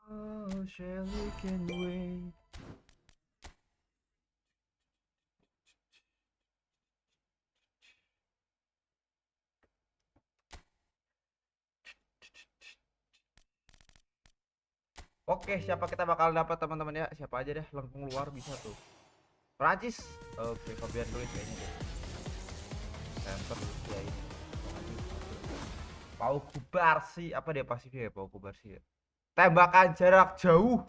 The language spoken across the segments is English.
Oh, Shelly can wait. Oke, siapa kita bakal dapat teman-teman ya? Siapa aja deh, lengkung luar bisa tuh. Prancis. Oke, Fabian Ruiz kayaknya deh. Center ya ini. Pau Kubarsi, apa dia pasifnya ya Pau Kubarsi ya? Tembakan jarak jauh.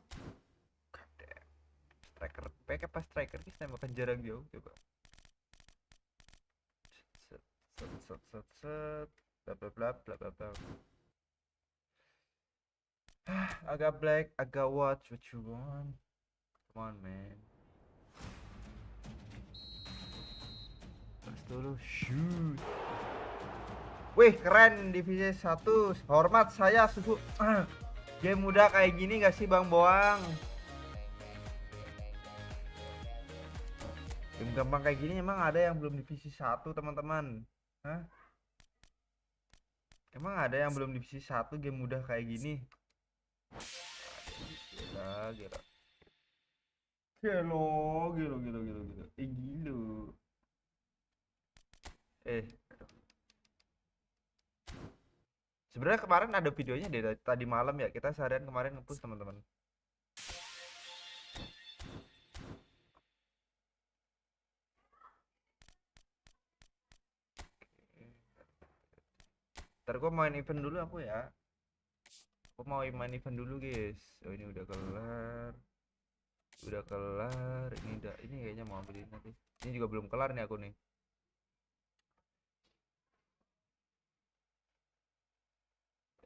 Striker, pakai pas striker sih tembakan jarak jauh coba. Set set set set set. Bla bla bla bla bla bla. Agak black, agak watch what you want. Come on man. Terus dulu shoot. Wih keren divisi 1. Hormat saya susu. Game mudah kayak gini gak sih Bang Boang? Game gampang kayak gini emang ada yang belum divisi 1 teman-teman? Hah? Emang ada yang belum divisi 1 game mudah kayak gini? Gila, gila. Gelo, gelo, gelo, gelo, gelo. Gilo. Sebenarnya kemarin ada videonya deh tadi malam ya. Kita seharian kemarin nge-push teman-teman. Ntar gue main event dulu aku ya. Aku mau main event dulu guys. Oh ini udah kelar. Udah kelar. Ini kayaknya mau ambilin nanti. Ini juga belum kelar nih aku nih.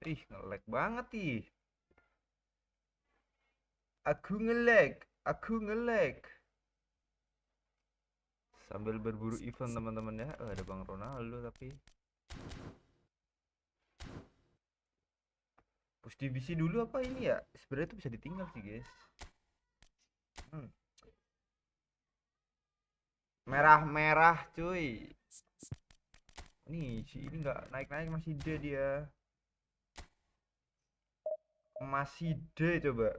Ih, nge-lag banget ih. Aku nge-lag. Aku nge-lag. Sambil berburu event teman-teman ya. Ada Bang Ronaldo tapi. Push divisi dulu apa ini ya? Sebenarnya itu bisa ditinggal sih guys. Merah-merah cuy. Nih si ini nggak naik-naik masih D dia. Masih D coba.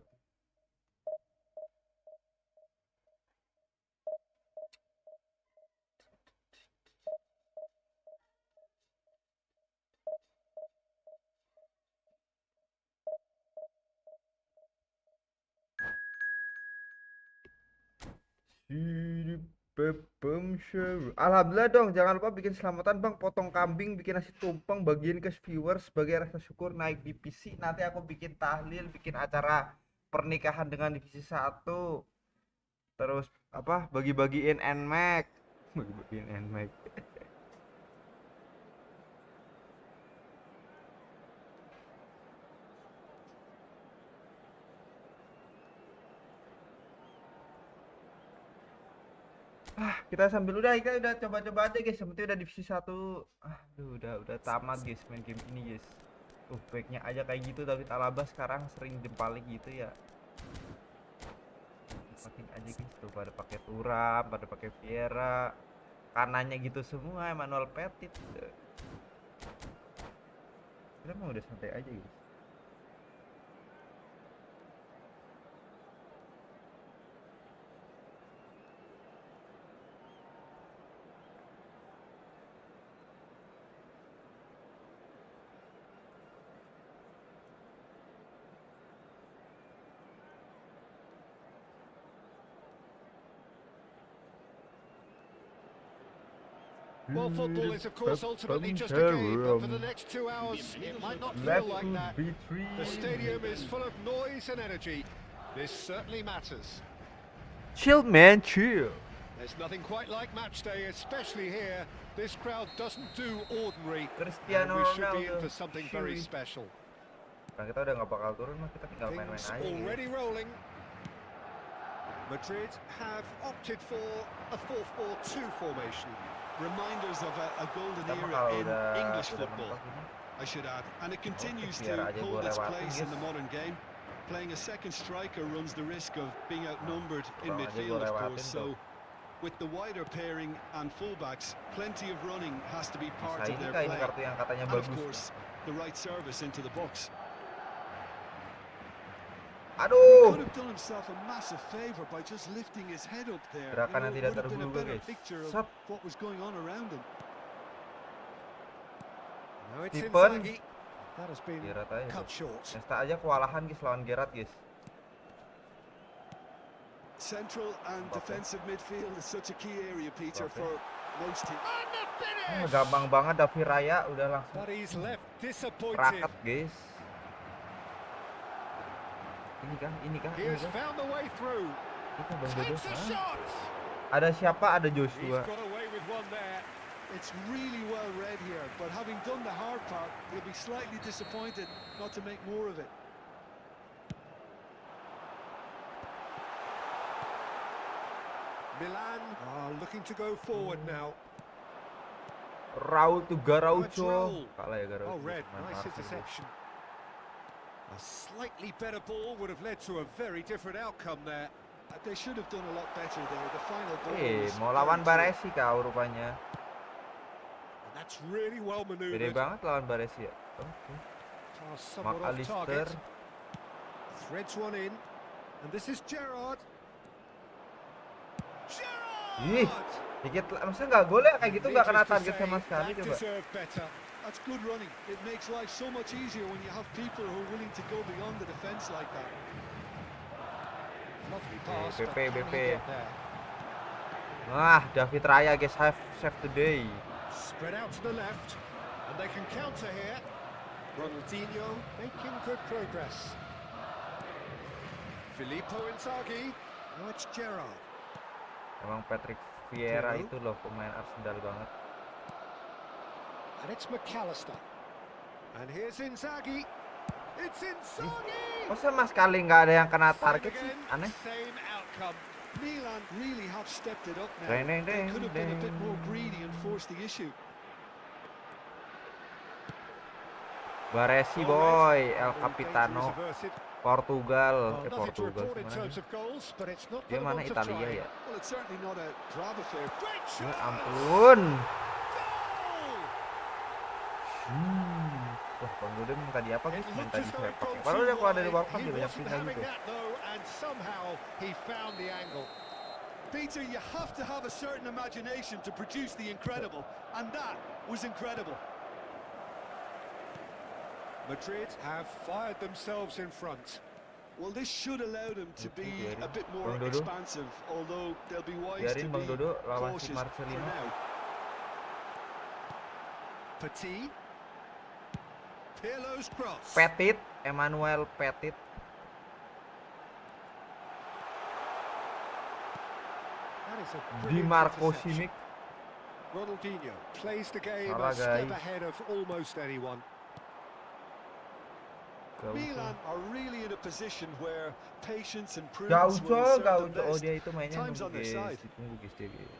Alhamdulillah dong, jangan lupa bikin selamatan bang, potong kambing, bikin nasi tumpeng, bagiin ke viewers sebagai rasa syukur naik divisi. Nanti aku bikin tahlil, bikin acara pernikahan dengan divisi 1. Terus apa? Bagi-bagiin NMAX. Bagi-bagiin NMAX. Kita sambil kita udah coba-coba aja guys, yang penting udah divisi 1. Aduh, udah tamat guys main game ini guys. Backnya aja kayak gitu, tapi Alaba sekarang sering jempalik gitu ya. Makin aja guys tuh pada pakai Turam, pada pakai Vieira. Kanannya gitu semua, Emmanuel Petit. Kita mau udah santai aja guys. Well, football is, of course, ultimately just a game, but for the next 2 hours, it might not feel like that. The stadium is full of noise and energy. This certainly matters. Chill, man, chill. There's nothing quite like match day, especially here. This crowd doesn't do ordinary, and we should be in for something very special. Nah, kita udah nggak bakal turun, mah kita tinggal main-main aja. Already rolling. Madrid have opted for a 4-4-2 formation. Reminders of a golden era in English football, I should add, and it continues to hold its place in the modern game. Playing a second striker runs the risk of being outnumbered in midfield, of course, so with the wider pairing and fullbacks, plenty of running has to be part of their play, and of course, the right service into the box. Aduh. could have done himself a massive favor by just lifting his head up there. Gerakan yang It tidak would have been a terduga, better guys. picture of Set. what was going on around him. Now it's Stephen. Inzaghi. That has been Gerrard aja cut tuh. short. Nesta aja kewalahan guys lawan Gerrard guys. Central and defensive midfield is such a key area, Peter, for most teams. Gampang banget Davi Raya udah langsung But he's left disappointed. raket guys. Ini kah? He has found the way through. Ini kan Bang Dodo. Takes a shot. Ada siapa? Ada He's Joshua. got away with one there. It's really well read here, but having done the hard part, he'll be slightly disappointed not to make more of it. Milan are looking to go forward now. Raul to Garaucho. Raul. Kalah ya Garaucho. Oh, red. Main Nice Arsenal. interception. A slightly better ball would have led to a very different outcome there. They should have done a lot better there. The final ball was Mau lawan very Baresi kau rupanya. And that's really well Beda manoeuvred. banget lawan Baresi ya. Pass Mark somewhat off Alister. target. Threads one in. And this is Gerrard. Ih, dikit maksudnya nggak gol ya kayak gitu, nggak kena target sama sekali That coba. deserved better. That's good running. It makes life so much easier when you have people who are willing to go beyond the defence like that. Lovely pass. BP, but can he BP. get there? Wah, David Raya guys, save the day. Spread out to the left, and they can counter here. Ronaldinho making good progress. Filippo Inzaghi. Now it's Gerrard. Emang Patrick Vieira itu loh pemain Arsenal banget. And it's McAllister. And here's Inzaghi. It's Inzaghi. Masa sama sekali nggak ada yang kena target sih? Aneh. Same outcome. Milan really have stepped it up now. Ding, ding, They ding, could have been a bit ding. more greedy and forced the issue. Baresi boy, El Capitano, Portugal, Well, nothing to Portugal report in mana? terms of goals, but it's not Dia for the mana want of Italia trying. ya? Well, it's certainly not a grab affair. Great Ya shot. ampun. Goal! Wah, Bang Dodo minta di apa guys? It Minta looked di as though it sepak. gone Padahal too dia kalau ada di wide. World Cup He dia banyak wasn't pindah having gitu. that though, and somehow he found the angle. Peter, you have to have a certain imagination to produce the incredible, and that was incredible. Madrid have fired themselves in front. Well, this should allow them to be a bit more Bang Dodo. expansive, although they'll be wise to Biarin be Bang Dodo lawan si cautious for Marcelino. now. Petit. Pirlo's cross. Petit, Emmanuel Petit. That is a Di brilliant Marco interception. Simic. Ronaldinho plays the game Salah, a step guys. ahead of almost anyone. Milan are really in a position where patience and prudence will Gaucho, serve them Gaucho. Oh best. dia itu mainnya Time's on nunggu their guys, side. ditunggu guys dia guys.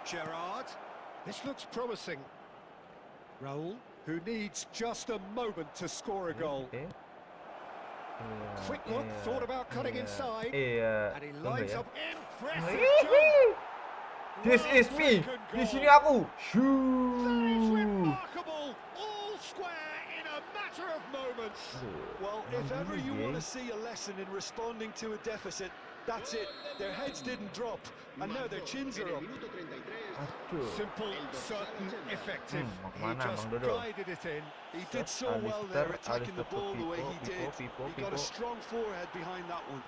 Gerrard. This looks promising. Raul, who needs just a moment to score a goal. Quick look, thought about cutting inside. Iya. And he Tunggu lines ya. up impressive jump. Hihi. This Well is me. taken Di goal. sini aku. That is Shoo. remarkable. All square in a matter of moments. Well, if Emang ever gini, you want to guys. see a lesson in responding to a deficit, that's it. Their heads didn't drop, and now their chins are up. Aduh. Simple, certain, effective. mau He kemana, just Bang Dodo? guided it in. He did so well Alistair, there, attacking the Alistair ball the way he Pipo, did. Pipo, He got a Pipo. strong forehead behind that one.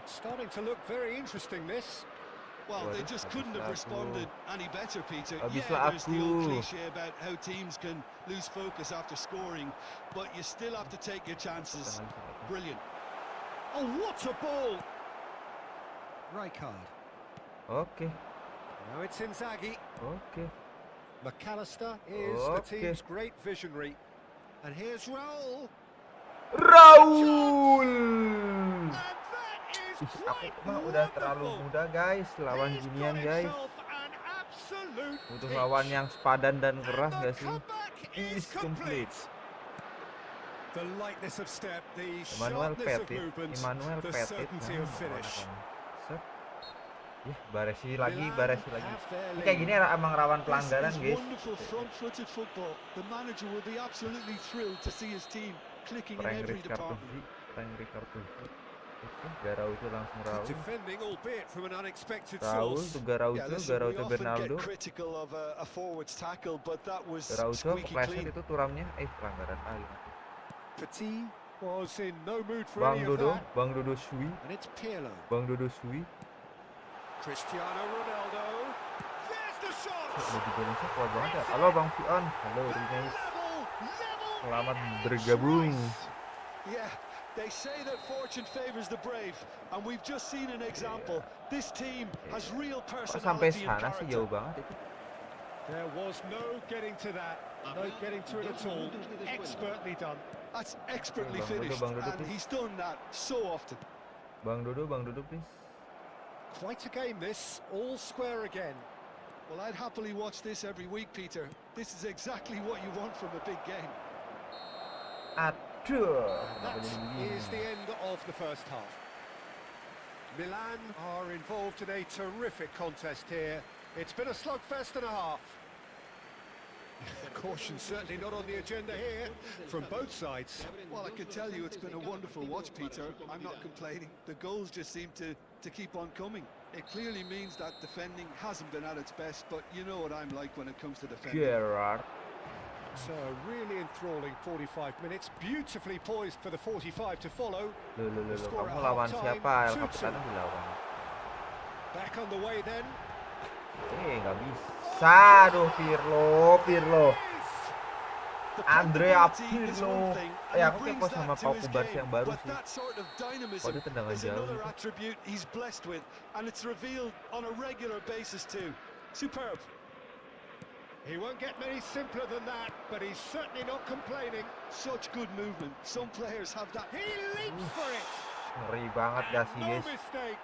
It's starting to look very interesting, this. Well, they Waduh, just couldn't have habis aku. responded any better, Peter. Habislah Yeah, there's the old aku. cliche about how teams can lose focus after scoring, but you still have to take your chances. Brilliant. Oh, what a ball! Rijkaard. Oke, Now it's Inzaghi. oke. McAllister is the Okay. team's great visionary. And here's Raul. Raul. And that is Ih, aku quite mah udah terlalu wonderful. muda guys lawan He's ginian got guys. himself an absolute Butuh pitch. lawan yang sepadan dan keras And the gak sih? comeback Is is complete. complete. The lightness of step, the Emmanuel sharpness of Petit, movement, Emmanuel the Petit. certainty Nah, of finish. mana kamu? Set. Ya, Baresi lagi. Ini kayak gini emang rawan pelanggaran, guys. Wonderful front-footed football. The manager will be absolutely thrilled to see his team clicking in every department. Garaucho langsung Raul. Defending, albeit from an unexpected Raul source. to Garaucho, Garaucho Bernardo. Critical of a forward's tackle, but that was Garaucho squeaky kepleset clean. itu turamnya. Pelanggaran lagi. Petit was in no mood for any of that. Bang Dodo Sui. And it's Pirlo. Bang Dodo Sui. Cristiano Ronaldo. There's the shot. Udah Indonesia kuat banget ya. Halo Bang Fion. Halo Rinais. Selamat bergabung. Yeah, they say that fortune favors the brave, and we've just seen an example. This team has real personality and sampai sana sih jauh character. banget itu. There was no getting to that. No getting to it at all. Expertly done. That's expertly Bang finished, Dodo, and he's done that so often. Bang Dodo please. Quite a game this, all square again. Well, I'd happily watch this every week, Peter. This is exactly what you want from a big game. Aduh. That is the end of the first half. Milan are involved in a terrific contest here. It's been a slugfest and a half. Caution certainly not on the agenda here from both sides. Well, I can tell you it's been a wonderful watch, Peter. I'm not complaining. The goals just seem to keep on coming. It clearly means that defending hasn't been at its best, but you know what I'm like when it comes to defending. Gerard. So a really enthralling 45 minutes, beautifully poised for the 45 to follow. Kamu lawan siapa? El Capitano dilawan. Back on the way then. Nggak bisa. Aduh, Pirlo. Andrea Pirlo. Aku kepo sama Pau Kubars yang baru sih. Oh, dia tendangan jauh gitu. He's blessed with, and it's revealed on a regular basis too. Superb. He won't get many simpler than that, but he's certainly not complaining. Such good movement. Some players have that. He leaps for it. Ngeri banget gak sih, guys? No mistake.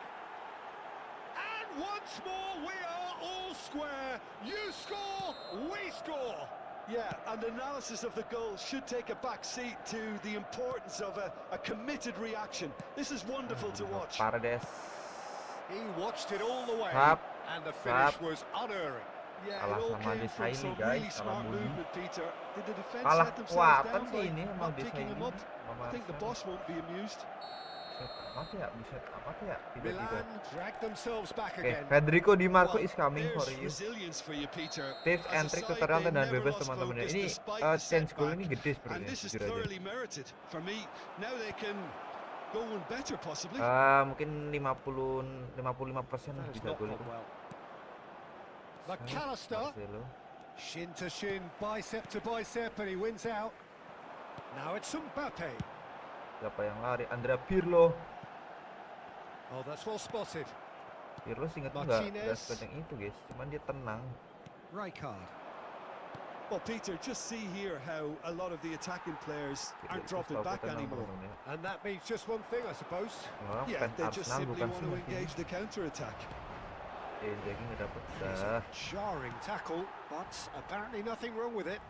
And once more we are all square. You score, we score. Yeah, and analysis of the goal should take a back seat to the importance of a committed reaction. This is wonderful to watch. Paredes. He watched it all the way, and the finish was unerring. Yeah, it all came from some really smart movement, Peter. Did the defense let themselves down by not picking him up? I think the boss won't be amused. Milan dragged themselves back again. Federico Di Marco is coming for you. Resilience for you, Peter. Tips and trick tutorial tendangan bebas teman-teman. Ini chance goal ini gede And sebenarnya. this is thoroughly merited for me. Now they can go one better possibly. Mungkin 55% lah bisa gol itu. McAllister, shin to shin, bicep to bicep, and he wins out. Now it's Mbappe. Siapa yang lari? Andrea Pirlo. Oh, that's well spotted. Pirlo singkat nggak sekencang itu, guys. Cuman dia tenang. Rijkaard. Well, Peter, just see here how a lot of the attacking players aren't dropping back anymore. And that means just one thing, I suppose. Yeah, they just simply want to engage the counter-attack. Nggak dapet. Jarring tackle, but apparently nothing wrong with it.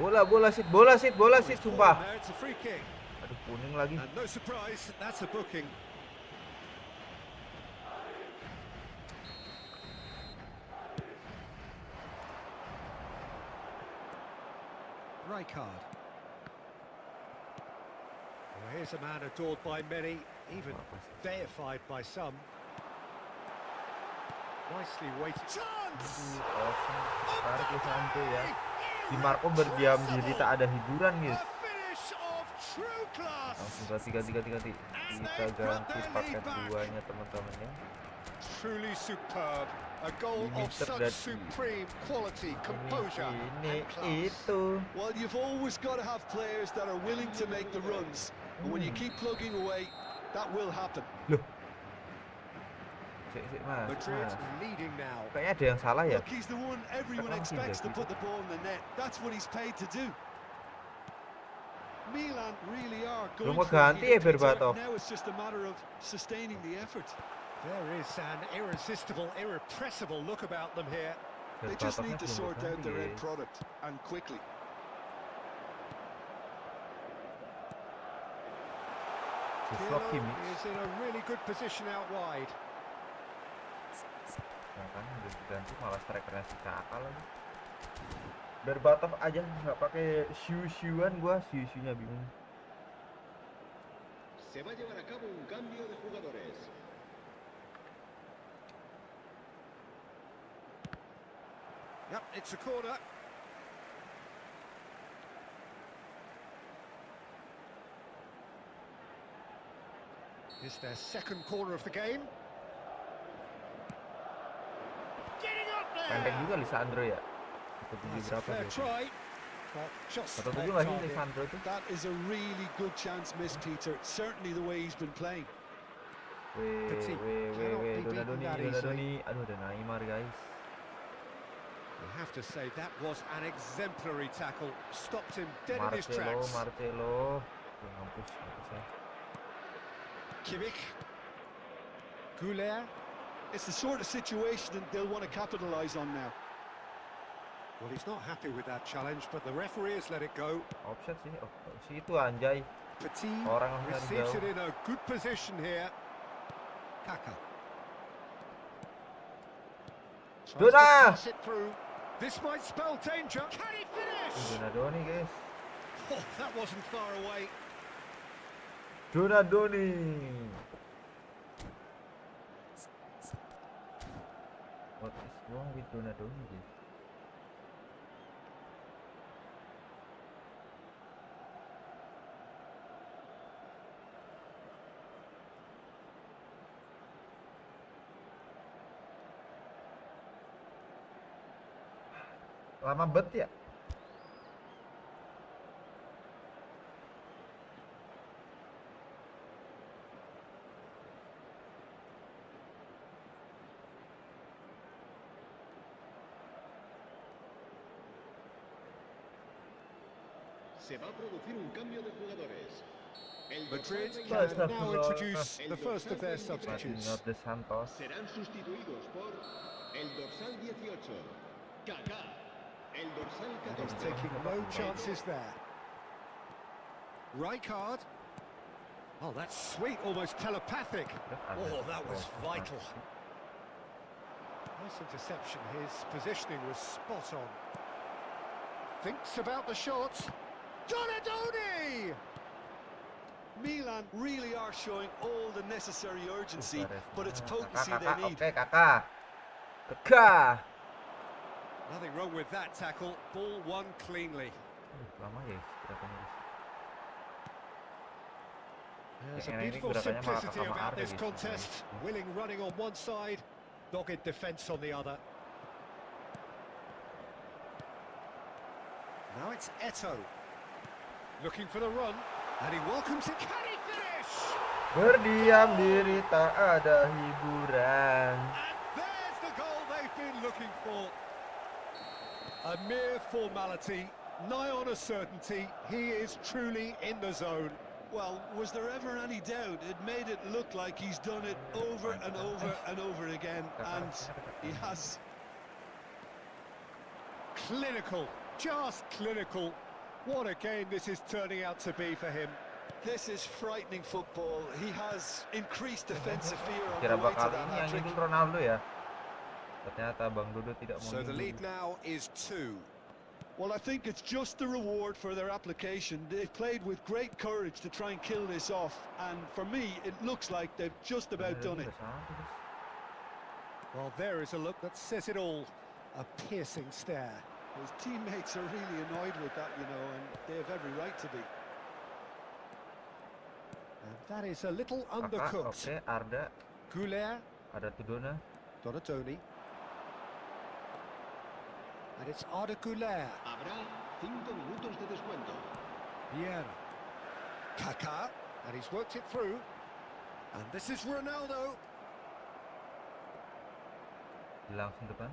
Bola sit, sumpah. There, it's a free kick. Aduh, kuning lagi. And no surprise, that's a booking. Rijkaard. Well, here's a man adored by many, even deified by some. Nicely weighted. Chance! Tarik ke santai ya. Di Marco berdiam diri, tak ada hiburan, guys. Langsung ganti. Kita ganti paket duanya, teman-teman ya. Truly superb. A goal of such supreme quality, composure, and class. Itu. Well, you've always got to have players that are willing to make the runs. And when you keep plugging away, that will happen. Loh. Mas. Madrid leading now. Kayaknya ada yang salah ya. Look, he's the one everyone expects to put the ball in the net. That's what he's paid to do. Milan really are going for ganti ya Berbatov. Now it's just a matter of sustaining the effort. There is an irresistible, irrepressible look about them here. They just need to sort out their end product, and quickly. Pirlo is in a really good position out wide. Nah, kan udah diganti malah strikernya si Kakak lagi. Berbatov aja nggak pakai siu-siuan, gua siu-siunya bingung. Se va a llevar a cabo un cambio de jugadores. Yep, it's a corner. It's their second corner of the game. Getting up Pendek there. juga Lisandro ya. Satu tujuh That's a berapa fair dia? try. But just Satu off tujuh nggak sih target. Lisandro itu? That is a really good chance missed, Peter. Certainly the way he's been playing. Petit cannot be beaten that easily. Aduh, ada Neymar guys. You have to say that was an exemplary tackle. Stopped him dead in his tracks. Marcelo. Mampus ya. Kimmich. Goulet. It's the sort of situation that they'll want to capitalise on now. Well, he's not happy with that challenge, but the referee has let it go. Offset sih. Oh, si itu anjay. Petit Orang yang receives jauh. it in a good position here. Kaka. Tries to Dona! pass it through. This might spell danger. Can he finish? Donadoni guys. Oh, that wasn't far away. Donadoni. What is wrong with Donadoni guys? Lama bet ya? Se va a producir un cambio de jugadores. Madrid First can of now all, introduce the first of their Martin substitutes. de Santos. Serán sustituidos por el dorsal 18, Kaká, el dorsal And 14. he's taking no chances there. Rijkaard. Oh, that's sweet, almost telepathic. Oh, that was vital. Nice interception. His positioning was spot on. Thinks about the shot. Donadoni! Milan really are showing all the necessary urgency, but it's potency Kakak, they need. oke kakak. Kakak. Nothing wrong with that tackle. Ball won cleanly. Lama ya gerakannya. There's a Kayaknya ini beautiful gerakannya malah simplicity kakak about Arde this gitu. contest. Willing running on one side, dogged defence on the other. Now it's Eto'o. Looking for the run, and he welcomes it. Can he finish? Berdiam diri tak ada hiburan. And there's the goal they've been looking for. A mere formality, nigh on a certainty. He is truly in the zone. Well, was there ever any doubt? It made it look like he's done it over and over and over again, and he has. Clinical, just clinical. What a game this is turning out to be for him. This is frightening football. He has increased defensive fear on Kira the way to bakal that ini yang hat-trick. ngidul Ronaldo ya. Ternyata Bang Dodo tidak mau So the ngidul. lead now is 2. Well, I think it's just the reward for their application. They've played with great courage to try and kill this off, and for me, it looks like they've just about done it. Well, there is a look that says it all. A piercing stare. His teammates are really annoyed with that, you know, and they have every right to be. And that is a little Kakak, undercooked. oke, Arda, Goulet, ada Tudona. Donadoni. And it's Arda Goulet. Habrá 5 minutos de descuento. Vieira. Kaká. And he's worked it through. And this is Ronaldo. Langsung depan.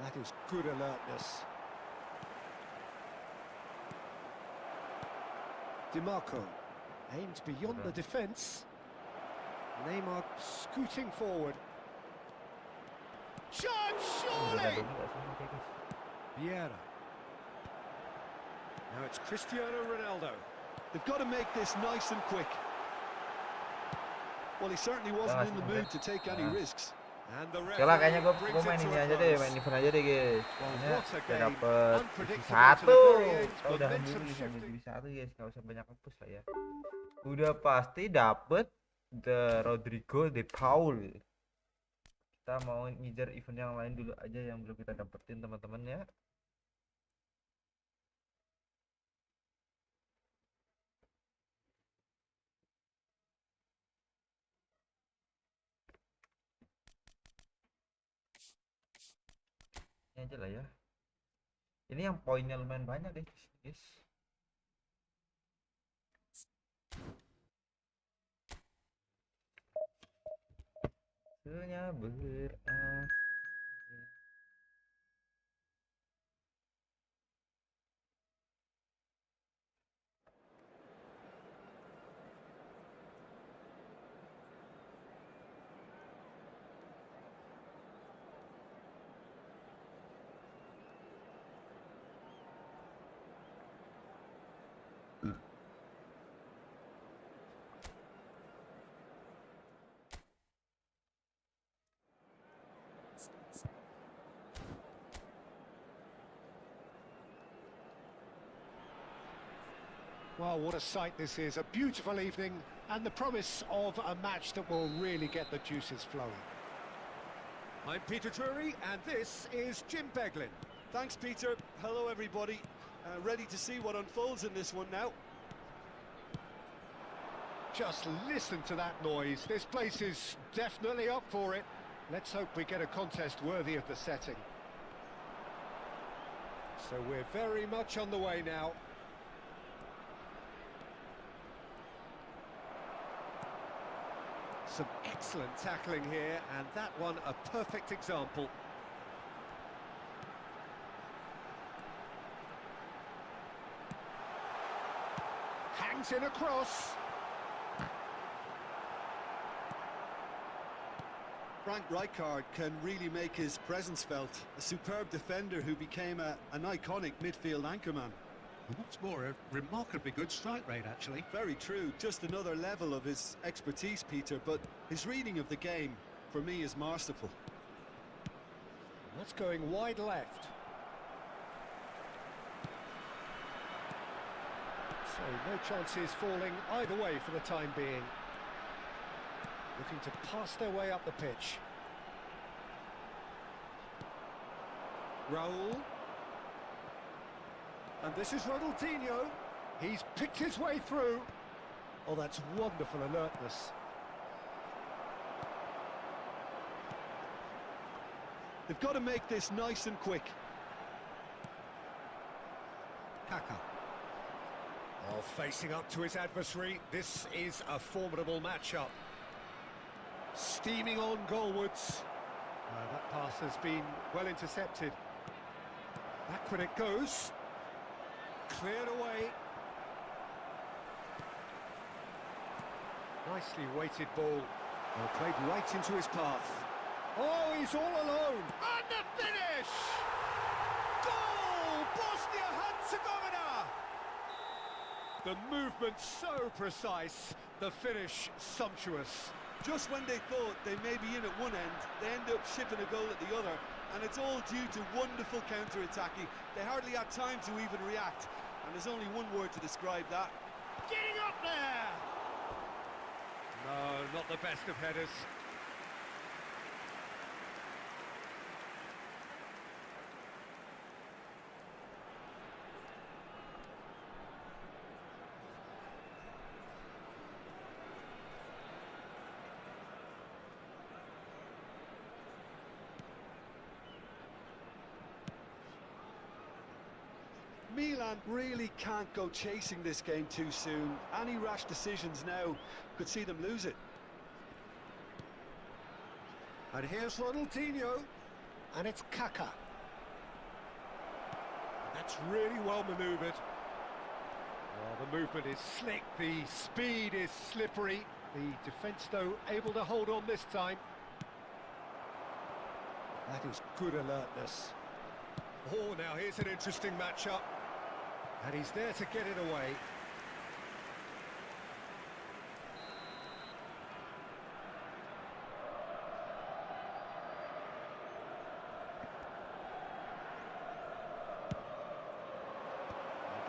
That is good alertness. DiMarco aims beyond the defence. Neymar scooting forward. Shot, surely! Vieira. Now it's Cristiano Ronaldo. They've got to make this nice and quick. Well, he certainly wasn't in the mood to take any risks. And the Oke lah, kayaknya gue referee brings main it to ini a aja deh, close. main event aja deh guys. Well, Soalnya what a udah game. dapet Unpredictable satu. to the very end, Kita udahan dulu momentum di sampai shifting. divisi satu guys, nggak usah banyak ngepush lah ya. Udah pasti dapet the Rodrigo de Paul. Kita mau ngejar event yang lain dulu aja yang belum kita dapetin teman-teman ya. Ini aja lah ya. Ini yang poinnya lumayan banyak deh guys. Hasilnya berakhir. Well, what a sight this is. A beautiful evening and the promise of a match that will really get the juices flowing. I'm Peter Drury and this is Jim Beglin. Thanks, Peter. Hello, everybody. Ready to see what unfolds in this one now. Just listen to that noise. This place is definitely up for it. Let's hope we get a contest worthy of the setting. So we're very much on the way now. Some excellent tackling here, and that one a perfect example. Hangs in a cross. Frank Rijkaard can really make his presence felt. A superb defender who became an iconic midfield anchorman. And what's more, a remarkably good strike rate, actually. Very true. Just another level of his expertise, Peter, but his reading of the game, for me, is masterful. That's going wide left. So no chances falling either way for the time being. Looking to pass their way up the pitch. Raul. And this is Ronaldinho. He's picked his way through. Oh, that's wonderful alertness. They've got to make this nice and quick. Kaka. Oh, facing up to his adversary. This is a formidable matchup. Steaming on goalwards. That pass has been well intercepted. Backward it goes. Cleared away. Nicely weighted ball. Well, played right into his path. Oh, he's all alone. And the finish! Goal! Bosnia-Herzegovina! The movement so precise, the finish sumptuous. Just when they thought they may be in at one end, they end up shipping a goal at the other, and it's all due to wonderful counter-attacking. They hardly had time to even react, and there's only one word to describe that. Getting up there! No, not the best of headers. Milan really can't go chasing this game too soon. Any rash decisions now could see them lose it. And here's Ronaldinho. And it's Kaka. That's really well manoeuvred. Oh, the movement is slick, the speed is slippery. The defence, though, able to hold on this time. That is good alertness. Oh, now here's an interesting matchup. And he's there to get it away.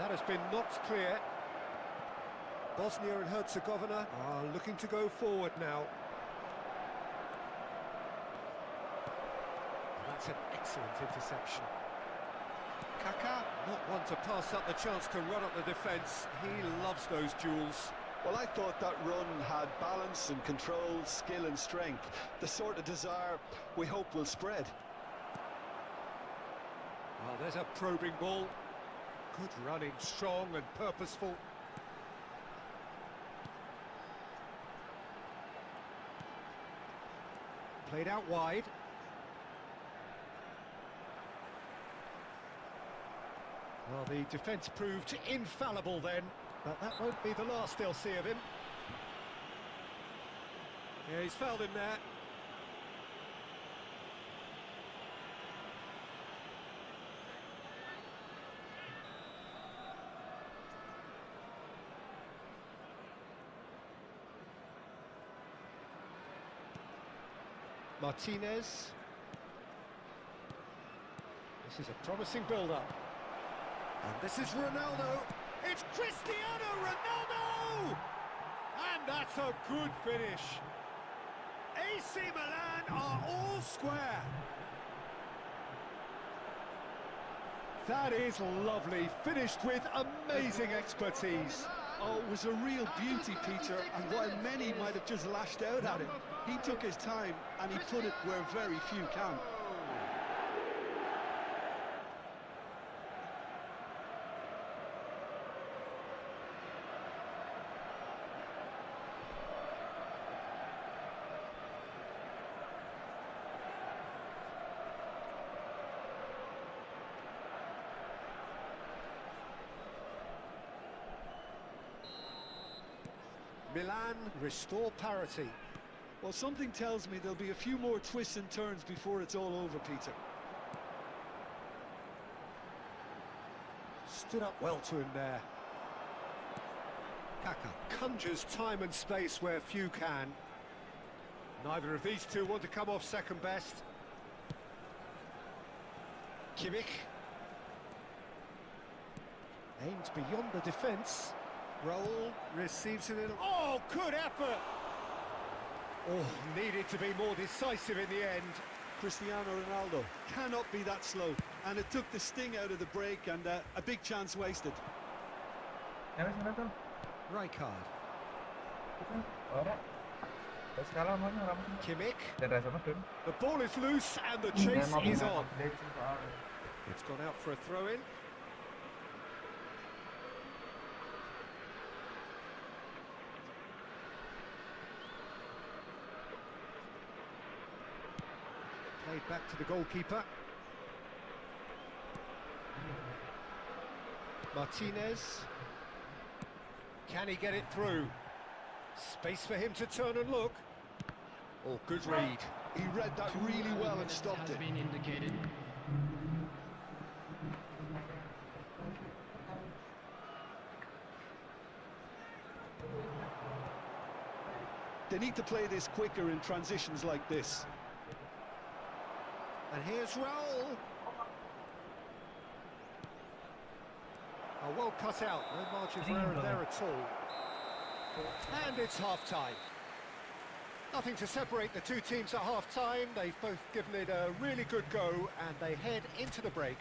That has been knocked clear. Bosnia and Herzegovina are looking to go forward now. That's an excellent interception. Kaka, not one to pass up the chance to run up the defence. He loves those duels. Well, I thought that run had balance and control, skill and strength. The sort of desire we hope will spread. Well, there's a probing ball. Good running, strong and purposeful. Played out wide. Well, the defence proved infallible then, but that won't be the last they'll see of him. Yeah, he's fouled him there. Martinez. This is a promising build-up. And this is Ronaldo. It's Cristiano Ronaldo! And that's a good finish. AC Milan are all square. That is lovely, finished with amazing expertise. Oh, it was a real beauty, Peter, and while many might have just lashed out at him, he took his time and he put it where very few can. Milan restore parity. Well, something tells me there'll be a few more twists and turns before it's all over, Peter. Stood up well to him there. Kaka conjures time and space where few can. Neither of these two want to come off second best. Kimmich. Aimed beyond the defence. Raul receives it in. Oh, good effort! Oh, needed to be more decisive in the end. Cristiano Ronaldo cannot be that slow, and it took the sting out of the break and a big chance wasted. Rijkaard. Kimmich. The ball is loose and the chase is on. It's gone out for a throw-in. Played back to the goalkeeper. Martinez. Can he get it through? Space for him to turn and look. Oh, good read. He read that really well and stopped it. They need to play this quicker in transitions like this. And here's Raul. Oh, well cut out. No margin for error there at all. And it's half-time. Nothing to separate the two teams at half-time. They've both given it a really good go, and they head into the break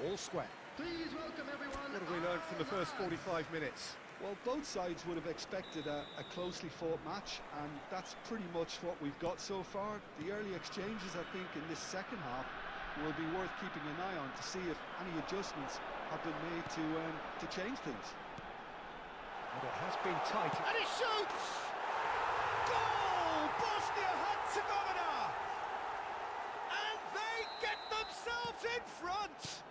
all square. Please welcome everyone. What have we learned from the first 45 minutes? Well, both sides would have expected a closely fought match, and that's pretty much what we've got so far. The early exchanges, I think, in this second half will be worth keeping an eye on to see if any adjustments have been made to change things. And it has been tight. And he shoots! Goal! Bosnia-Herzegovina! And they get themselves in front!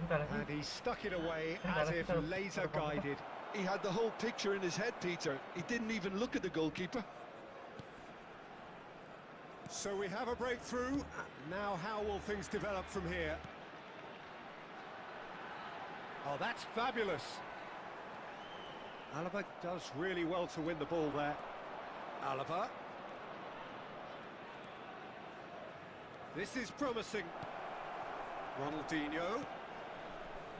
And he stuck it away as if laser-guided. He had the whole picture in his head, Peter. He didn't even look at the goalkeeper. So we have a breakthrough. Now how will things develop from here? Oh, that's fabulous. Alaba does really well to win the ball there. Alaba. This is promising. Ronaldinho.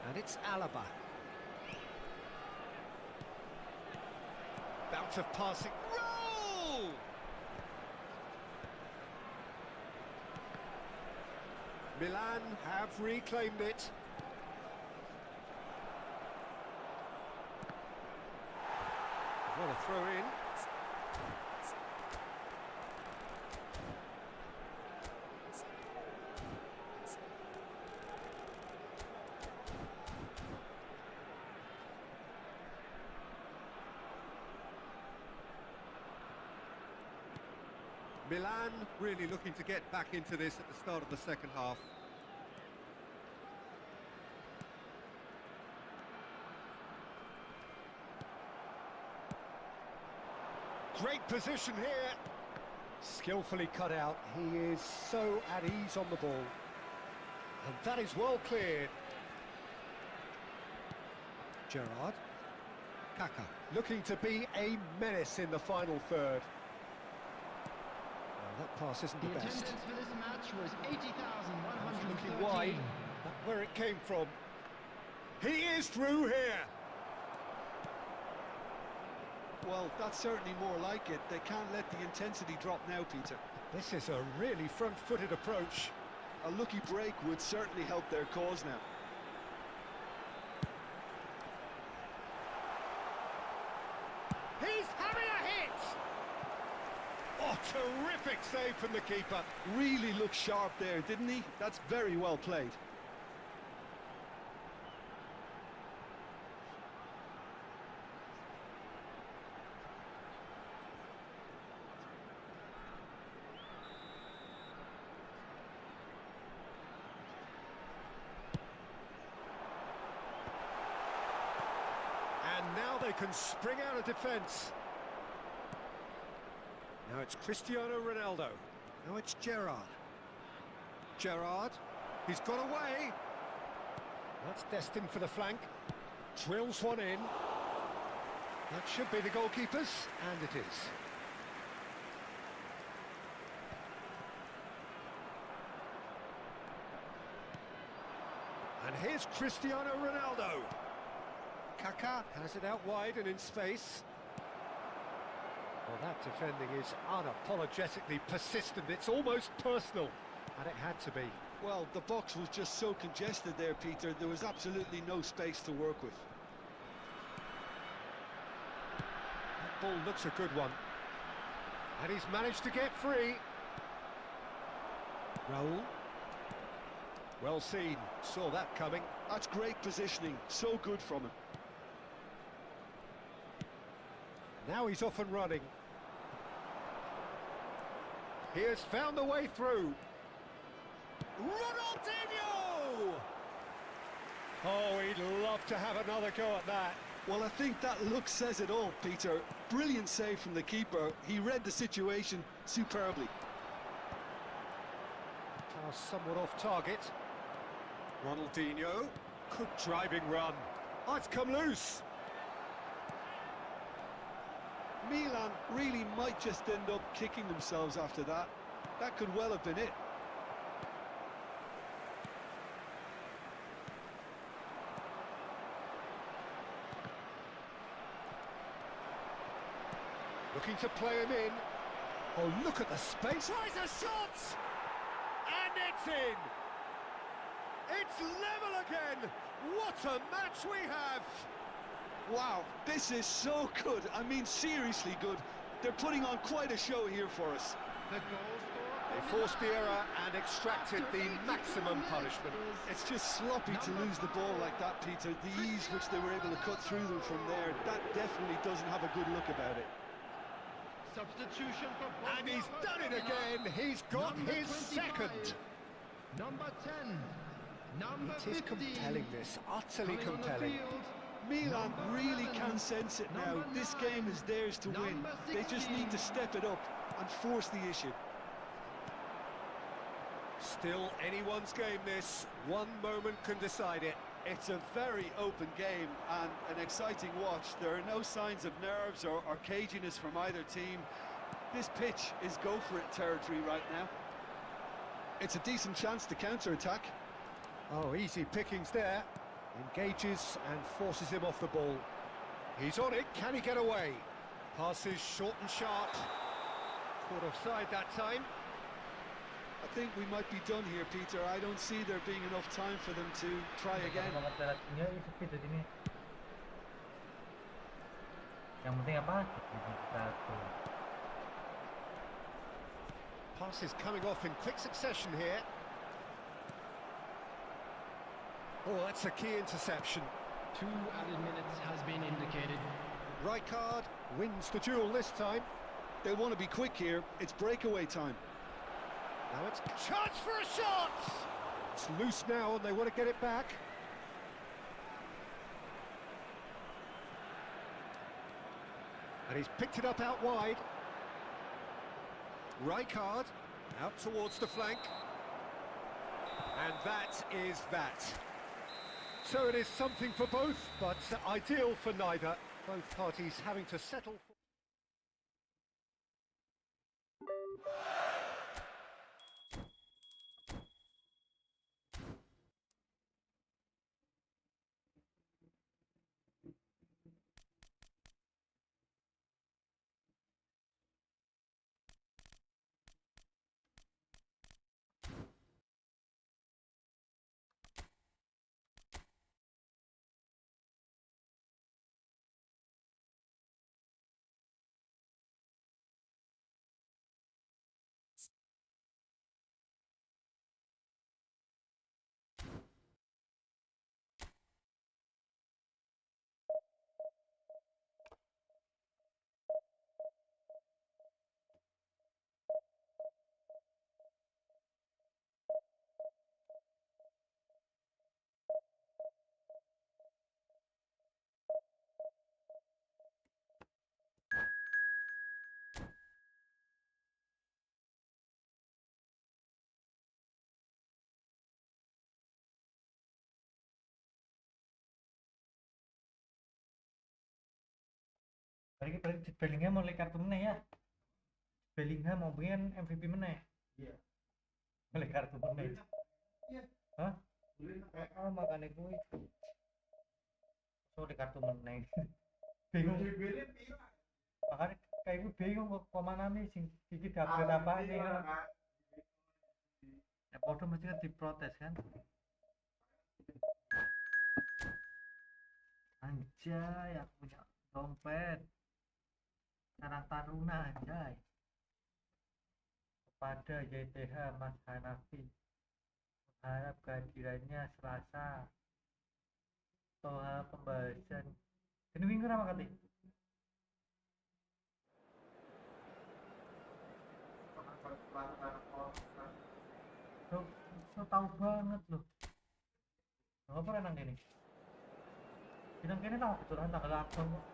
And it's Alaba. Bout of passing. Roll! Milan have reclaimed it. What a throw in. Milan really looking to get back into this at the start of the second half. Great position here. Skillfully cut out. He is so at ease on the ball. And that is well cleared. Gerrard. Kaka looking to be a menace in the final third. That pass isn't the best. Attendance for this match was 80,113. Looking wide, not where it came from. He is through here. Well, that's certainly more like it. They can't let the intensity drop now, Peter. This is a really front-footed approach. A lucky break would certainly help their cause now. He's having a hit! Oh, terrific save from the keeper. Really looked sharp there, didn't he? That's very well played. And now they can spring out of defence. Now it's Cristiano Ronaldo. Now it's Gerrard. Gerrard, he's got away. That's destined for the flank. Drills one in. That should be the goalkeeper's, and it is. And here's Cristiano Ronaldo. Kaka has it out wide and in space. Well, that defending is unapologetically persistent. It's almost personal, and it had to be. Well, the box was just so congested there, Peter. There was absolutely no space to work with. That ball looks a good one. And he's managed to get free. Raul. Well seen. Saw that coming. That's great positioning. So good from him. Now he's off and running. He has found the way through. Ronaldinho! Oh, he'd love to have another go at that. Well, I think that look says it all, Peter. Brilliant save from the keeper. He read the situation superbly. Pass somewhat off target. Ronaldinho. Good driving run. Oh, it's come loose. Milan really might just end up kicking themselves after that. That could well have been it. Looking to play him in. Oh, look at the space. Tries a shot! And it's in! It's level again! What a match we have! Wow, this is so good. I mean, seriously good. They're putting on quite a show here for us. They forced the error and extracted the maximum punishment. It's just sloppy to lose the ball like that, Peter. The ease which they were able to cut through them from there, that definitely doesn't have a good look about it. Substitution for And he's done it again. He's got his 25, second. Number 10. Number It is 15. compelling, this. Utterly Coming on the compelling. field, Milan number really 11, can sense it now. number This 9, game is theirs to win. number They just 16. need to step it up and force the issue. Still anyone's game, this. One moment can decide it. It's a very open game and an exciting watch. There are no signs of nerves or caginess from either team. This pitch is go-for-it territory right now. It's a decent chance to counter-attack. Oh, easy pickings there. Engages and forces him off the ball. He's on it. Can he get away? Pass is short and sharp. Caught offside that time. I think we might be done here, Peter. I don't see there being enough time for them to try again. Yang penting apa? Satu. Pass is coming off in quick succession here. Oh, that's a key interception. 2 added minutes has been indicated. Rijkaard wins the duel this time. They want to be quick here. It's breakaway time. Now it's chance for a shot! It's loose now and they want to get it back. And he's picked it up out wide. Rijkaard out towards the flank. And that is that. So it is something for both, but ideal for neither. Both parties having to settle for... Berarti Bellingham mulai kartu meneh ya. Bellingham mau pengen MVP meneh. Iya. Mulai kartu meneh. Iya. Hah? Oh, makanya gue So di kartu meneh. Bingung. Makanya kayak gue bingung kok kemana nih sing iki dapet apa nih kan. Ya podo mesti kan diprotes kan. Anjay, aku punya dompet. Karang Taruna anjay. Kepada YTH Mas Hanafi, harap kehadirannya Selasa. Toha pembahasan. Ini minggu apa kali? So tahu banget loh. Apa renang ini? Bilang kini tahu keturunan tanggal 8 kok.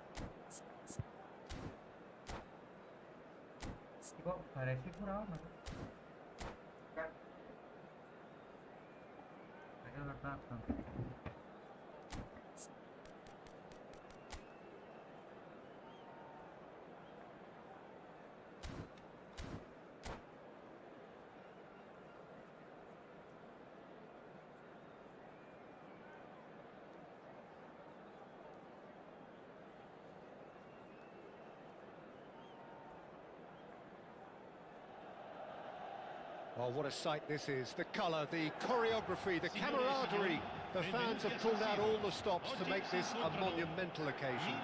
Kok baresi kurang mas? Ayo letak. Oh, what a sight this is. The colour, the choreography, the camaraderie. The fans have pulled out all the stops to make this a monumental occasion.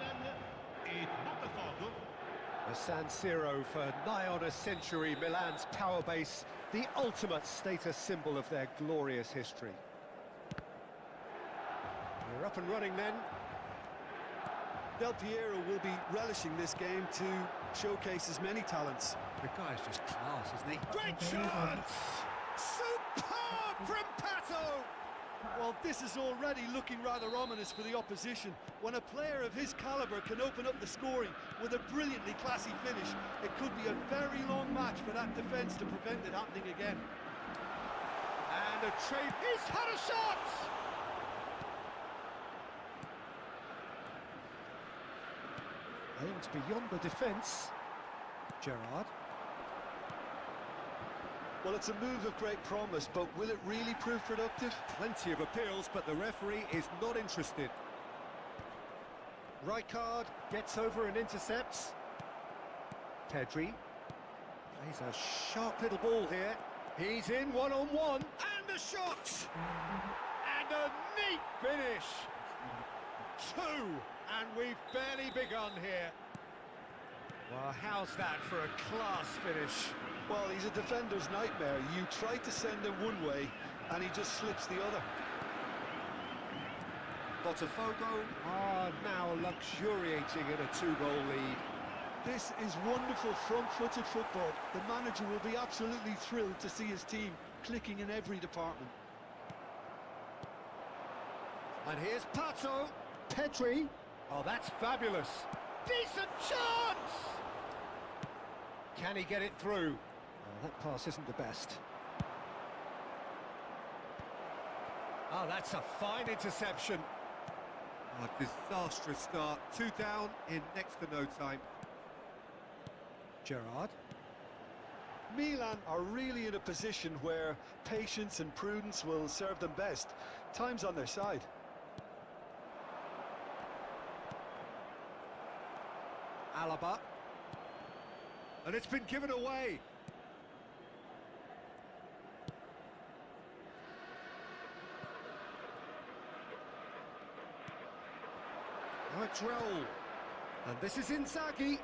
The San Siro for nigh on a century, Milan's power base, the ultimate status symbol of their glorious history. We're up and running then. Del Piero will be relishing this game to showcase his many talents. The guy's just class, isn't he? Great chance! Superb from Pato! Well, this is already looking rather ominous for the opposition. When a player of his calibre can open up the scoring with a brilliantly classy finish, it could be a very long match for that defence to prevent it happening again. And a trade. He's had a shot! Aims beyond the defence. Gerrard. Well, it's a move of great promise, but will it really prove productive? Plenty of appeals, but the referee is not interested. Rijkaard gets over and intercepts. Pedri. Plays a sharp little ball here. He's in one-on-one, and the shot! And a neat finish! 2, and we've barely begun here. Well, how's that for a class finish? Well, he's a defender's nightmare. You try to send him one way, and he just slips the other. Botafogo are now luxuriating in a 2-goal lead. This is wonderful front-footed football. The manager will be absolutely thrilled to see his team clicking in every department. And here's Pato. Pedri. Oh, that's fabulous. Decent chance! Can he get it through? Oh, that pass isn't the best. Oh, that's a fine interception. A disastrous start. 2 down in next to no time. Gerrard. Milan are really in a position where patience and prudence will serve them best. Time's on their side. Alaba. And it's been given away. Now it's Raul. And this is Inzaghi.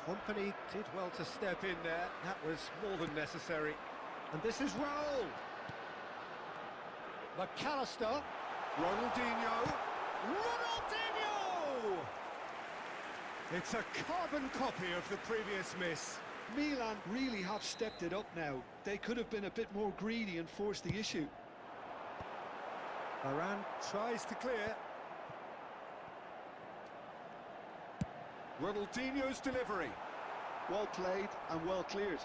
Company did well to step in there. That was more than necessary. And this is Raul. McAllister. Ronaldinho. Ronaldinho! It's a carbon copy of the previous miss. Milan really have stepped it up now. They could have been a bit more greedy and forced the issue. Varane tries to clear. Ronaldinho's delivery. Well played and well cleared.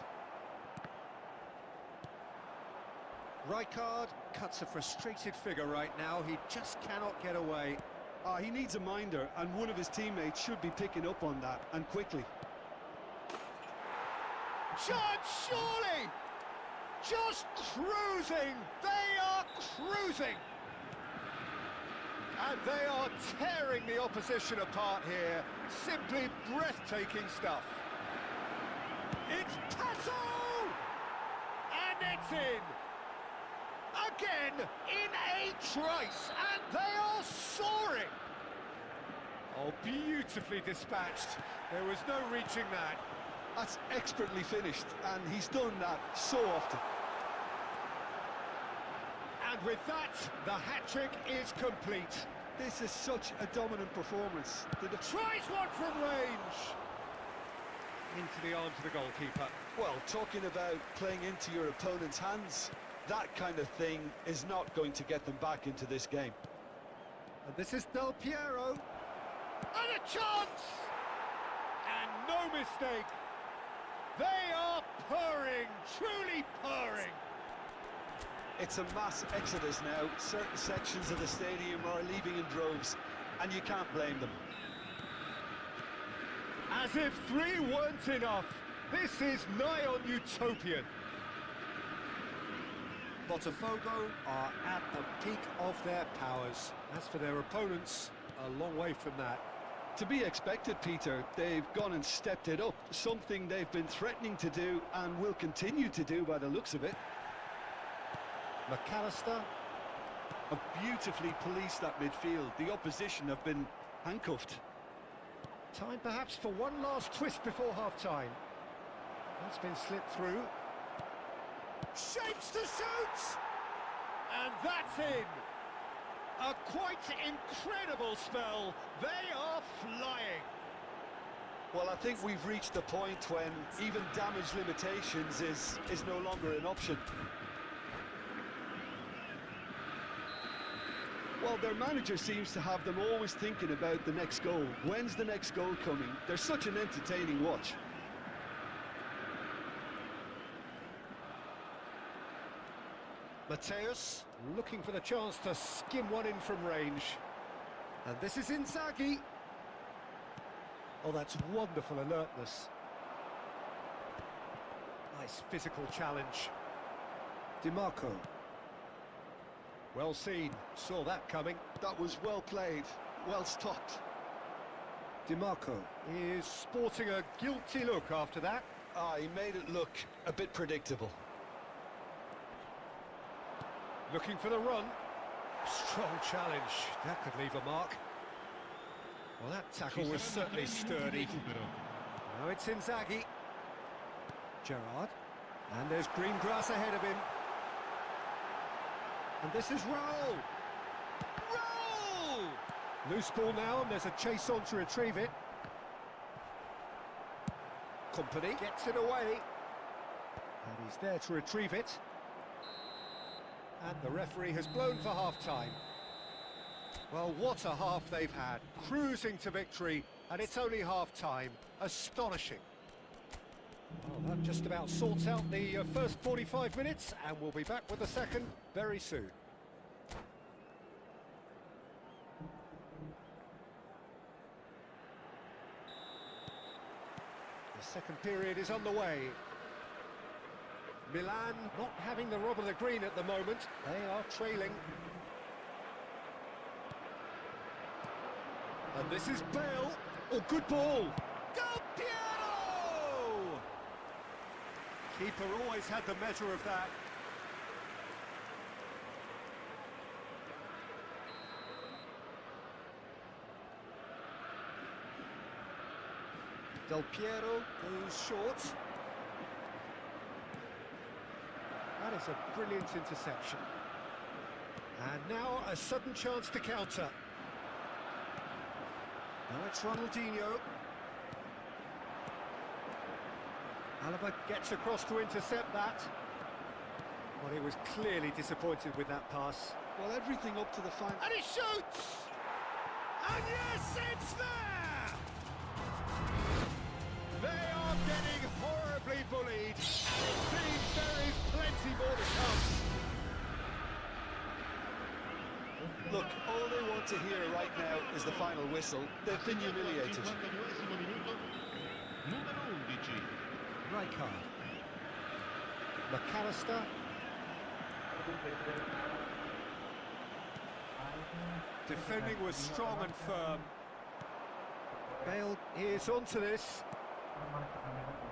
Rijkaard cuts a frustrated figure right now. He just cannot get away. He needs a minder, and one of his teammates should be picking up on that, and quickly. Chance, surely! Just cruising! They are cruising! And they are tearing the opposition apart here. Simply breathtaking stuff. It's Pato! And it's in! Again, in a trice, and they are soaring! Oh, beautifully dispatched. There was no reaching that. That's expertly finished, and he's done that so often. And with that, the hat-trick is complete. This is such a dominant performance. Tries one from range! Into the arms of the goalkeeper. Well, talking about playing into your opponent's hands, that kind of thing is not going to get them back into this game. And this is Del Piero. And a chance! And no mistake. They are purring, truly purring. It's a mass exodus now. Certain sections of the stadium are leaving in droves, and you can't blame them. As if 3 weren't enough, this is nigh on utopian. Botafogo are at the peak of their powers. As for their opponents, a long way from that. To be expected, Peter. They've gone and stepped it up, something they've been threatening to do and will continue to do by the looks of it. McAllister Have beautifully policed that midfield. The opposition have been handcuffed. Time perhaps for one last twist before half-time. That's been slipped through. Shapes to shoot! And that's in! A quite incredible spell. They are flying. Well, I think we've reached the point when even damage limitations is no longer an option. Well, their manager seems to have them always thinking about the next goal. When's the next goal coming? They're such an entertaining watch. Mateus looking for the chance to skim one in from range. And this is Inzaghi. Oh, that's wonderful alertness. Nice physical challenge. DiMarco. Well seen, saw that coming. That was well played, well stopped. DiMarco is sporting a guilty look after that. Ah, he made it look a bit predictable. Looking for the run. Strong challenge. That could leave a mark. Well, that tackle was certainly sturdy. Now it's Inzaghi. Gerrard. And there's green grass ahead of him. And this is Raul. Raul! Loose ball now, and there's a chase on to retrieve it. Company gets it away. And he's there to retrieve it. And the referee has blown for half-time. Well, what a half they've had. Cruising to victory, and it's only half-time. Astonishing. Well, that just about sorts out the first 45 minutes, and we'll be back with the second very soon. The second period is underway. Milan not having the rub of the green at the moment. They are trailing. And this is Bale. Oh, good ball. Del Piero! Keeper always had the measure of that. Del Piero goes short. That is a brilliant interception. And now a sudden chance to counter. Now it's Ronaldinho. Alaba gets across to intercept that. Well, he was clearly disappointed with that pass. Well, everything up to the final. And he shoots! And yes, it's there! They are getting horribly bullied, and it seems there is plenty more to come. Look, all they want to hear right now is the final whistle. They've been humiliated. Rijkaard. McAllister. Defending was strong and firm. Bale is onto this.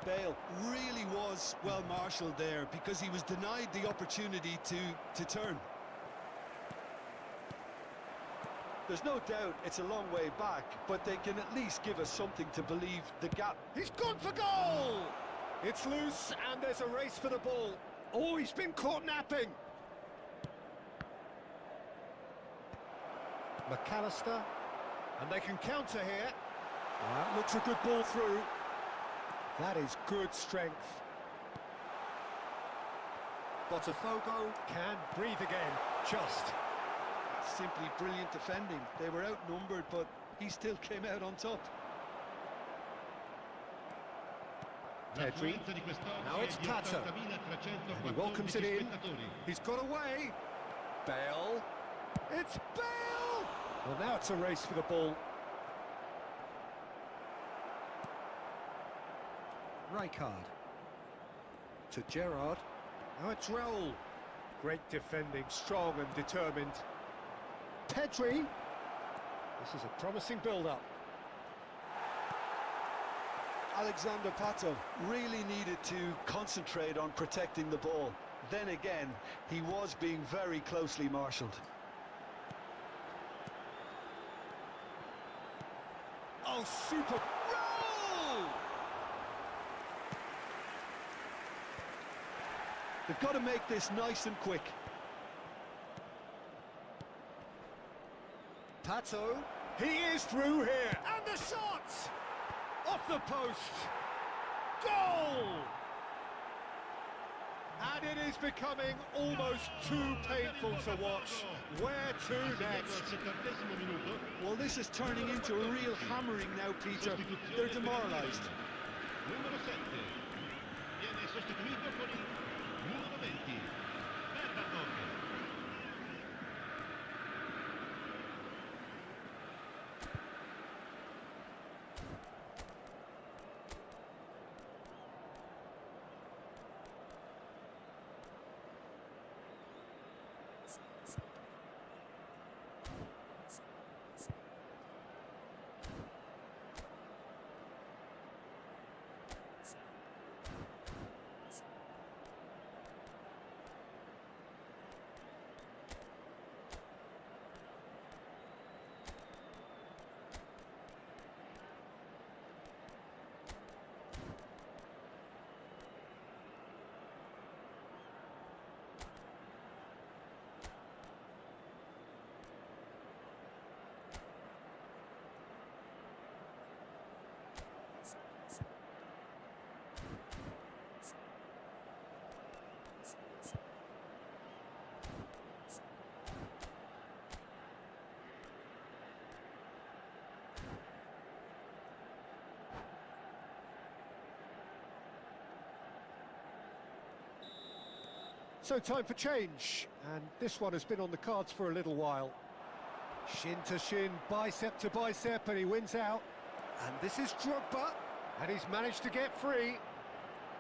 Bale really was well marshalled there because he was denied the opportunity to turn. There's no doubt it's a long way back, but they can at least give us something to believe the gap. He's gone for goal! It's loose and there's a race for the ball. Oh, he's been caught napping. McAllister, and they can counter here. That looks a good ball through. That is good strength. Botafogo can breathe again, just. Simply brilliant defending. They were outnumbered, but he still came out on top. Pedri. Now it's Pato. And he welcomes it in. He's got away. Bale. It's Bale! Well, now it's a race for the ball. Rijkaard. To Gerrard. Now it's Raul. Great defending, strong and determined. Pedri. This is a promising build-up. Alexander Pato really needed to concentrate on protecting the ball. Then again, he was being very closely marshalled. Oh, super. Raul! They've got to make this nice and quick. Pato, he is through here, and the shot! Off the post! Goal! And it is becoming almost too painful to watch. Where to next? Well, this is turning into a real hammering now, Peter. They're demoralised. Numero 7 viene sostituito con il numero 20 Bernardo. So time for change, and this one has been on the cards for a little while. Shin to shin, bicep to bicep, and he wins out. And this is Drogba, and he's managed to get free.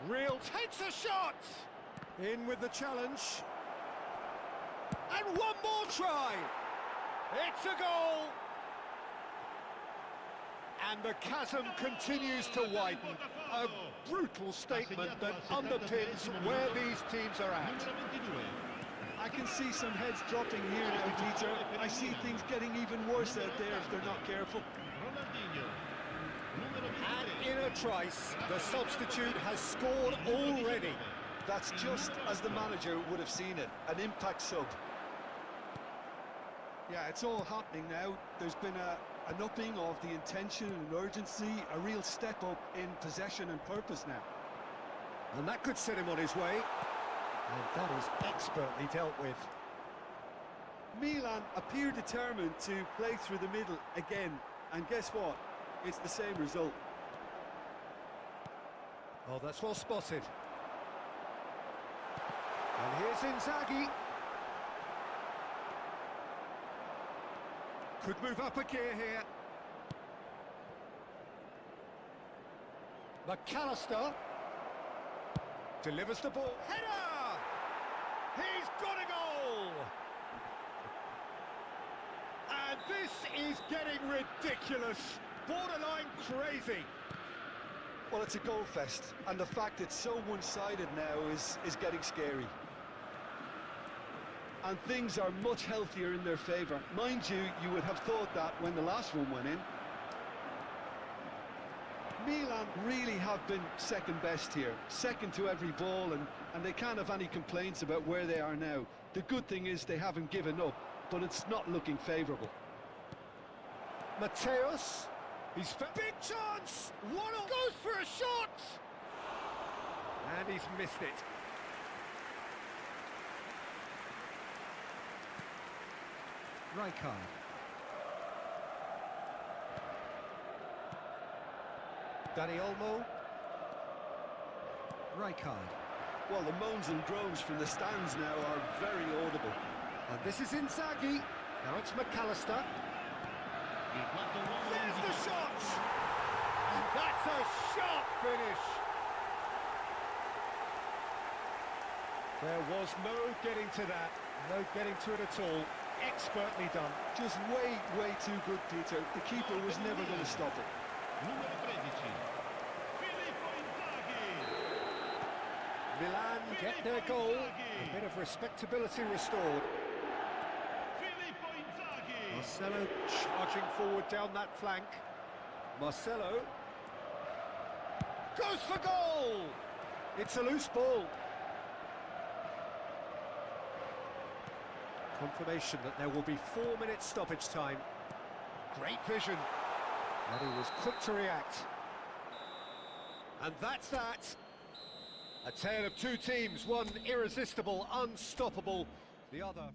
Real takes a shot! In with the challenge. And one more try! It's a goal! And the chasm continues to widen. A brutal statement that underpins where these teams are at. I can see some heads dropping here now, Peter. I see things getting even worse out there if they're not careful. And in a trice, the substitute has scored already. That's just as the manager would have seen it, an impact sub. Yeah, it's all happening now. There's been an upping of the intention and urgency, a real step up in possession and purpose now. And that could set him on his way. And that is expertly dealt with. Milan appear determined to play through the middle again. And guess what? It's the same result. Oh, that's well spotted. And here's Inzaghi. Could move up a gear here. McAllister delivers the ball. Header! He's got a goal! And this is getting ridiculous. Borderline crazy. Well, it's a goal fest, and the fact it's so one-sided now is getting scary. And things are much healthier in their favour. Mind you, you would have thought that when the last one went in. Milan really have been second best here, second to every ball, and they can't have any complaints about where they are now. The good thing is they haven't given up, but it's not looking favourable. Mateus, he's big chance. One goes for a shot, and he's missed it. Rijkaard. Dani Olmo. Rijkaard. Well, the moans and groans from the stands now are very audible. And this is Inzaghi. Now it's McAllister. There's the shot! And that's a sharp finish. There was no getting to that. No getting to it at all. Expertly done. Just way too good, Peter. The keeper was never going to stop it. Milan get their goal. A bit of respectability restored. Marcelo charging forward down that flank. Marcelo goes for goal. It's a loose ball. Confirmation that there will be 4 minutes stoppage time. Great vision. And he was quick to react. And that's that. A tale of two teams, one irresistible, unstoppable, the other...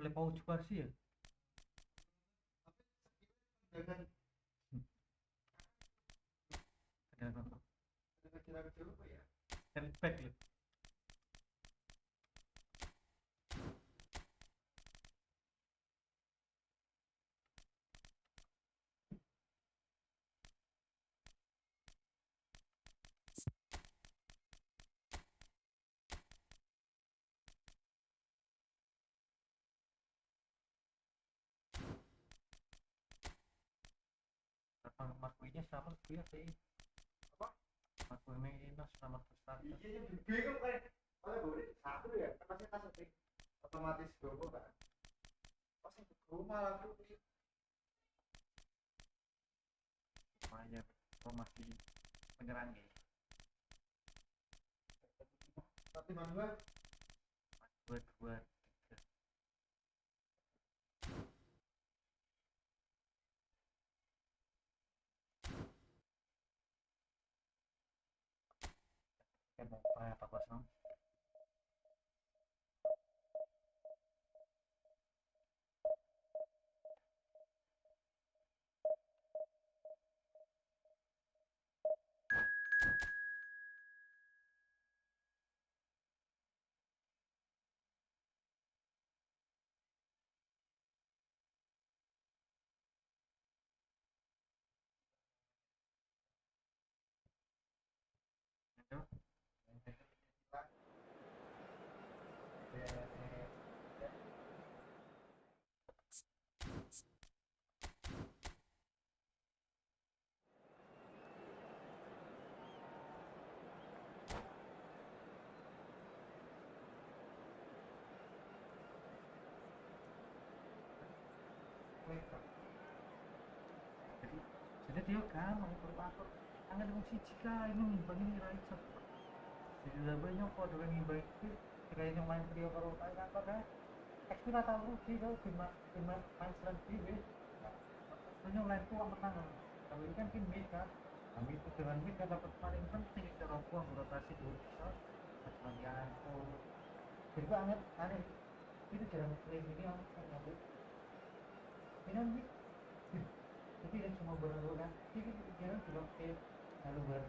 oleh Paul Cuarsi ya. Dengan kecil-kecil apa ya? Handback ya. Marquinhos selamat dia sih. Apa? Marquinhos selamat tersangka. Iya, bingung kayak. Oleh boleh satu ya, karena saya kasih otomatis gobo kan. Pas itu rumah lalu Makanya formasi menyerang ya. tapi dua 2-2. Kan mau 4-0. Jadi dia kan mengatur tangan dengan si Cika ini ngimbangi Rai satu. Jadi udah banyak kok dengan ngimbangi itu. Jika ini main trio kalau kayak apa kan? Ekspira tahu sih kalau cuma main selan TV. Sebenarnya lain tuh menang. Kalau ini kan tim mid kan. Kami itu dengan mid kan dapat paling penting cara buang rotasi dulu bisa. Macam yang itu. Jadi banget aneh. Itu jarang sering ini yang ngambil. Ini mid. Jadi yang semua berlalu kan. Jadi jangan juga ke lalu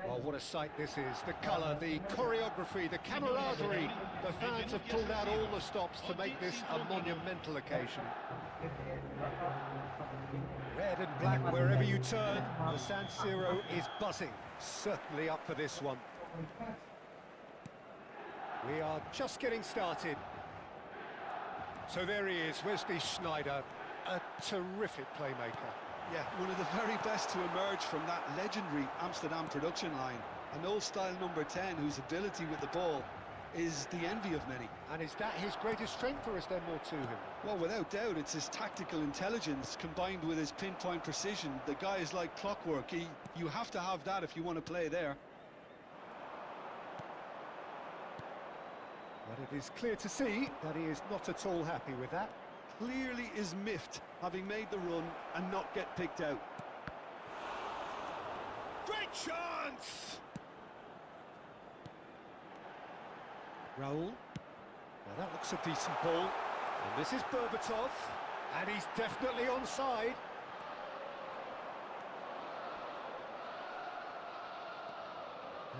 Oh, what a sight this is. The colour, the choreography, the camaraderie. The fans have pulled out all the stops to make this a monumental occasion. Red and black wherever you turn, the San Siro is buzzing. Certainly up for this one. We are just getting started. So there he is, Wesley Sneijder, a terrific playmaker. Yeah, one of the very best to emerge from that legendary Amsterdam production line. An old-style number 10 whose ability with the ball is the envy of many. And is that his greatest strength, or is there more to him? Well, without doubt, it's his tactical intelligence combined with his pinpoint precision. The guy is like clockwork. You have to have that if you want to play there. But it is clear to see that he is not at all happy with that. Clearly is miffed, having made the run and not get picked out. Great chance! Raul. Now that looks a decent ball. And this is Berbatov. And he's definitely onside.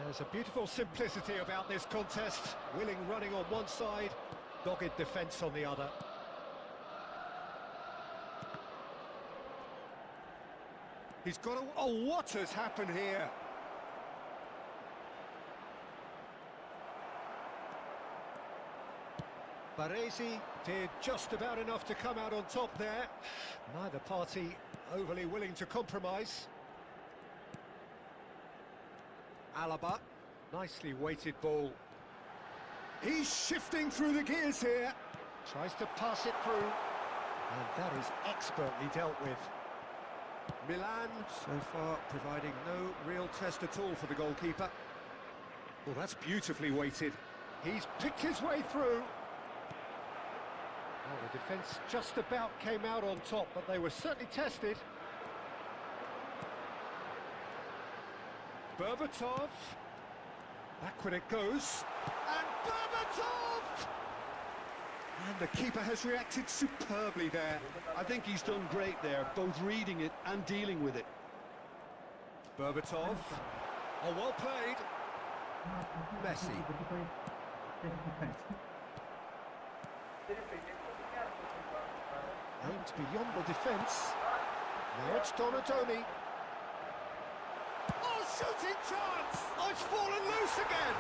There's a beautiful simplicity about this contest. Willing running on one side, dogged defence on the other. He's got a... Oh, what has happened here? Baresi did just about enough to come out on top there. Neither party overly willing to compromise. Alaba, nicely weighted ball. He's shifting through the gears here. Tries to pass it through. And that is expertly dealt with. Milan, so far, providing no real test at all for the goalkeeper. Well, that's beautifully weighted. He's picked his way through. Well, the defence just about came out on top, but they were certainly tested. Berbatov. Back when it goes. And Berbatov! And the keeper has reacted superbly there. I think he's done great there, both reading it and dealing with it. Berbatov. Oh, well played. Messi. Aimed beyond the defence. Now it's Donatoni. Oh, shooting chance! Oh, it's fallen loose again!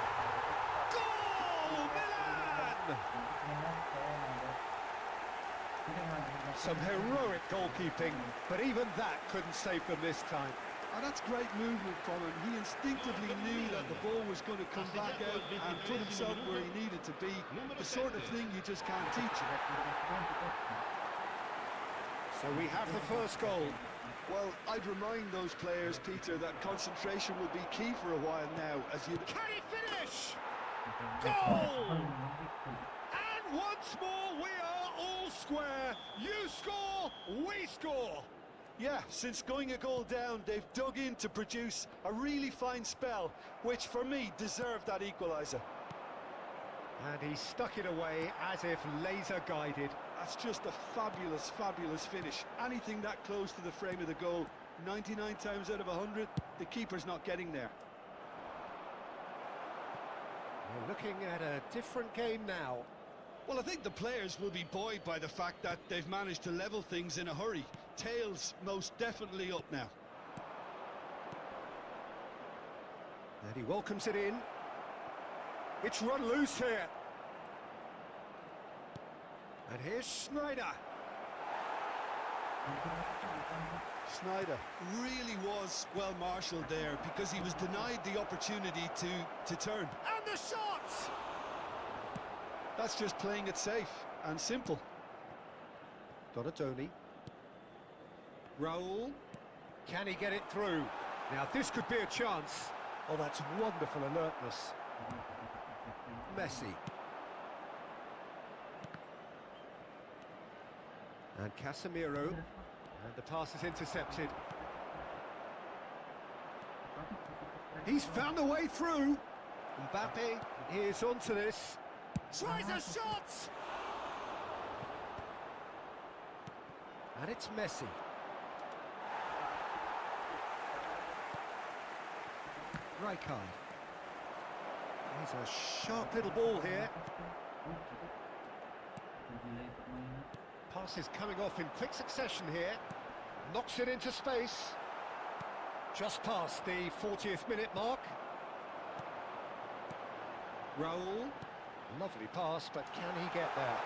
Goal! Milan! Some heroic goalkeeping, but even that couldn't save them this time. And that's great movement from him. He instinctively knew that the ball was going to come back out and put himself where he needed to be. The sort of thing you just can't teach. So we have the first goal. Well, I'd remind those players, Peter, that concentration will be key for a while now, as you... Can he finish? Goal! And once more we are all square. You score, we score. Yeah, since going a goal down, they've dug in to produce a really fine spell, which for me deserved that equaliser. And he stuck it away as if laser guided. That's just a fabulous, fabulous finish. Anything that close to the frame of the goal, 99 times out of 100, the keeper's not getting there. We're looking at a different game now. Well, I think the players will be buoyed by the fact that they've managed to level things in a hurry. Tails most definitely up now. And he welcomes it in. It's run loose here. And here's Schneider. Snyder really was well marshalled there because he was denied the opportunity to turn. And the shot! That's just playing it safe and simple. Donatoni. Raul. Can he get it through? Now this could be a chance. Oh, that's wonderful alertness. Messi. And Casemiro. And the pass is intercepted. He's found a way through. Mbappe is onto this. Tries a shot! And it's Messi. Rijkaard. He's a sharp little ball here. Pass is coming off in quick succession here. Knocks it into space. Just past the 40th minute mark. Raul. Lovely pass, but can he get there?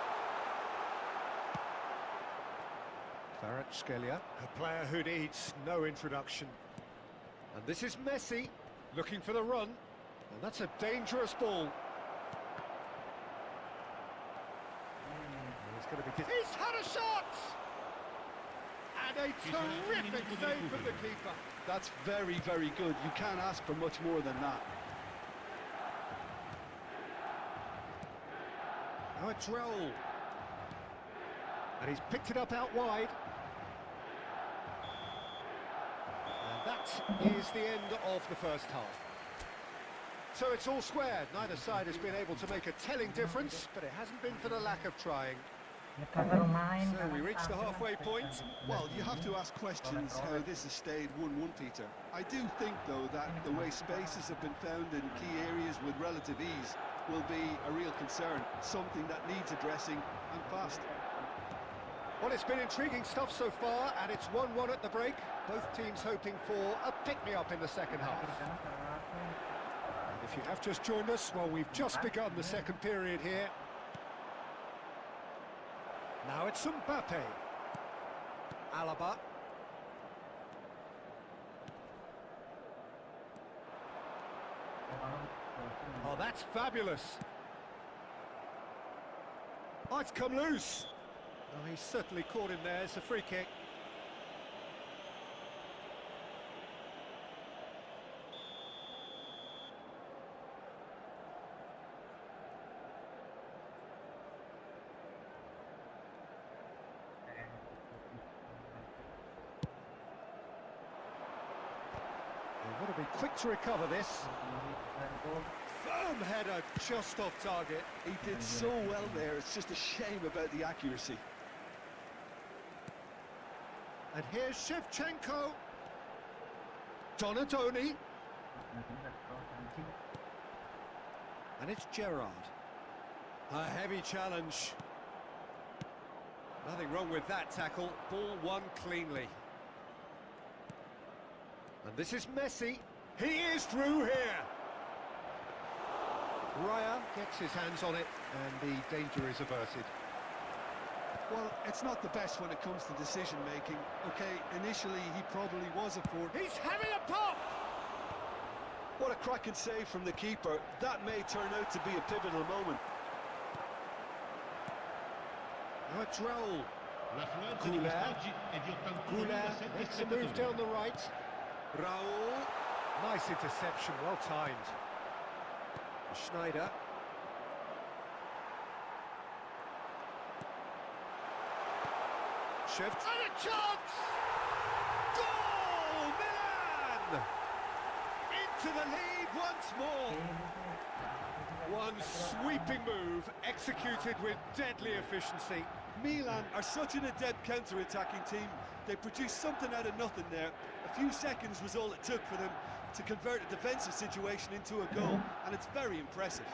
Kvaratskhelia, a player who needs no introduction. And this is Messi, looking for the run. And that's a dangerous ball. It's going to be... He's had a shot! And a terrific save from the keeper. That's very, very good. You can't ask for much more than that. Now it's Raul. And he's picked it up out wide. And that is the end of the first half. So it's all square. Neither side has been able to make a telling difference, but it hasn't been for the lack of trying. So we reach the halfway point. Well, you have to ask questions how this has stayed 1-1, Peter. I do think, though, that the way spaces have been found in key areas with relative ease will be a real concern, something that needs addressing, and fast. Well, it's been intriguing stuff so far, and it's 1-1 at the break. Both teams hoping for a pick-me-up in the second half. And if you have just joined us, well, we've just begun the second period here. Now it's Mbappe. Alaba. Oh, that's fabulous. Oh, it's come loose. Oh, he's certainly caught him there. It's a free kick. They want to be quick to recover this. firm header just off target. He did so well there, it's just a shame about the accuracy. And here's Shevchenko. Donatoni. And it's Gerrard. A heavy challenge. Nothing wrong with that tackle. Ball won cleanly. And this is Messi. He is through here. Raya gets his hands on it, and the danger is averted. Well, it's not the best when it comes to decision making. Okay, initially he probably was a forward. He's having a pop! What a cracking save from the keeper. That may turn out to be a pivotal moment. Now it's Raul. L'affluenza di quest'oggi è di 81.007 Makes a move spettatori. down the right. Raul. Nice interception, well timed. Schneider. And a chance! Goal! Milan! Into the lead once more. One sweeping move, executed with deadly efficiency. Milan are such an adept counter-attacking team. They produced something out of nothing there. A few seconds was all it took for them to convert a defensive situation into a goal, and it's very impressive.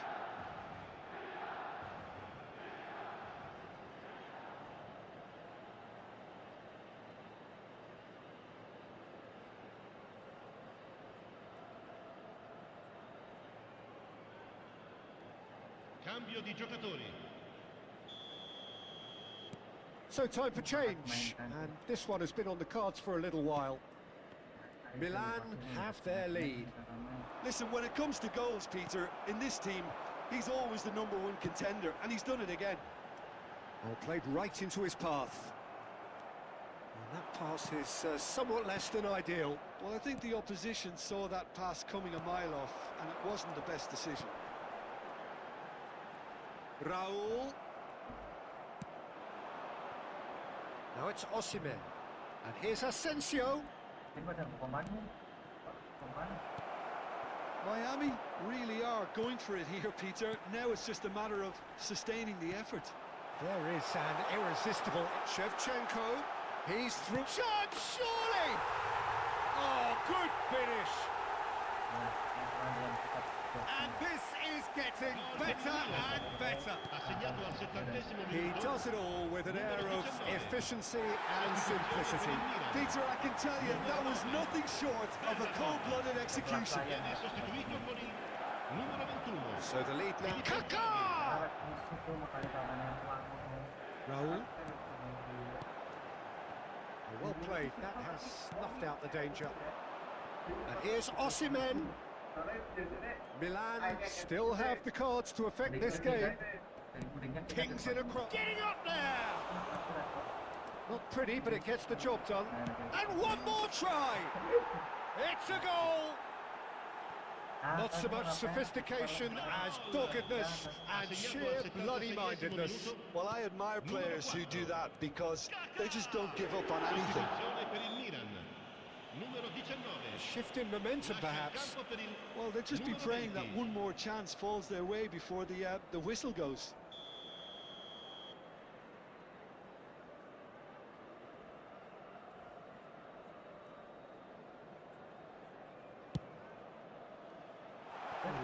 Cambio di giocatori. So time for change, and this one has been on the cards for a little while. Milan have their lead. Listen, when it comes to goals, Peter, in this team, he's always the #1 contender, and he's done it again. Oh, played right into his path. And that pass is somewhat less than ideal. Well, I think the opposition saw that pass coming a mile off, and it wasn't the best decision. Raul. Now it's Osimhen. And here's Asensio. Miami really are going for it here, Peter. Now it's just a matter of sustaining the effort. There is an irresistible Shevchenko. He's through. Chance, surely! Oh, good finish. And this is getting better and better. Ha segnato al 70° He minuto. does it all with an air of efficiency and simplicity. Peter, I can tell you, that was nothing short of a cold-blooded execution. Viene sostituito con il numero 21. So the lead now. Kaká! Raul. Well played. That has snuffed out the danger. And here's Osimhen. Milan still have the cards to affect this game. Kings in a cross. Getting up there! Not pretty, but it gets the job done. And one more try! It's a goal! Not so much sophistication as doggedness and sheer bloody-mindedness. Well, I admire players who do that because they just don't give up on anything. Sostituzione per il Milan. Numero 19. Shift in momentum, perhaps. Campo per il Well, they'll just be numero praying that 20. one more chance falls their way before the whistle goes.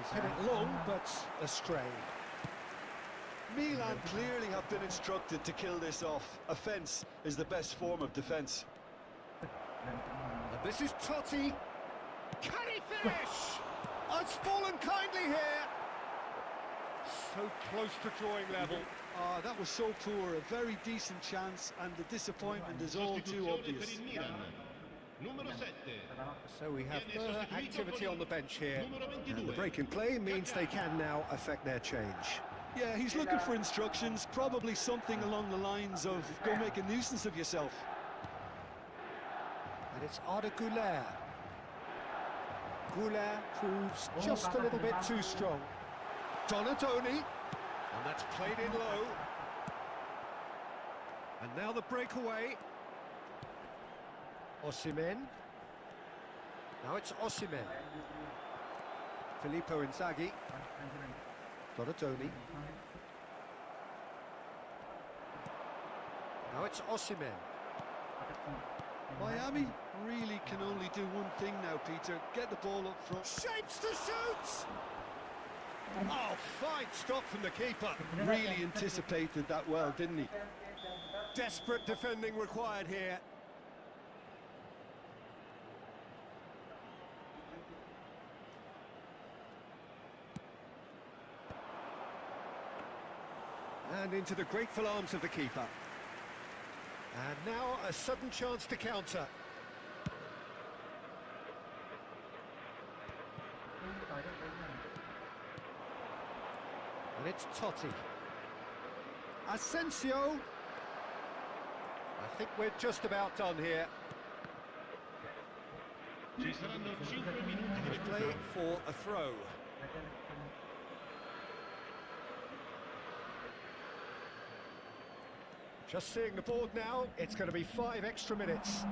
He's hit it long, but astray. Milan clearly have been instructed to kill this off. Offence is the best form of defence. And this is Totti. Can he finish? Oh, it's fallen kindly here. So close to drawing level. Ah, that was so poor. A very decent chance, and the disappointment is all too Sostituzione obvious. per il Milan. Numero 7. So we have further activity on the bench here. Numero And the 22. break in play means they can now affect their change. Yeah, he's looking for instructions, probably something along the lines of go make a nuisance of yourself. And it's Arda Güler. Güler proves just a little bit too strong. Donatoni. And that's played in low. And now the breakaway. Osimhen. Now it's Osimhen. Filippo Inzaghi. Donatoni. Now it's Osimhen. Miami really can only do one thing now, Peter. Get the ball up front. Shapes to shoot! Oh, fine stop from the keeper. Really anticipated that well, didn't he? Desperate defending required here. And into the grateful arms of the keeper. And now a sudden chance to counter. And it's Totti. Asensio. I think we're just about done here. Ci saranno 5 minuti di Play recupero. for a throw. Just seeing the board now, it's going to be 5 extra minutes.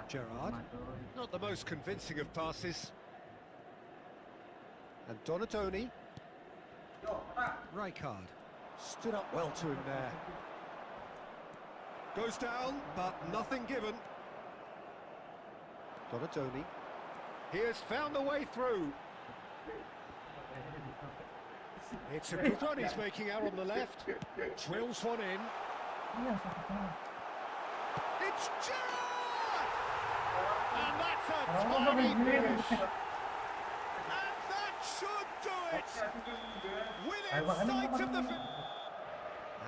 Gerrard, not the most convincing of passes. And Donatoni. Rijkaard stood up well to him there. Goes down, but nothing given. Donatoni. He has found the way through. It's a good run he's making out on the left. Drills one in. It's Gerrard! And that's a tiny finish. And that should do it. Within sight of the...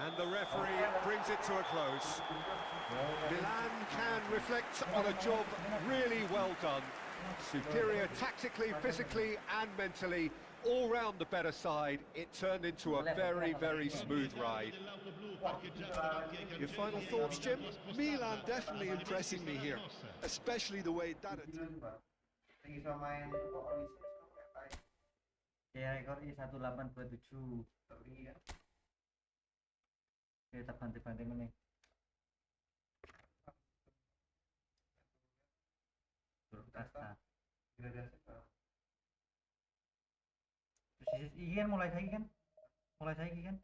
And the referee brings it to a close. Milan can reflect on a job really well done. Superior tactically, physically and mentally, all round the better side. It turned into a very, very smooth ride. Your final thoughts, Jim? Milan definitely impressing me here, especially the way that it... Ya rekornya 1827. Kita banting-banting meneh. Terus kasta. Terus iki kan mulai saiki kan? Mulai saiki kan?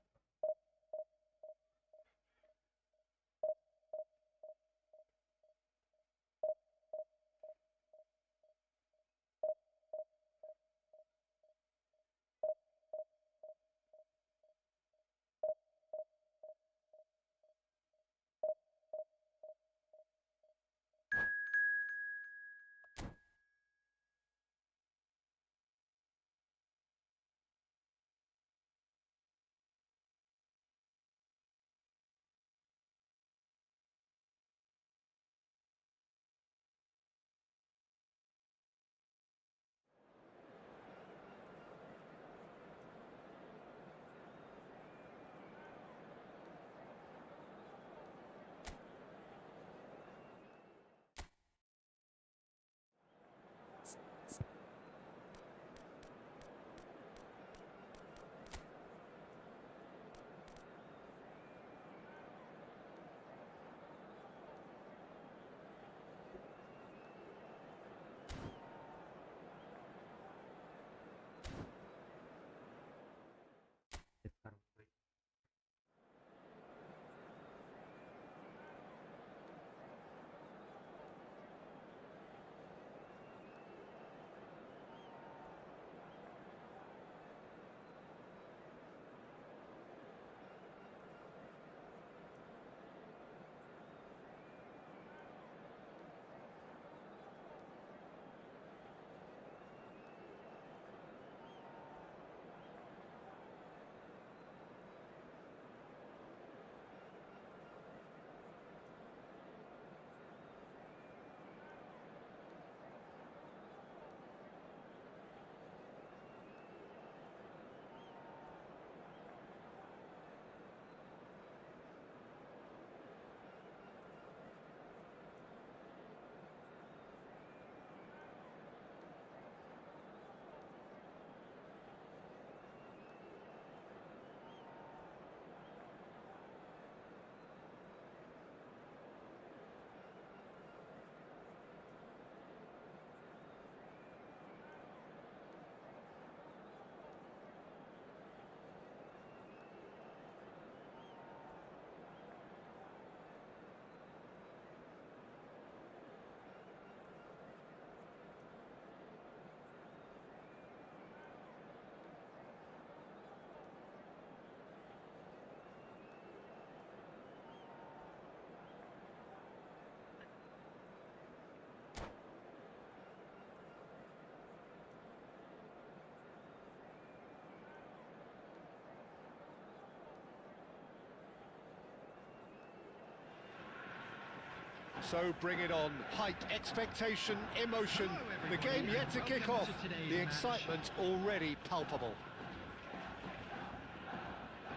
So bring it on. Hype, expectation, emotion. The game yet to kick off. The excitement already palpable.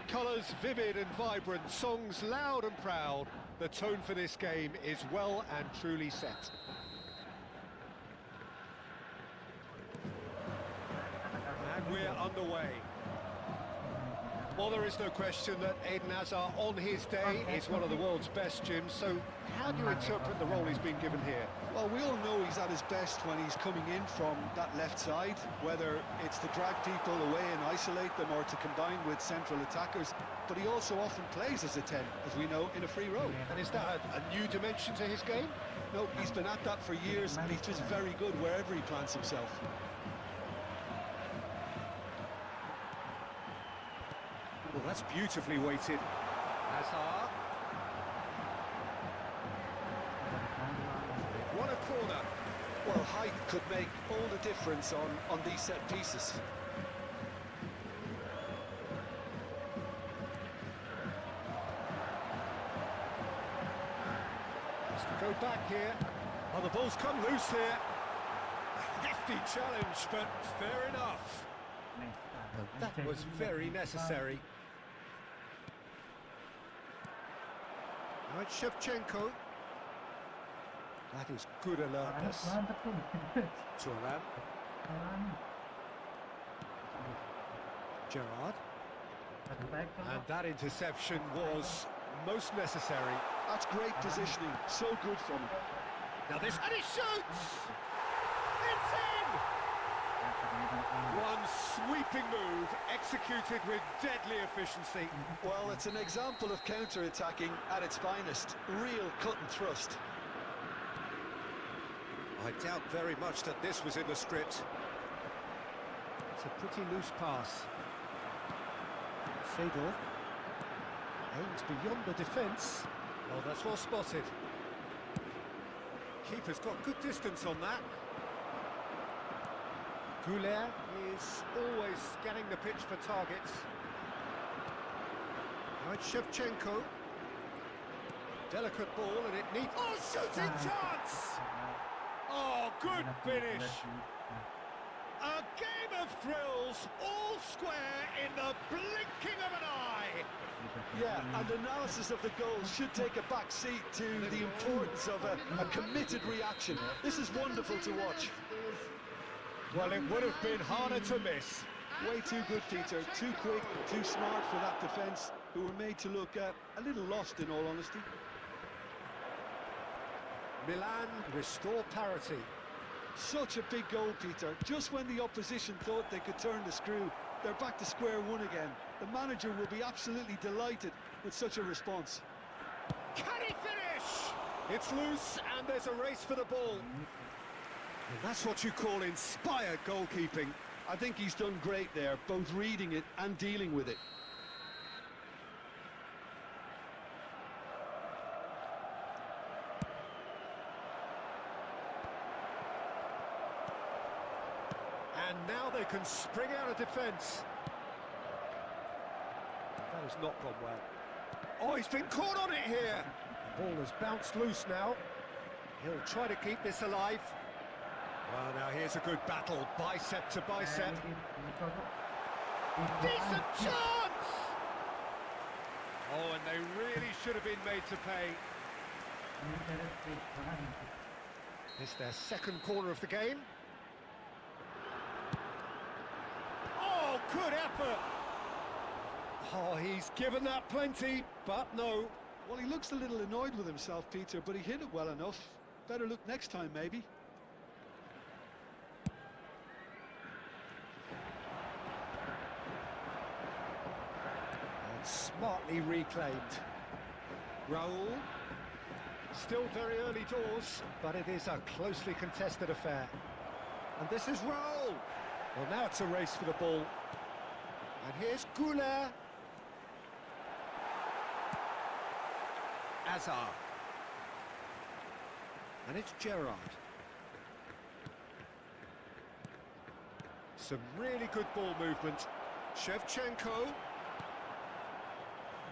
Colours vivid and vibrant, songs loud and proud. The tone for this game is well and truly set. And we're underway. Well, there is no question that Eden Hazard on his day is one of the world's best, Jim. So how do you interpret the role he's been given here? Well, we all know he's at his best when he's coming in from that left side, whether it's to drag people away and isolate them or to combine with central attackers. But he also often plays as a 10, as we know, in a free role. And is that a new dimension to his game? No, he's been at that for years, and he's just very good wherever he plants himself. Well, that's beautifully weighted. Hazard. What a corner. Well, height could make all the difference on these set pieces. Has to go back here. Oh, the ball's come loose here. A hefty challenge, but fair enough. That was very necessary. Now it's Shevchenko. That is good alertness. Thuram. Gerrard. And that interception was most necessary. That's great positioning, so good from him. Now this, and he shoots! It's in! One sweeping move, executed with deadly efficiency. Well, it's an example of counter-attacking at its finest. Real cut and thrust. I doubt very much that this was in the script. It's a pretty loose pass. Seedorf aims beyond the defence. Oh, that's well spotted. Keeper's got good distance on that. Goulet is always scanning the pitch for targets. Now it's Shevchenko. Delicate ball and it needs... Oh, shooting chance! Oh, good finish. A game of thrills, all square in the blinking of an eye. Yeah, and analysis of the goal should take a back seat to the importance of a committed reaction. This is wonderful to watch. Well, it would have been harder to miss. Way too good, Peter. Too quick, too smart for that defence, who were made to look a little lost, in all honesty. Milan restore parity. Such a big goal, Peter. Just when the opposition thought they could turn the screw, they're back to square one again. The manager will be absolutely delighted with such a response. Can he finish? It's loose and there's a race for the ball. And that's what you call inspired goalkeeping. I think he's done great there, both reading it and dealing with it. And now they can spring out of defence. That has not gone well. Oh, he's been caught on it here. The ball has bounced loose now. He'll try to keep this alive. Well, now here's a good battle, bicep to bicep. Decent chance! Oh, and they really should have been made to pay. It's their second corner of the game. Oh, good effort! Oh, he's given that plenty, but no. Well, he looks a little annoyed with himself, Peter, but he hit it well enough. Better look next time, maybe. And smartly reclaimed. Raul. Still very early doors, but it is a closely contested affair. And this is Raul. Well, now it's a race for the ball. And here's Goulet. Hazard. And it's Gerrard. Some really good ball movement. Shevchenko.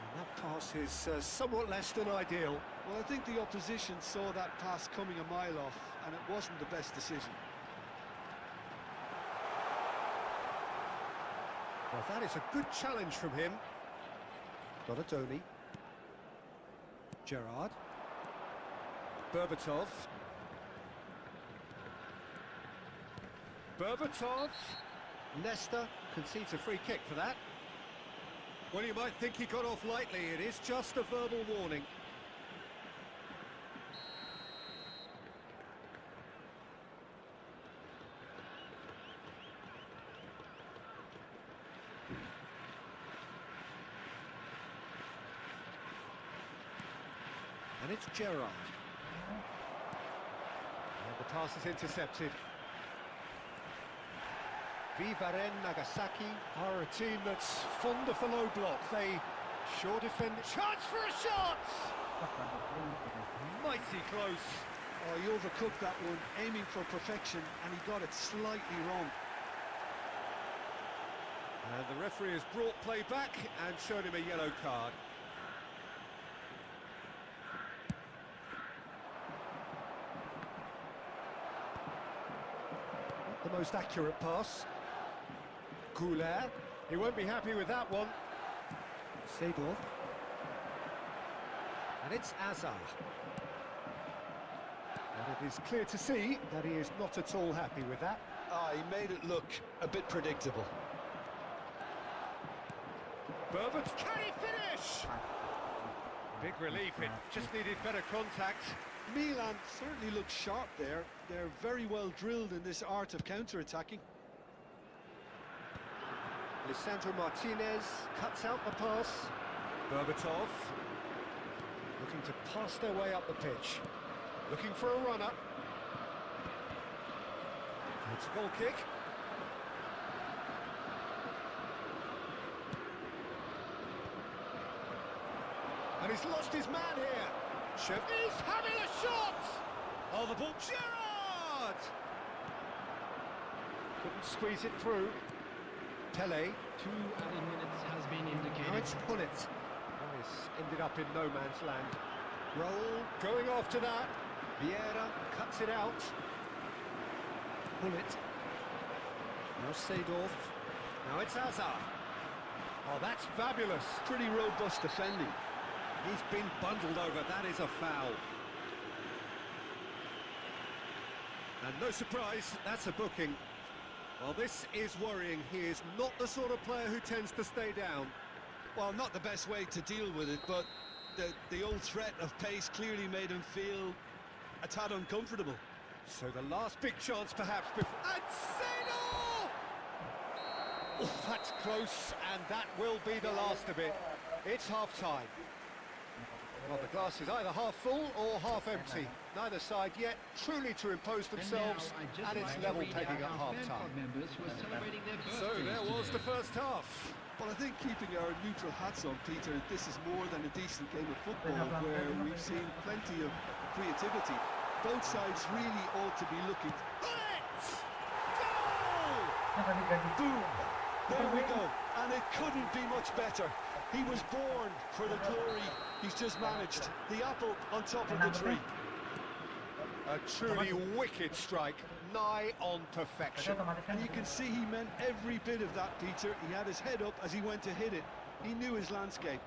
And that pass is somewhat less than ideal. Well, I think the opposition saw that pass coming a mile off, and it wasn't the best decision. Well, that is a good challenge from him. Donadoni. Gerrard. Berbatov. Berbatov. Nesta concedes a free kick for that. Well, you might think he got off lightly. It is just a verbal warning. And it's Gerrard. And the pass is intercepted. Vivaren Nagasaki are a team that's fond of the low block. They sure defend. Chance for a shot! Mighty close. Oh, he overcooked that one, aiming for perfection, and he got it slightly wrong. And the referee has brought play back and shown him a yellow card. Not the most accurate pass. Goulet, he won't be happy with that one. Seedorf. And it's Azar. And it is clear to see that he is not at all happy with that. Ah, he made it look a bit predictable. Berbert, can he finish? Big relief, it just needed better contact. Milan certainly looked sharp there. They're very well drilled in this art of counter-attacking. Lisandro Martinez cuts out the pass. Berbatov looking to pass their way up the pitch. Looking for a runner. It's a goal kick. And he's lost his man here. He's having a shot! Oh, the ball. Gerrard! Couldn't squeeze it through. Pele. 2 added minutes has been indicated. Now it's Pullet. This ended up in no man's land. Raul going after that. Vieira cuts it out. Pullet. Now Seedorf. Now it's Azar. Oh, that's fabulous. Pretty robust defending. He's been bundled over. That is a foul. And no surprise, that's a booking. Well, this is worrying. He is not the sort of player who tends to stay down. Well, not the best way to deal with it, but the old threat of pace clearly made him feel a tad uncomfortable. So the last big chance perhaps before... And Seedorf! Oh, that's close, and that will be the last of it. It's half-time. Well, the glass is either half full or half empty. Neither side yet truly to impose themselves, and it's level pegging at half-time. So there was the first half. Well, I think keeping our neutral hats on, Peter, this is more than a decent game of football where we've seen plenty of creativity. Both sides really ought to be looking... Goal! Boom! There we go. And it couldn't be much better. He was born for the glory he's just managed. The apple on top of the tree. A truly wicked strike, nigh on perfection. And you can see he meant every bit of that, Peter. He had his head up as he went to hit it. He knew his landscape.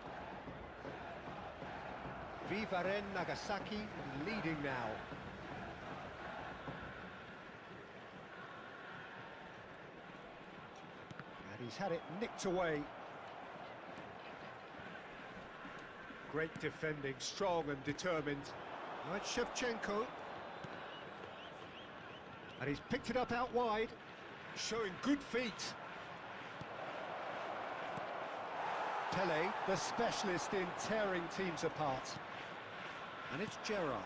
Vivaren Nagasaki leading now. And he's had it nicked away. Great defending, strong and determined. Now it's Shevchenko. And he's picked it up out wide, showing good feet. Pele, the specialist in tearing teams apart. And it's Gerrard.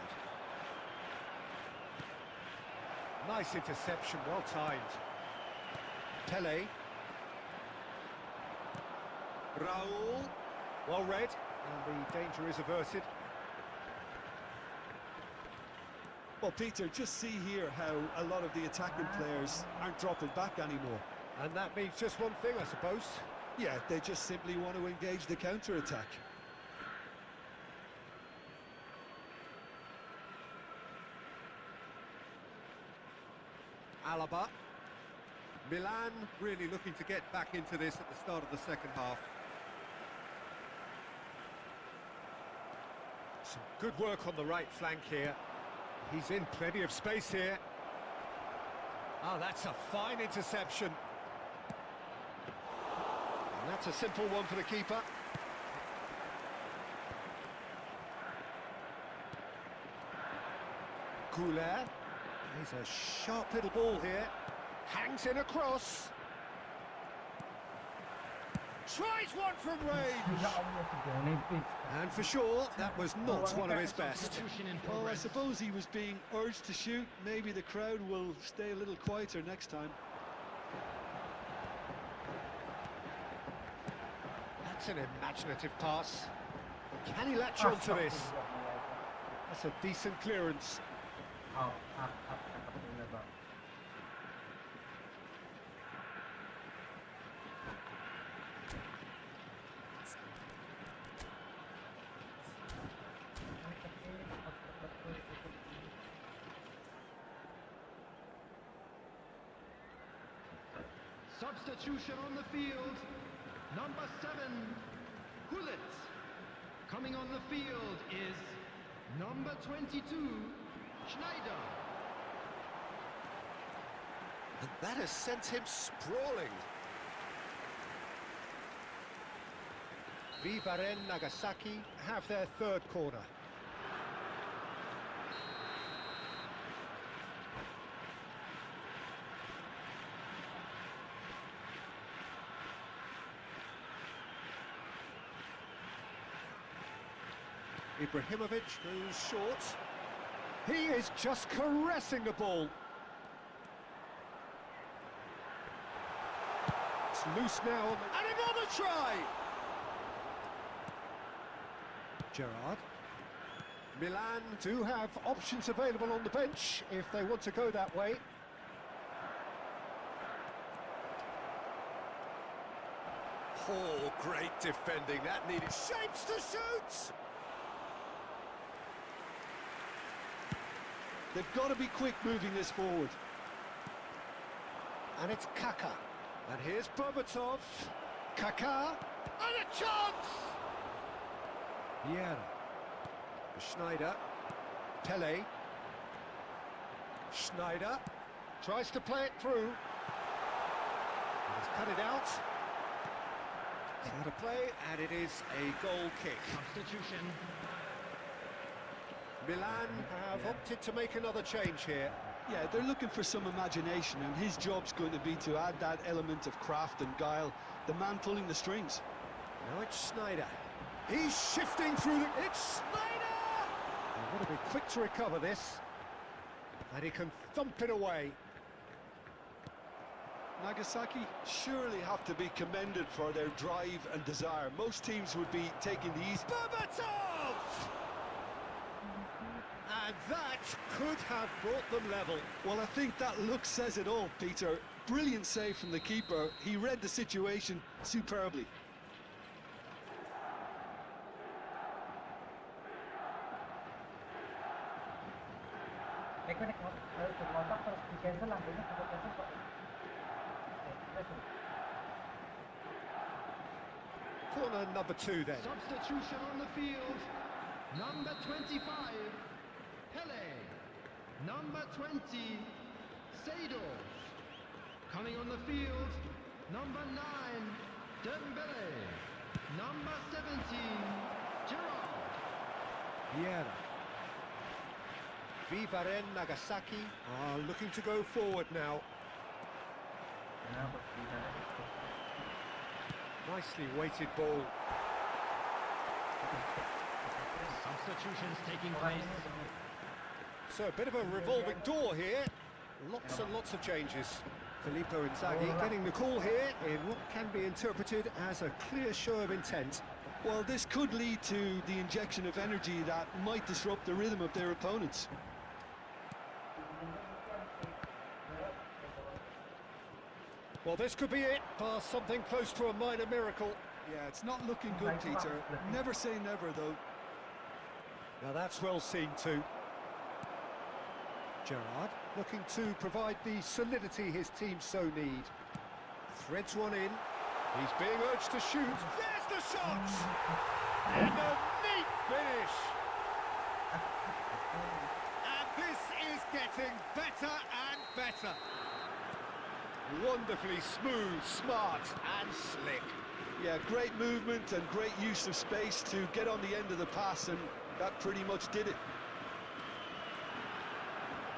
Nice interception, well timed. Pele. Raul. Well read, and the danger is averted. Well, Peter, just see here how a lot of the attacking players aren't dropping back anymore. And that means just one thing, I suppose. Yeah, they just simply want to engage the counter-attack. Alaba. Milan really looking to get back into this at the start of the second half. Some good work on the right flank here. He's in plenty of space here. Oh, that's a fine interception. And that's a simple one for the keeper. Goulet. He's a sharp little ball here. Hangs in across. Tries one from range. And for sure, that was not one of his best. Well, I suppose he was being urged to shoot. Maybe the crowd will stay a little quieter next time. That's an imaginative pass. Can he latch onto this? That's a decent clearance. Substitution on the field. Number 7, Gullit. Coming on the field is number 22, Schneider. And that has sent him sprawling. Vivaren Nagasaki have their third corner. Ibrahimovic goes short. He is just caressing the ball. It's loose now, and another try! Gerrard. Milan do have options available on the bench if they want to go that way. Oh, great defending. That needed shapes to shoot! They've got to be quick moving this forward. And it's Kaka. And here's Berbatov. Kaka. And a chance! Vieira. Schneider. Pele. Schneider. Tries to play it through. He's cut it out. Out of play, and it is a goal kick. Substitution. Milan have opted to make another change here. Yeah, they're looking for some imagination, and his job's going to be to add that element of craft and guile, the man pulling the strings. Now it's Schneider. He's shifting through the... It's Schneider! He's got to be quick to recover this. And he can thump it away. Nagasaki surely have to be commended for their drive and desire. Most teams would be taking the easy... Berbatov! And that could have brought them level. Well, I think that look says it all, Peter. Brilliant save from the keeper. He read the situation superbly. Corner number 2 then. Substitution on the field. Number 25, Pele. Number 20, Seydorf. Coming on the field, number 9, Dembele. Number 17, Gerrard. Vieira. Vivaren Nagasaki are looking to go forward now. Nicely weighted ball. Substitutions taking place. So a bit of a revolving door here. Lots and lots of changes. Filippo Inzaghi getting the call here in what can be interpreted as a clear show of intent. Well, this could lead to the injection of energy that might disrupt the rhythm of their opponents. Well, this could be it, past something close to a minor miracle. Yeah, it's not looking good, Peter. Never say never, though. Now that's well seen too. Gerrard. looking to provide the solidity his team so need. Threads one in. He's being urged to shoot. There's the shot! And a neat finish! And this is getting better and better. Wonderfully smooth, smart and slick. Yeah, great movement and great use of space to get on the end of the pass, and that pretty much did it.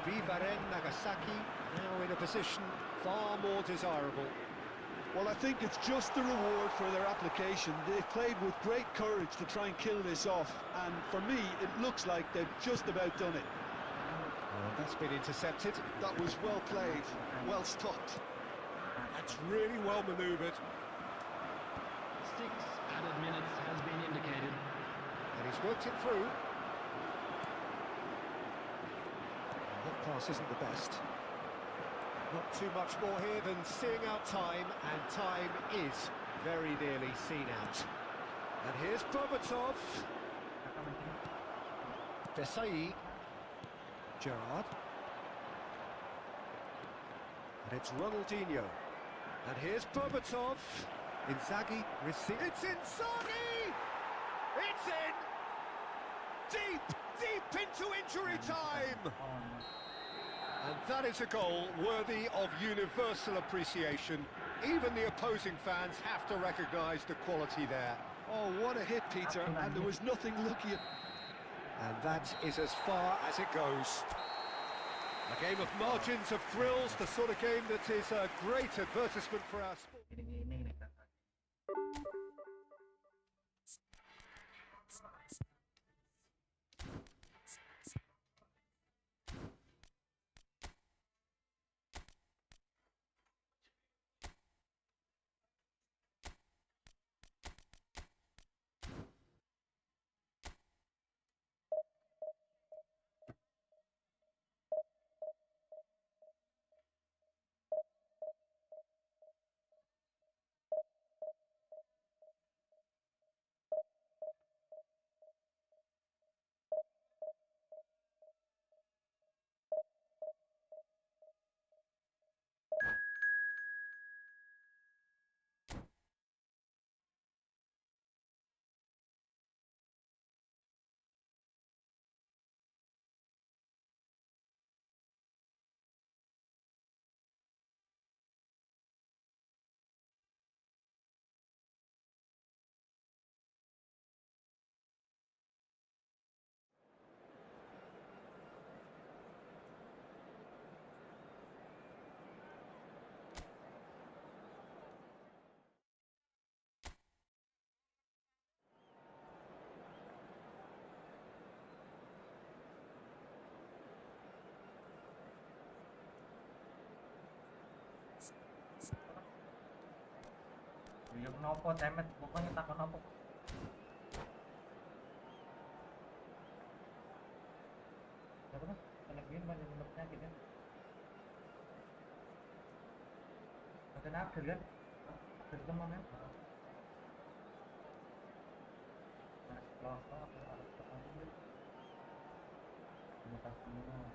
Vivaren Nagasaki now in a position far more desirable. Well, I think it's just the reward for their application. They've played with great courage to try and kill this off, and for me, it looks like they've just about done it. Oh, that's been intercepted. That was well played, well stopped. That's really well manoeuvred. 6 added minutes has been indicated. And he's worked it through. That pass isn't the best. Not too much more here than seeing out time, and time is very nearly seen out. And here's Bobatov. Desai. Gerrard. And it's Ronaldinho. And here's Bobatov. Inzaghi receives. It's Inzaghi! It's in! Deep, deep into injury time! And that is a goal worthy of universal appreciation. Even the opposing fans have to recognise the quality there. Oh, what a hit, Peter, and there was nothing lucky. And that is as far as it goes. A game of margins of thrills, the sort of game that is a great advertisement for our sport. Ya kenapa temet, pokoknya takon apa. Apa kan? Penyakit banyak penyakit ya. Ada nakal kan? Ada teman kan? Nah, kalau ada teman itu, terima kasih semua.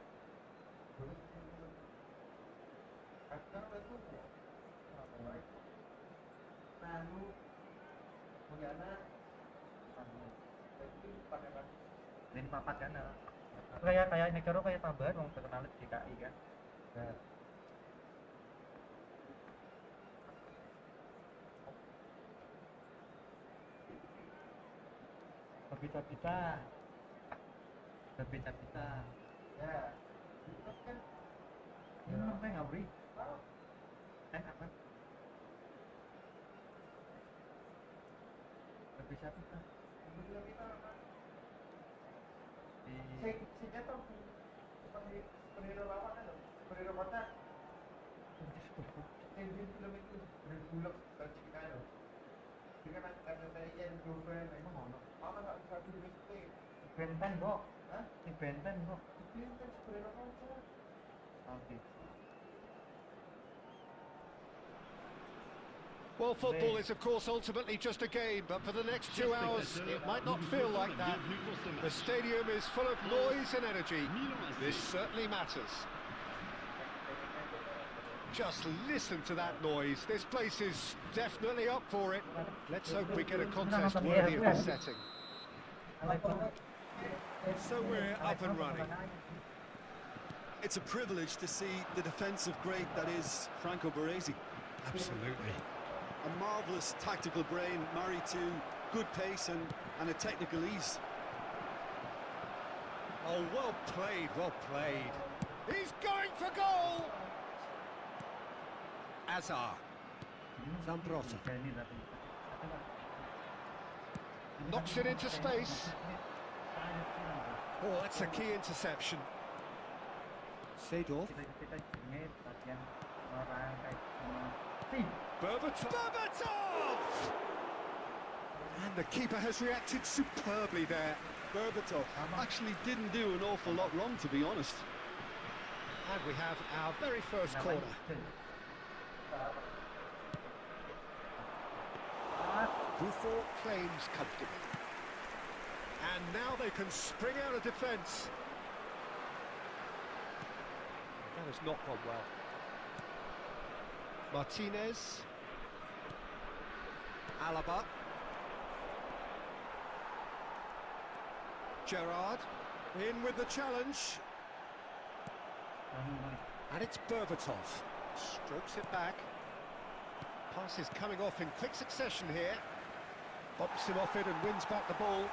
Kakak itu apa baik? Lalu bagaimana? Jadi pakai ini papat kan? Kayak negara kayak tambahan wong terkenal di DKI kan. Nah. Berpita-pita. Ya. Itu kan. Ini sampai ngabri. Apa? Berpita-pita. Si jatuh seperti superhero lawan kan, superhero kota. Ini film itu berbulak tercipta loh. Jika ada saya Joven, emang mana nggak bisa dibikin? Benten kok, di Benten kok. Benten superhero kota. Oke. Well, football is, of course, ultimately just a game, but for the next 2 hours, it might not feel like that. The stadium is full of noise and energy. This certainly matters. Just listen to that noise. This place is definitely up for it. Let's hope we get a contest worthy of this setting. So we're up and running. It's a privilege to see the defensive great that is Franco Baresi. Absolutely. A marvellous tactical brain married to good pace and a technical ease. Oh, well played, well played. He's going for goal! Azar. Zambrotta. Knocks it into space. Oh, that's a key interception. Seedorf. Berbatov! And the keeper has reacted superbly there. Berbatov actually didn't do an awful lot wrong, to be honest. And we have our very first corner. Buffon claims comfortably. And now they can spring out of defence. That has not gone well. Martinez. Alaba. Gerrard. In with the challenge. And it's Berbatov. Strokes it back. Pass is coming off in quick succession here. Bumps him off it and wins back the ball.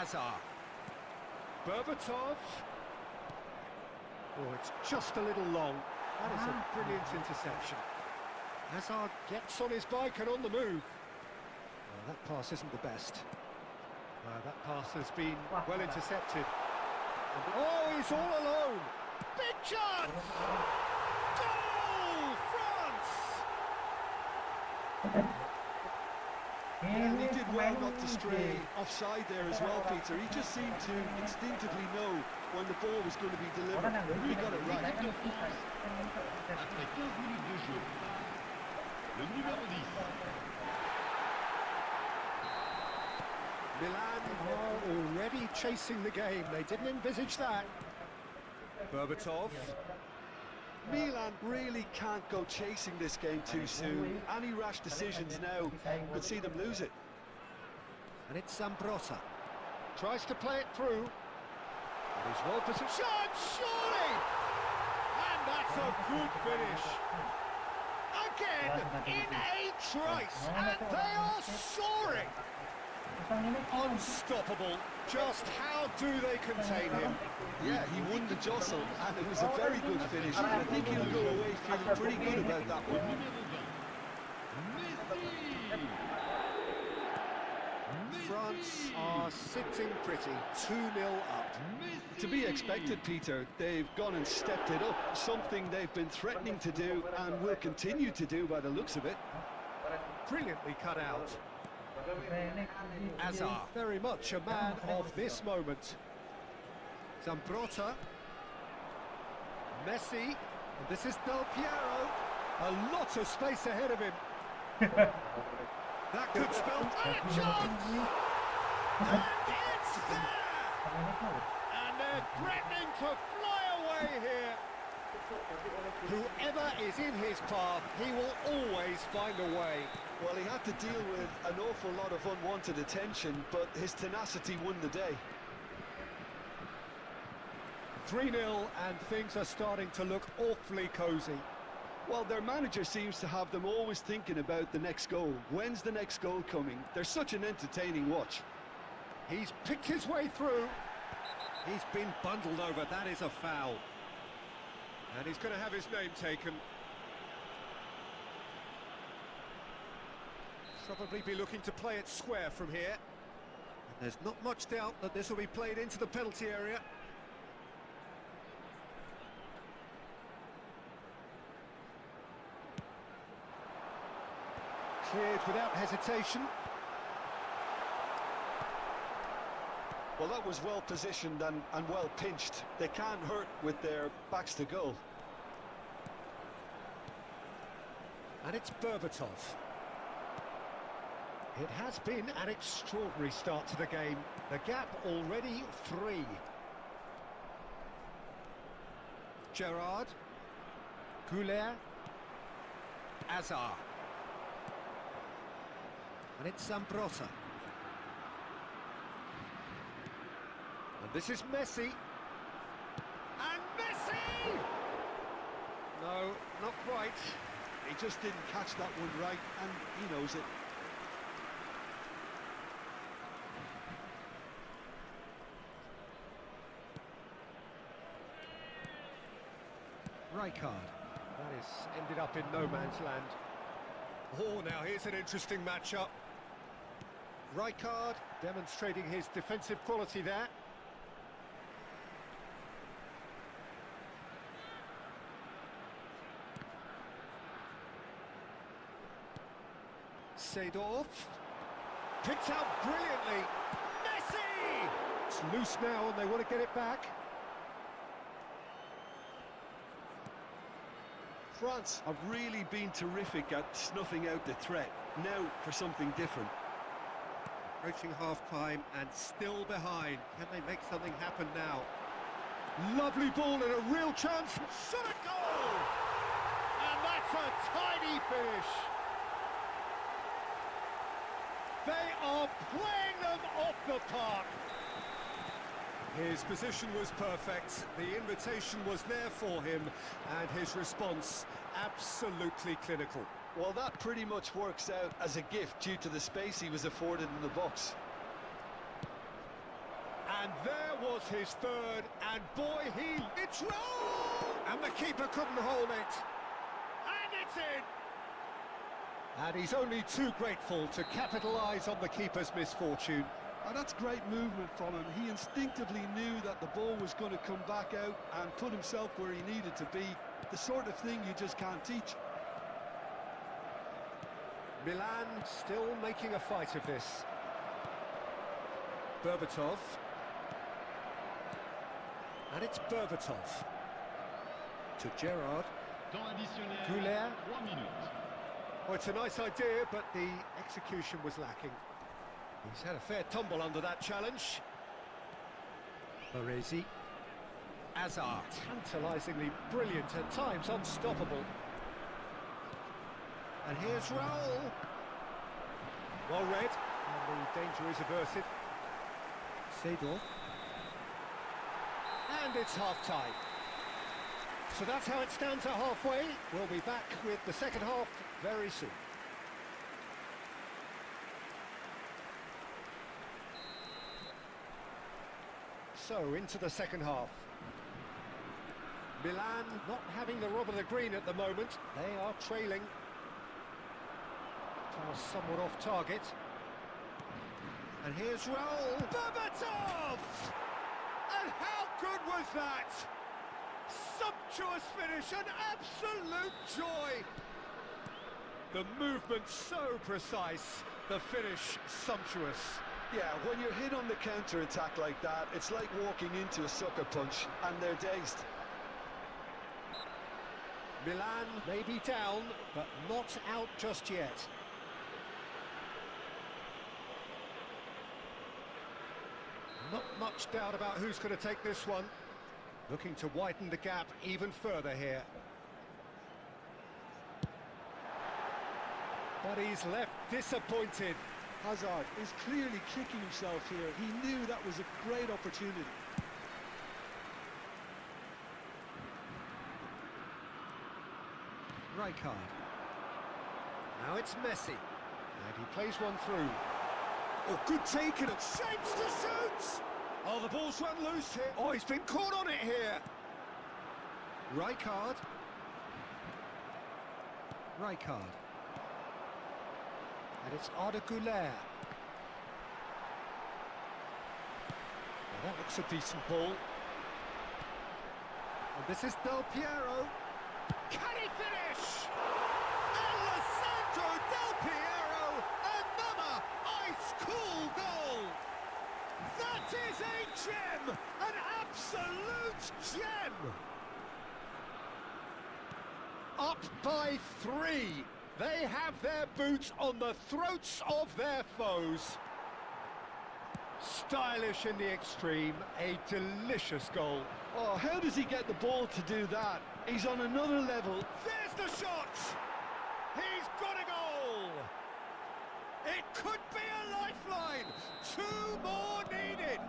Azar. Berbatov. Oh, it's just a little long. That is a brilliant interception. Hazard gets on his bike and on the move. Well, that pass isn't the best. That pass has been well intercepted. Oh, he's all alone. Big chance! Goal, France! And he did well not to stray offside there as well, Peter. He just seemed to instinctively know when the ball was going to be delivered. He got it right. Après 15 minutes de jeu, le numéro 10. Milan are already chasing the game. They didn't envisage that. Berbatov. Milan really can't go chasing this game too soon. Any rash decisions now could see them lose it. And it's Zambrotta. Tries to play it through. And he's well positioned. Surely! And that's a good finish. Again, in a trice. And they are soaring. Unstoppable. Just how do they contain him? Yeah, he won the jostle, and it was a very good finish. I think he'll go away feeling pretty good about that one. France are sitting pretty, 2-0 up. To be expected, Peter. They've gone and stepped it up, something they've been threatening to do and will continue to do by the looks of it. Brilliantly cut out. Azar, very much a man of this moment. Zambrotta. Messi. And this is Del Piero. A lot of space ahead of him. That could spell and a chance! And it's there! And they're threatening to fly away here. Whoever is in his path, he will always find a way. Well, he had to deal with an awful lot of unwanted attention, but his tenacity won the day. 3-0, and things are starting to look awfully cosy. Well, their manager seems to have them always thinking about the next goal. When's the next goal coming? They're such an entertaining watch. He's picked his way through. He's been bundled over. That is a foul. And he's going to have his name taken. Probably be looking to play it square from here. And there's not much doubt that this will be played into the penalty area. Cleared without hesitation. Well, that was well positioned and well pinched. They can't hurt with their backs to goal. And it's Berbatov. It has been an extraordinary start to the game. The gap already 3. Gerrard. Goulet. Azar. And it's Zambrotta. And this is Messi. And Messi! No, not quite. He just didn't catch that one right, and he knows it. Rijkaard. That is ended up in no man's land. Oh, now here's an interesting matchup. Rijkaard demonstrating his defensive quality there. Seedorf. Picked out brilliantly. Messi! It's loose now and they want to get it back. France have really been terrific at snuffing out the threat. Now for something different. Approaching half-time and still behind. Can they make something happen now? Lovely ball and a real chance. Shot a goal! And that's a tiny finish. They are playing them off the park. His position was perfect, the invitation was there for him, and his response absolutely clinical. Well, that pretty much works out as a gift due to the space he was afforded in the box. And there was his third, and boy, it's roll! And the keeper couldn't hold it. And it's in! And he's only too grateful to capitalise on the keeper's misfortune. And that's great movement from him. He instinctively knew that the ball was going to come back out and put himself where he needed to be. The sort of thing you just can't teach. Milan still making a fight of this. Berbatov. And it's Berbatov. To Gerrard. Temps additionnel, Goulet. 3 minutes. Well, it's a nice idea, but the execution was lacking. He's had a fair tumble under that challenge. Baresi. Azar. Tantalisingly brilliant, at times unstoppable. And here's Raul. Well read, and the danger is averted. Seedorf. And it's half-time. So that's how it stands at halfway. We'll be back with the second half very soon. So, into the second half. Milan not having the rub of the green at the moment. They are trailing. Pass somewhat off target. And here's Raul. Berbatov! And how good was that? Sumptuous finish, an absolute joy. The movement so precise, the finish sumptuous. Yeah, when you're hit on the counter-attack like that, it's like walking into a sucker punch, and they're dazed. Milan may be down, but not out just yet. Not much doubt about who's going to take this one. Looking to widen the gap even further here. But he's left disappointed. Hazard is clearly kicking himself here. He knew that was a great opportunity. Rijkaard. Now it's Messi. And he plays one through. Oh, good taken. Shapes to shoot! Oh, the ball's run loose here. Oh, he's been caught on it here. Rijkaard. Rijkaard. And it's Arda Güler. Well, that looks a decent ball. And this is Del Piero. Can he finish? Alessandro Del Piero! Another ice-cool goal! That is a gem! An absolute gem! Up by 3. They have their boots on the throats of their foes. Stylish in the extreme, a delicious goal. Oh, how does he get the ball to do that? He's on another level. There's the shot! He's got a goal! It could be a lifeline! 2 more needed!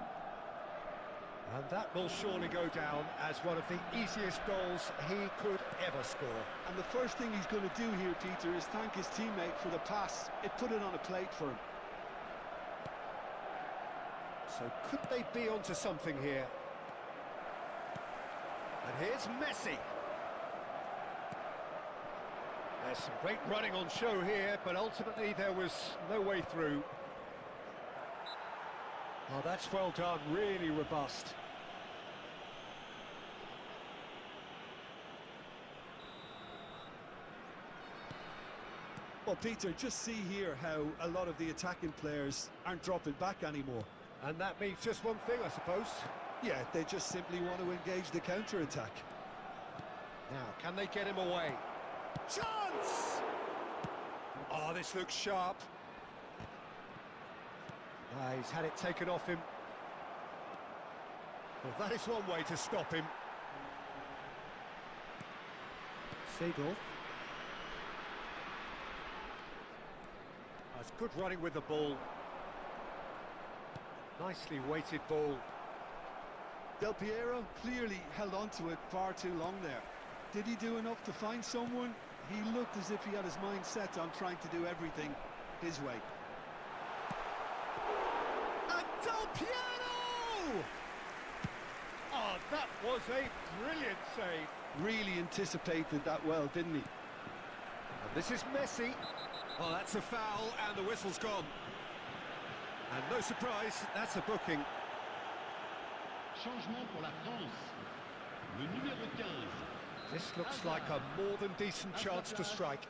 And that will surely go down as one of the easiest goals he could ever score. And the first thing he's going to do here, Peter, is thank his teammate for the pass. It put it on a plate for him. So could they be onto something here? And here's Messi. There's some great running on show here, but ultimately there was no way through. Oh, that's well done, really robust. Well, Peter, just see here how a lot of the attacking players aren't dropping back anymore. And that means just one thing, I suppose. Yeah, they just simply want to engage the counter-attack. Now, can they get him away? Chance! Oh, this looks sharp. He's had it taken off him. Well, that is one way to stop him. Seedorf. That's good running with the ball. Nicely weighted ball. Del Piero clearly held on to it far too long there. Did he do enough to find someone? He looked as if he had his mind set on trying to do everything his way. And Del Piero! Oh, that was a brilliant save. Really anticipated that well, didn't he? And this is Messi. Oh, that's a foul, and the whistle's gone. And no surprise, that's a booking. Changement pour la France. Le numéro 15. This looks like a more than decent chance to strike.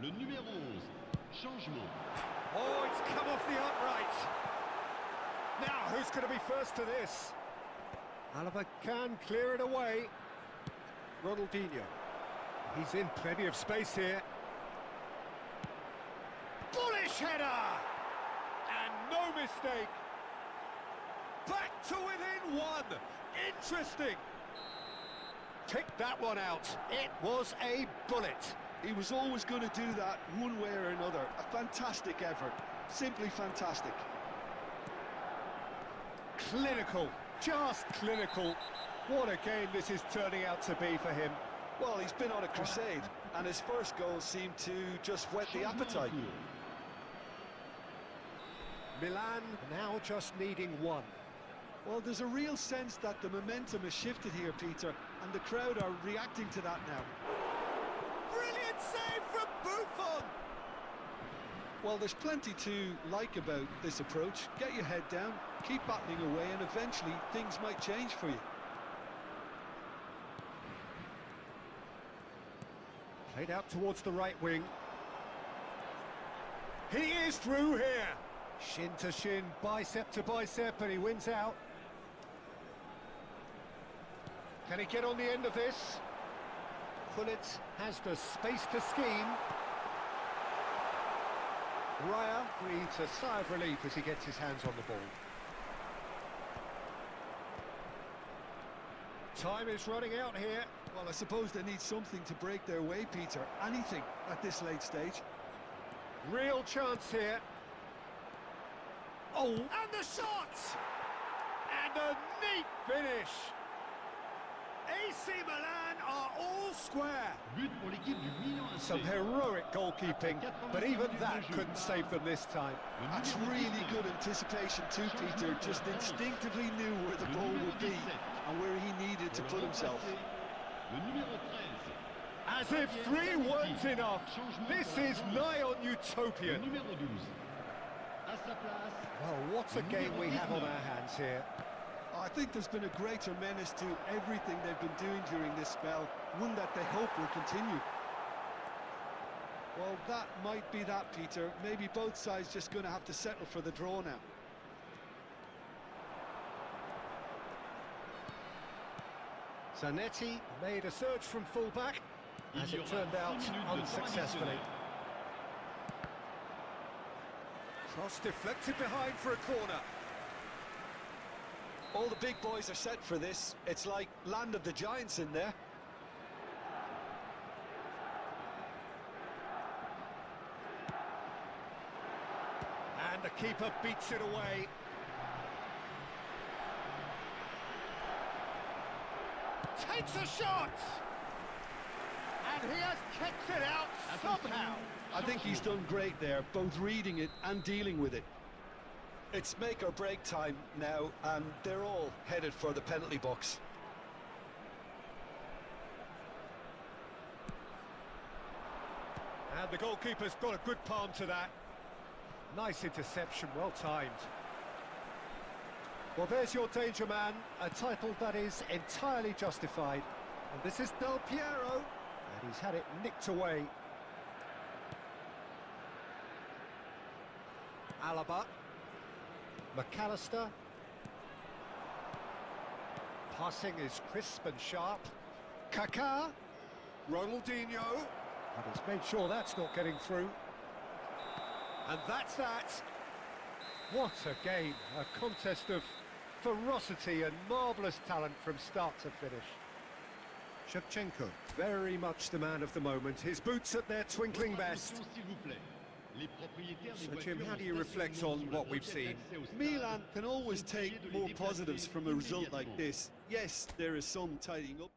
Le numéro 11. Changement. Oh, it's come off the upright. Now, who's going to be first to this? Alaba can clear it away. Ronaldinho. He's in plenty of space here. Bullish header! And no mistake. Back to within 1. Interesting. Picked that one out. It was a bullet. He was always going to do that one way or another. A fantastic effort. Simply fantastic. Clinical. Just clinical. What a game this is turning out to be for him. Well, he's been on a crusade, and his first goal seemed to just whet the appetite. Milan now just needing 1. Well, there's a real sense that the momentum has shifted here, Peter, and the crowd are reacting to that now. Brilliant save from Buffon! Well, there's plenty to like about this approach. Get your head down, keep battling away, and eventually things might change for you. Played out towards the right wing. He is through here. Shin to shin, bicep to bicep, and he wins out. Can he get on the end of this? Pullet has the space to scheme. Raya breathes a sigh of relief as he gets his hands on the ball. Time is running out here. Well, I suppose they need something to break their way, Peter. Anything at this late stage. Real chance here. Oh, and the shot! And a neat finish. AC Milan are all square. But pour l'équipe du Milan AC. Some heroic goalkeeping, but even that couldn't save them this time. That's really good anticipation too, Peter. Just instinctively knew where the ball would be and where he needed to put himself. Le numéro 13. As if 3 weren't enough, this is nigh on Le utopian. numéro 12. À sa place. Well, what a game we have on our hands here. I think there's been a greater menace to everything they've been doing during this spell, one that they hope will continue. Well, that might be that, Peter. Maybe both sides just going to have to settle for the draw now. Zanetti made a search from fullback, as it turned out unsuccessfully. Cross deflected behind for a corner. All the big boys are set for this. It's like land of the giants in there. keeper beats it away. Takes a shot! And he has kept it out somehow. I think he's done great there, both reading it and dealing with it. It's make or break time now, and they're all headed for the penalty box. And the goalkeeper's got a good palm to that. Nice interception, well timed. Well, there's your danger man, a title that is entirely justified. And this is Del Piero, and he's had it nicked away. Alaba. McAllister. Passing is crisp and sharp. Kaká. Ronaldinho. And he's made sure that's not getting through. And that's that. What a game. A contest of ferocity and marvellous talent from start to finish. Shevchenko, very much the man of the moment. His boots at their twinkling best. So, Jim, how do you reflect on what we've seen? Milan can always take more positives from a result like this. Yes, there is some tidying up.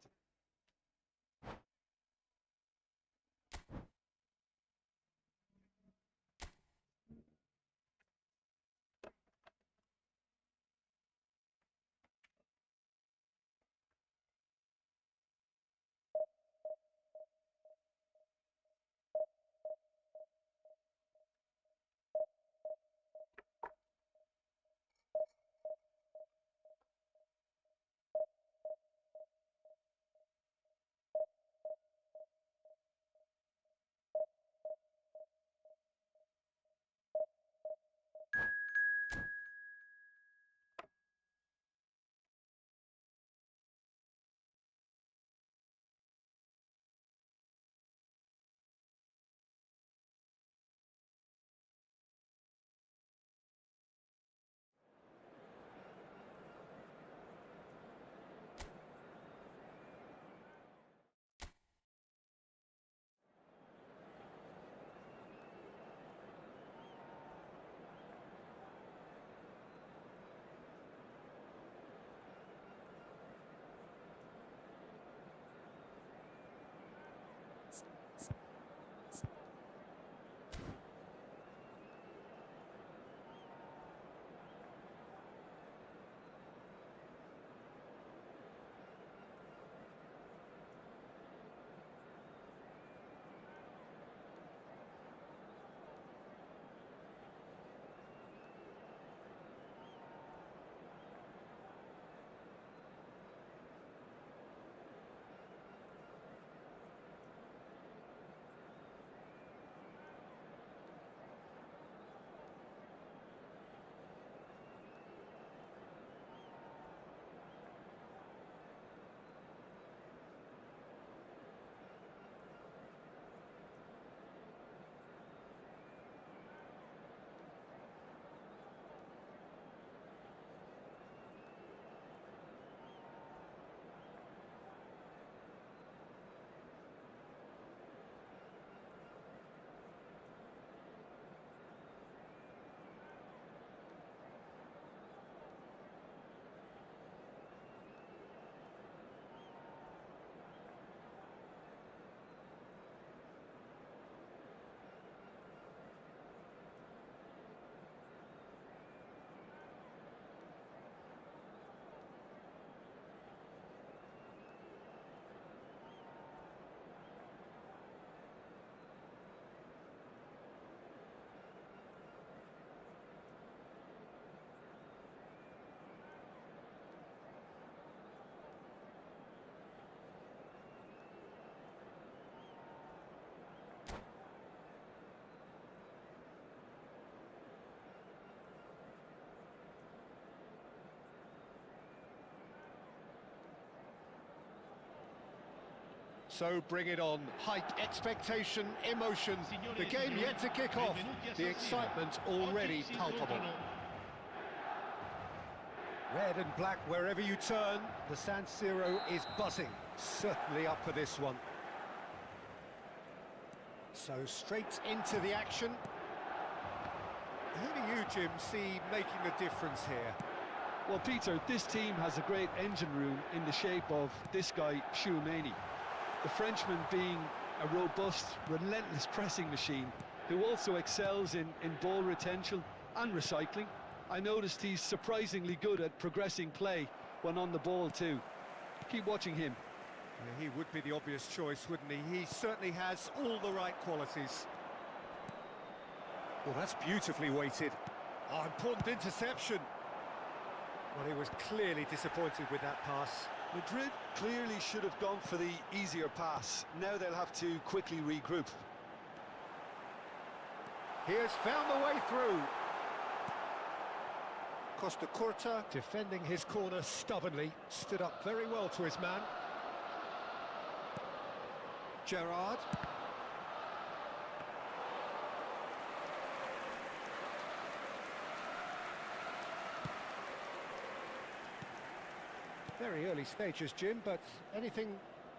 So bring it on. Hype, expectation, emotion. The game yet to kick off. The excitement already palpable. Red and black wherever you turn. The San Siro is buzzing. Certainly up for this one. So straight into the action. who do you, Jim, see making the difference here? Well, Peter, this team has a great engine room in the shape of this guy, Tchouaméni. The Frenchman being a robust, relentless pressing machine who also excels in ball retention and recycling. I noticed he's surprisingly good at progressing play when on the ball too. Keep watching him. Yeah, he would be the obvious choice, wouldn't he? He certainly has all the right qualities. Well, that's beautifully weighted. Oh, important interception. Well, he was clearly disappointed with that pass. Madrid clearly should have gone for the easier pass. Now they'll have to quickly regroup. He has found the way through. Costa Curta defending his corner stubbornly, stood up very well to his man. Gerrard. Very early stages, Jim, but anything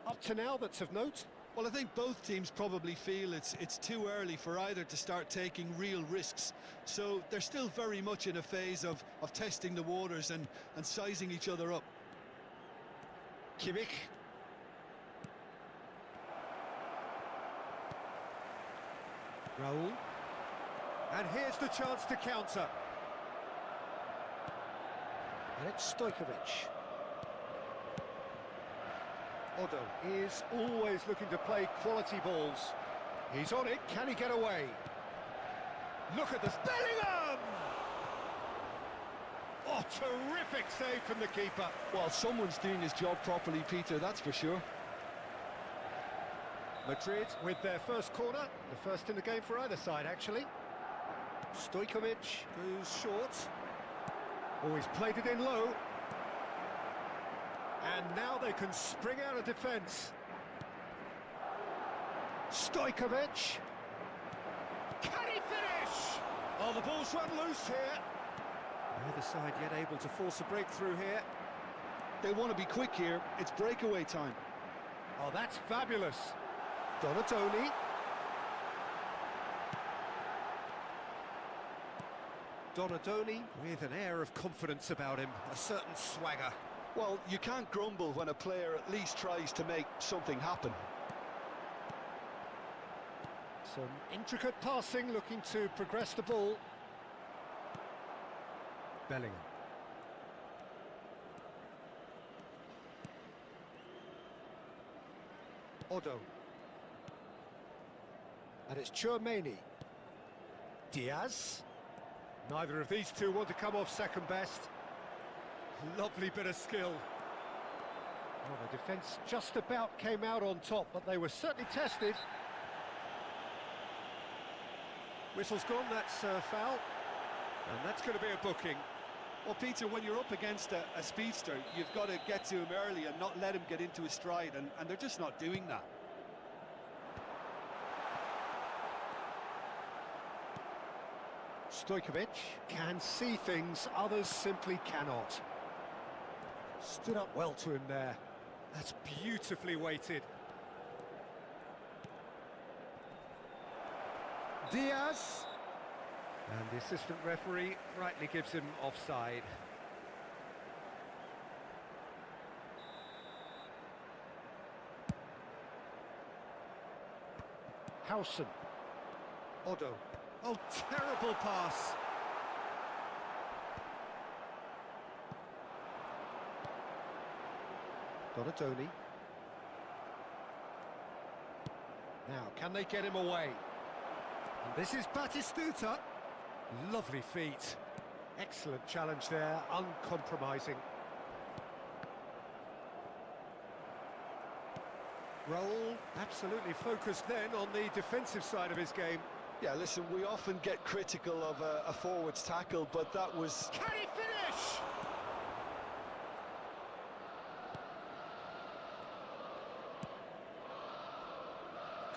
up to now that's of note? Well, I think both teams probably feel it's too early for either to start taking real risks. So they're still very much in a phase of testing the waters and sizing each other up. Kimmich. Raul. And here's the chance to counter. And it's Stojkovic. Odo is always looking to play quality balls. He's on it, can he get away? Look at this, Bellingham! Oh, terrific save from the keeper. Well, someone's doing his job properly, Peter, that's for sure. Madrid with their first corner, the first in the game for either side, actually. Stojkovic goes short. Oh, he's played it in low. And now they can spring out of defence. Stojkovic. Can he finish? Oh, the ball's run loose here. Neither side yet able to force a breakthrough here. They want to be quick here, it's breakaway time. Oh, that's fabulous. Donatoni. Donatoni with an air of confidence about him, a certain swagger. Well, you can't grumble when a player at least tries to make something happen. Some intricate passing, looking to progress the ball. Bellingham. Odo. And it's Tchouaméni. Diaz. Neither of these two want to come off second best. Lovely bit of skill. Well, the defence just about came out on top, but they were certainly tested. Whistle's gone, that's a foul. And that's going to be a booking. Well, Peter, when you're up against a speedster, you've got to get to him early and not let him get into his stride, and they're just not doing that. Stojkovic can see things others simply cannot. Stood up well to him there. That's beautifully weighted. Diaz. And the assistant referee rightly gives him offside. Howson. Odo. Oh, terrible pass. Donatoni. Now, can they get him away? And this is Batistuta. Lovely feet. Excellent challenge there, uncompromising. Raul absolutely focused then on the defensive side of his game. Yeah, listen, we often get critical of a forward's tackle, but that was... Can he finish?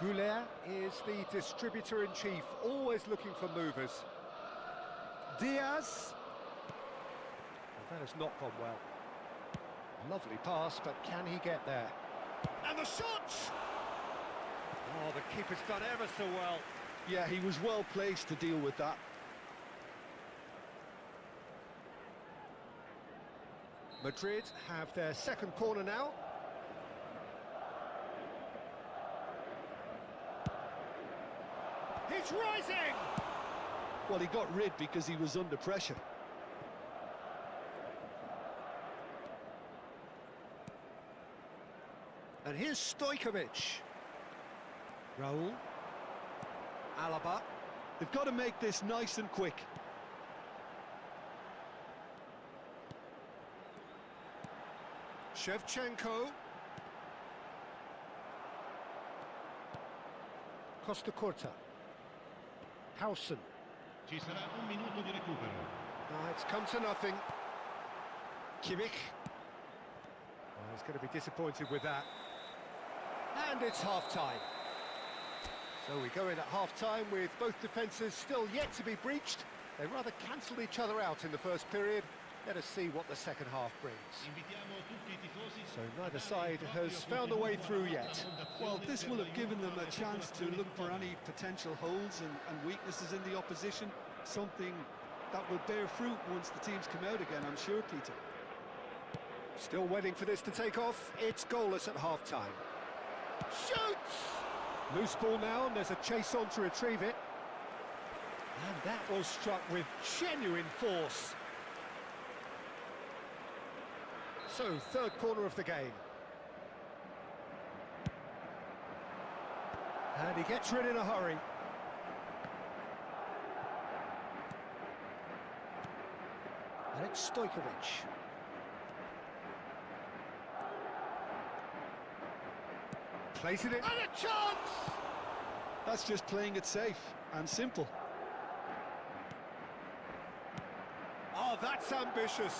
Goulet is the distributor-in-chief, always looking for movers. Diaz. Well, that has not gone well. Lovely pass, but can he get there? And the shot! Oh, the keeper's done ever so well. Yeah, he was well placed to deal with that. Madrid have their second corner now. He's rising! Well, he got rid because he was under pressure. And here's Stojkovic. Raul. Alaba. They've got to make this nice and quick. Shevchenko. Costa Curta. Howson. Ci sarà un minuto di recupero. It's come to nothing. Kimmich. Oh, he's going to be disappointed with that. And it's half-time. So we go in at half-time with both defences still yet to be breached. They rather cancelled each other out in the first period. Let us see what the second half brings. So neither side has found a way through yet. Well, this will have given them a chance to look for any potential holes and weaknesses in the opposition. Something that will bear fruit once the teams come out again, I'm sure, Peter. Still waiting for this to take off. It's goalless at half-time. Shoots! Loose ball now, and there's a chase on to retrieve it. And that was struck with genuine force. So, third corner of the game. And he gets rid in a hurry. And it's Stojkovic. Plays it in. And a chance! That's just playing it safe and simple. Oh, that's ambitious.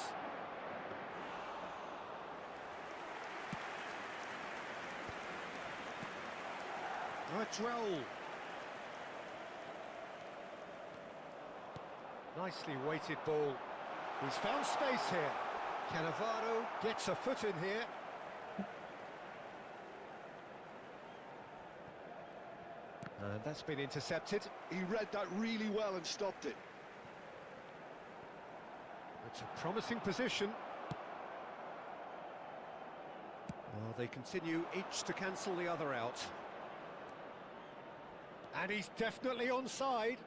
That's Raul. Nicely weighted ball. He's found space here. Cannavaro gets a foot in here. And that's been intercepted. He read that really well and stopped it. It's a promising position. Well, they continue each to cancel the other out. And he's definitely onside.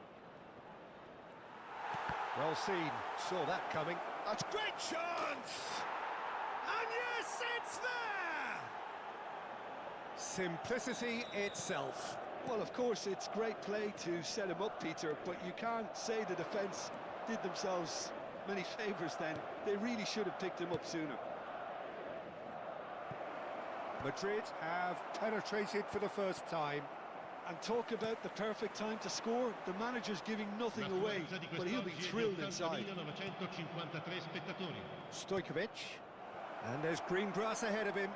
Well seen, saw that coming. That's a great chance! And yes, it's there! Simplicity itself. Well, of course, it's great play to set him up, Peter, but you can't say the defence did themselves many favours then. They really should have picked him up sooner. Madrid have penetrated for the first time. And talk about the perfect time to score. The manager's giving nothing away, but he'll be thrilled inside. Stojkovic. And there's green grass ahead of him.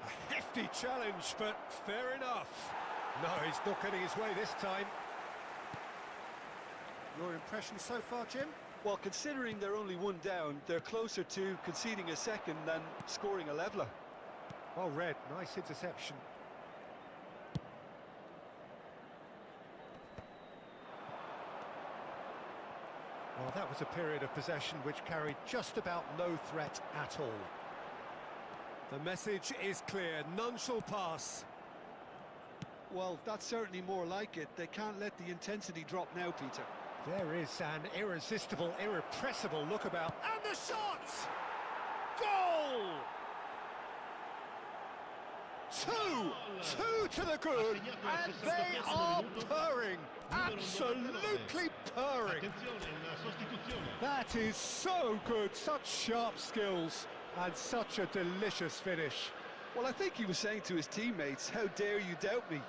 A hefty challenge, but fair enough. No, he's not getting his way this time. Your impression so far, Jim? Well, considering they're only one down, they're closer to conceding a second than scoring a leveller. Well read, nice interception. Well, that was a period of possession which carried just about no threat at all. The message is clear, none shall pass. Well, that's certainly more like it. They can't let the intensity drop now, Peter. There is an irresistible, irrepressible look about. And the shot! Goal! Two to the good, and they are purring, absolutely purring. That is so good, such sharp skills, and such a delicious finish. Well, I think he was saying to his teammates, how dare you doubt me?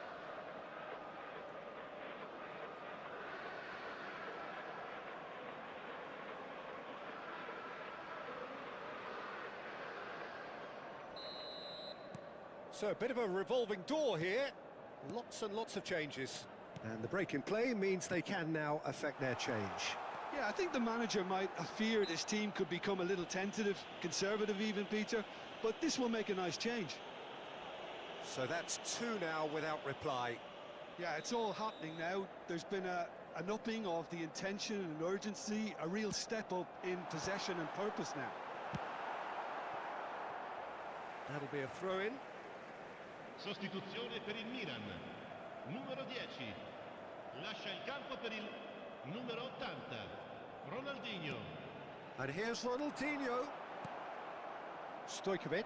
So a bit of a revolving door here, lots and lots of changes. And the break in play means they can now affect their change. Yeah, I think the manager might have feared his team could become a little tentative, conservative even, Peter, but this will make a nice change. So that's two now without reply. Yeah, it's all happening now. There's been an upping of the intention and urgency, a real step up in possession and purpose now. That'll be a throw-in. Sostituzione per il Milan. Numero 10. Lascia il campo per il numero 80. Ronaldinho. And here's Ronaldinho. Stojkovic.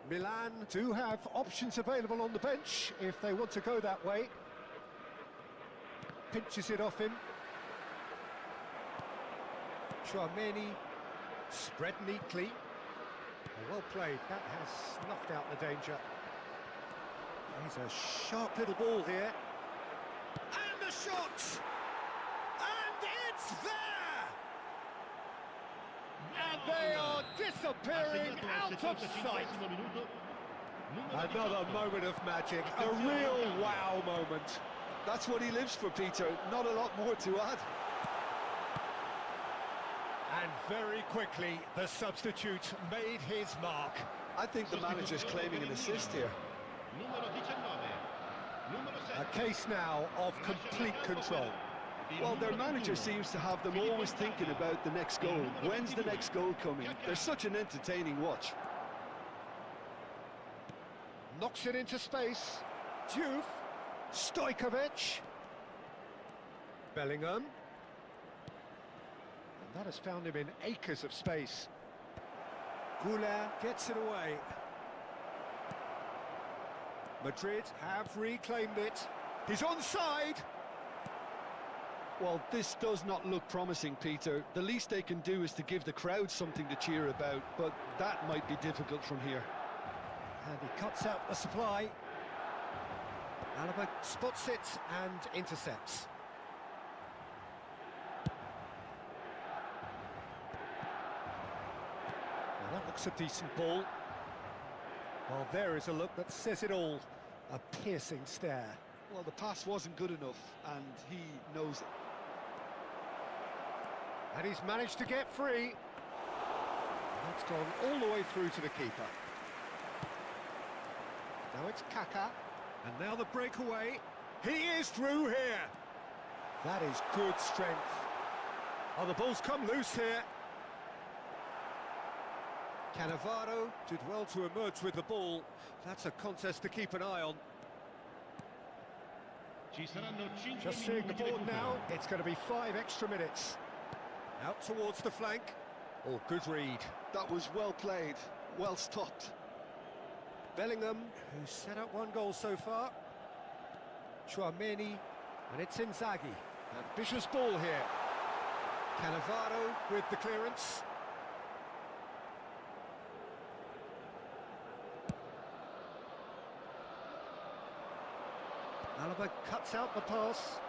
Milan do have options available on the bench if they want to go that way. Pinches it off him. Tchouaméni, spread neatly. Well played, that has snuffed out the danger. Here's a sharp little ball here. And the shot! And it's there! And they are disappearing out of sight. Another moment of magic, a real wow moment. That's what he lives for, Peter. Not a lot more to add. And very quickly, the substitute made his mark. I think the manager's claiming an assist here. A case now of complete control. Well, their manager seems to have them always thinking about the next goal. When's the next goal coming? They're such an entertaining watch. Knocks it into space. Diouf. Stojkovic. Bellingham. And that has found him in acres of space. Goulart gets it away. Madrid have reclaimed it. He's onside. Well, this does not look promising, Peter. The least they can do is to give the crowd something to cheer about, but that might be difficult from here. And he cuts out the supply. Alaba spots it and intercepts. Now that looks a decent ball. Well, there is a look that says it all. A piercing stare. Well, the pass wasn't good enough, and he knows it. And he's managed to get free. That's gone all the way through to the keeper. Now it's Kaká. And now the breakaway. He is through here. That is good strength. Oh, the ball's come loose here. Cannavaro did well to emerge with the ball. That's a contest to keep an eye on. Just seeing the board now, it's going to be 5 extra minutes. Out towards the flank. Oh, good read. That was well played, well stopped. Bellingham, who's set up 1 goal so far. Tchouaméni, and it's Inzaghi. Ambitious ball here. Cannavaro with the clearance. Alaba cuts out the pass.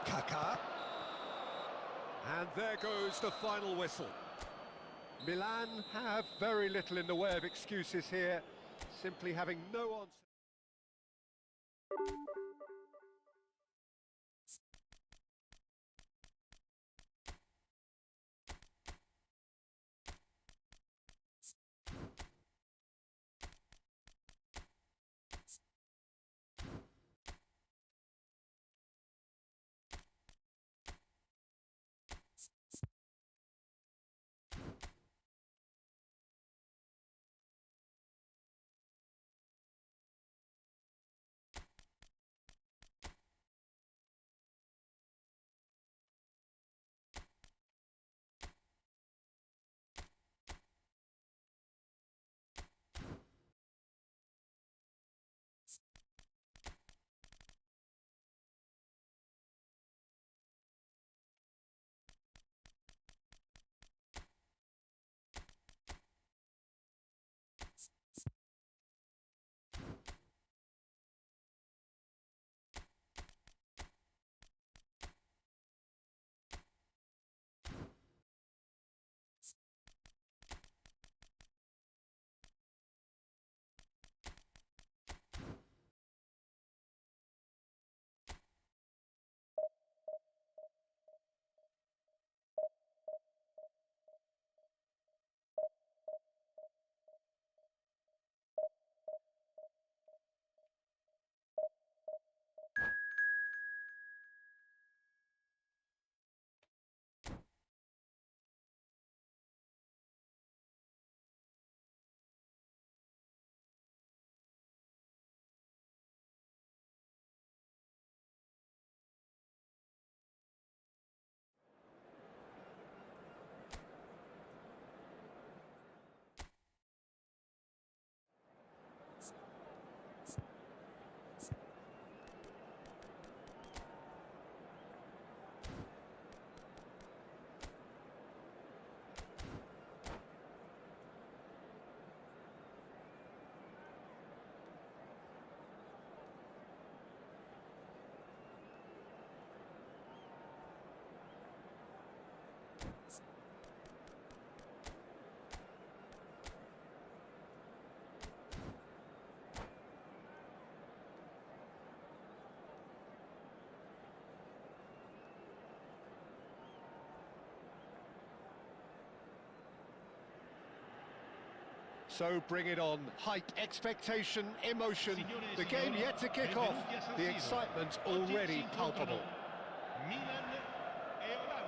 Kaká. And there goes the final whistle. Milan have very little in the way of excuses here, simply having no answer. So bring it on. Hype, expectation, emotion. The game yet to kick off. The excitement already palpable.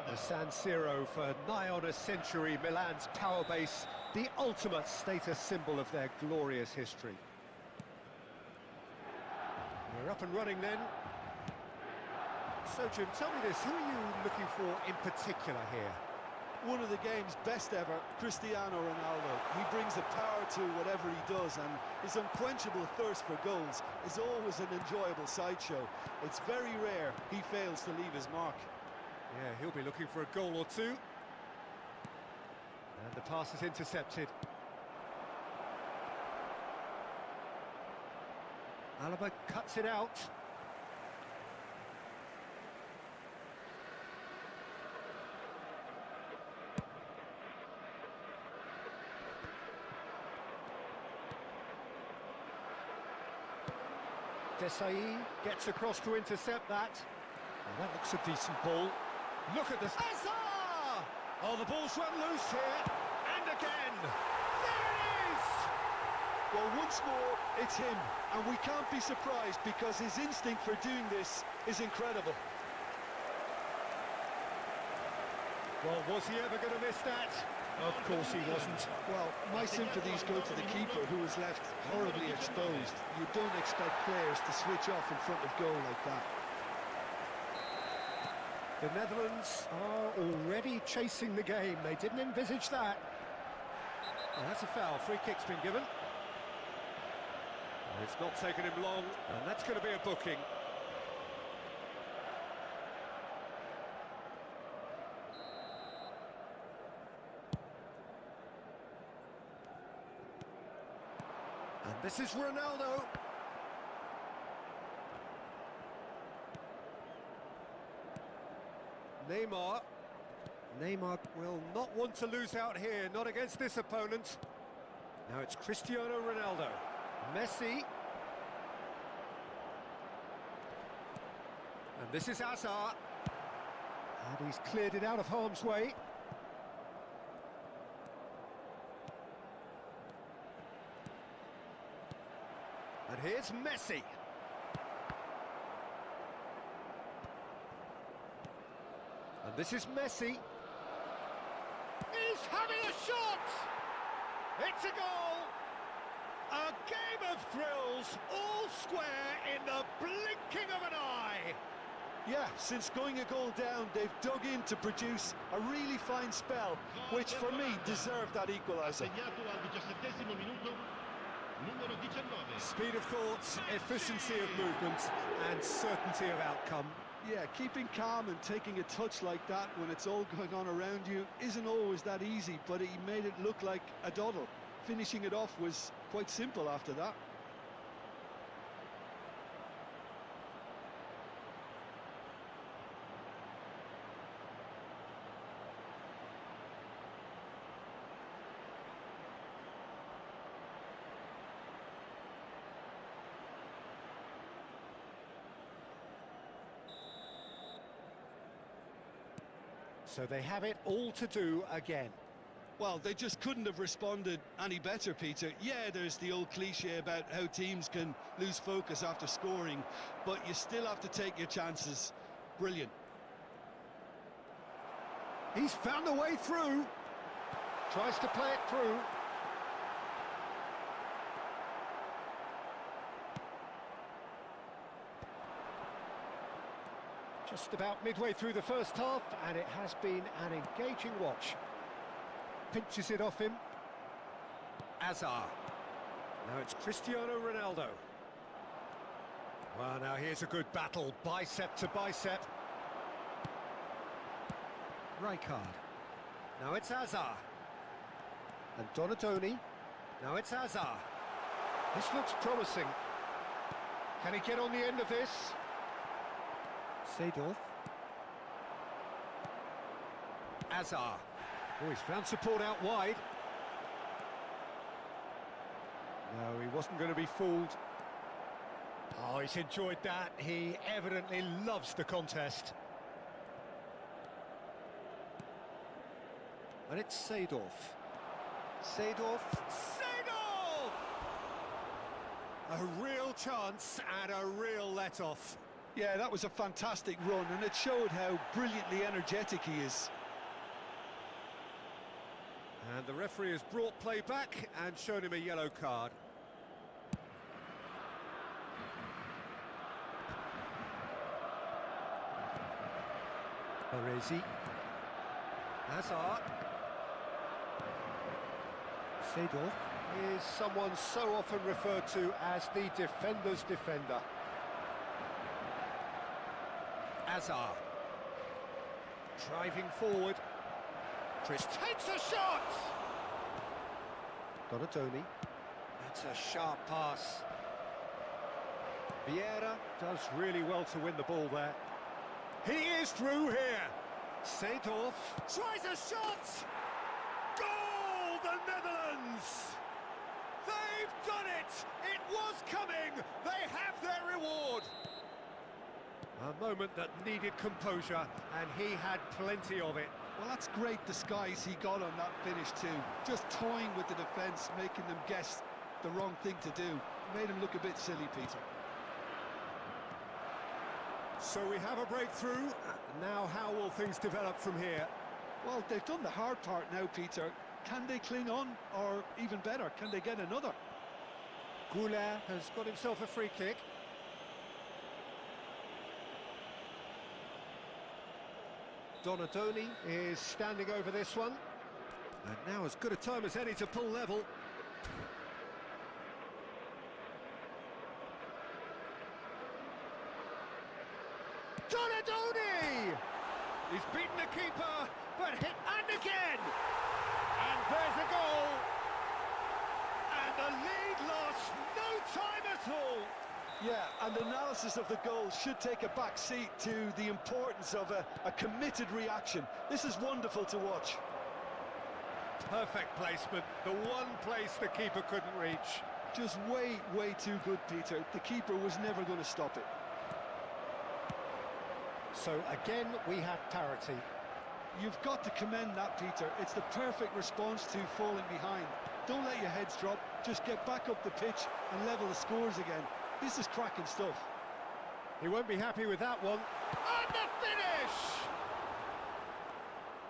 The San Siro for nigh on a century, Milan's power base, the ultimate status symbol of their glorious history. We're up and running then. So Jim, tell me this, who are you looking for in particular here? One of the game's best ever, Cristiano Ronaldo. He brings the power to whatever he does, and his unquenchable thirst for goals is always an enjoyable sideshow. It's very rare he fails to leave his mark. Yeah, he'll be looking for a goal or two. And the pass is intercepted. Alaba cuts it out. Desai gets across to intercept that. Well, that looks a decent ball. Look at this. Hazard! Oh, the ball's run loose here. And again. There it is! Well, once more, it's him. And we can't be surprised because his instinct for doing this is incredible. Well, was he ever going to miss that? Of course he wasn't. Well, my sympathies go to the keeper, who was left horribly exposed. You don't expect players to switch off in front of goal like that. The Netherlands are already chasing the game. They didn't envisage that. Well, that's a foul. Free kick's been given. It's not taken him long, and that's going to be a booking. And this is Ronaldo. Neymar will not want to lose out here, not against this opponent. Now it's Cristiano Ronaldo. Messi. And this is Hazard. And he's cleared it out of harm's way. And here's Messi. And this is Messi. He's having a shot! It's a goal! A game of thrills, all square in the blinking of an eye! Yeah, since going a goal down, they've dug in to produce a really fine spell, which for me deserved that equaliser. Speed of thought, efficiency of movement, and certainty of outcome. Yeah, keeping calm and taking a touch like that when it's all going on around you isn't always that easy, but he made it look like a doddle. Finishing it off was quite simple after that. So they have it all to do again. Well, they just couldn't have responded any better, Peter. Yeah, there's the old cliche about how teams can lose focus after scoring, but you still have to take your chances. Brilliant. He's found a way through. Tries to play it through. Just about midway through the first half, and it has been an engaging watch. Pinches it off him. Hazard. Now it's Cristiano Ronaldo. Well, now here's a good battle, bicep to bicep. Rijkaard. Now it's Hazard. And Donatoni. Now it's Hazard. This looks promising. Can he get on the end of this? Seedorf. Hazard. Oh, he's found support out wide. No, he wasn't going to be fooled. Oh, he's enjoyed that. He evidently loves the contest. And it's Seedorf. Seedorf. Seedorf! A real chance and a real let-off. Yeah, that was a fantastic run, and it showed how brilliantly energetic he is. And the referee has brought play back and shown him a yellow card. Baresi. Hazard. Seedorf is someone so often referred to as the defender's defender. Hazard. Driving forward. Chris takes a shot! Donatoni. That's a sharp pass. Vieira does really well to win the ball there. He is through here. Seedorf tries a shot! Goal, the Netherlands! They've done it! It was coming! They have their reward! A moment that needed composure, and he had plenty of it. Well, that's great disguise he got on that finish too. Just toying with the defence, making them guess the wrong thing to do. Made him look a bit silly, Peter. So we have a breakthrough. Now how will things develop from here? Well, they've done the hard part now, Peter. Can they cling on? Or even better, can they get another? Goulet has got himself a free kick. Donadoni is standing over this one. And now as good a time as any to pull level. Donadoni! He's beaten the keeper, but hit and again! And there's a goal! And the lead lost no time at all! Yeah, and analysis of the goal should take a back seat to the importance of a committed reaction. This is wonderful to watch. Perfect placement, the one place the keeper couldn't reach. Just way, way too good, Peter. The keeper was never going to stop it. So again, we have parity. You've got to commend that, Peter. It's the perfect response to falling behind. Don't let your heads drop. Just get back up the pitch and level the scores again. This is cracking stuff. He won't be happy with that one. And the finish!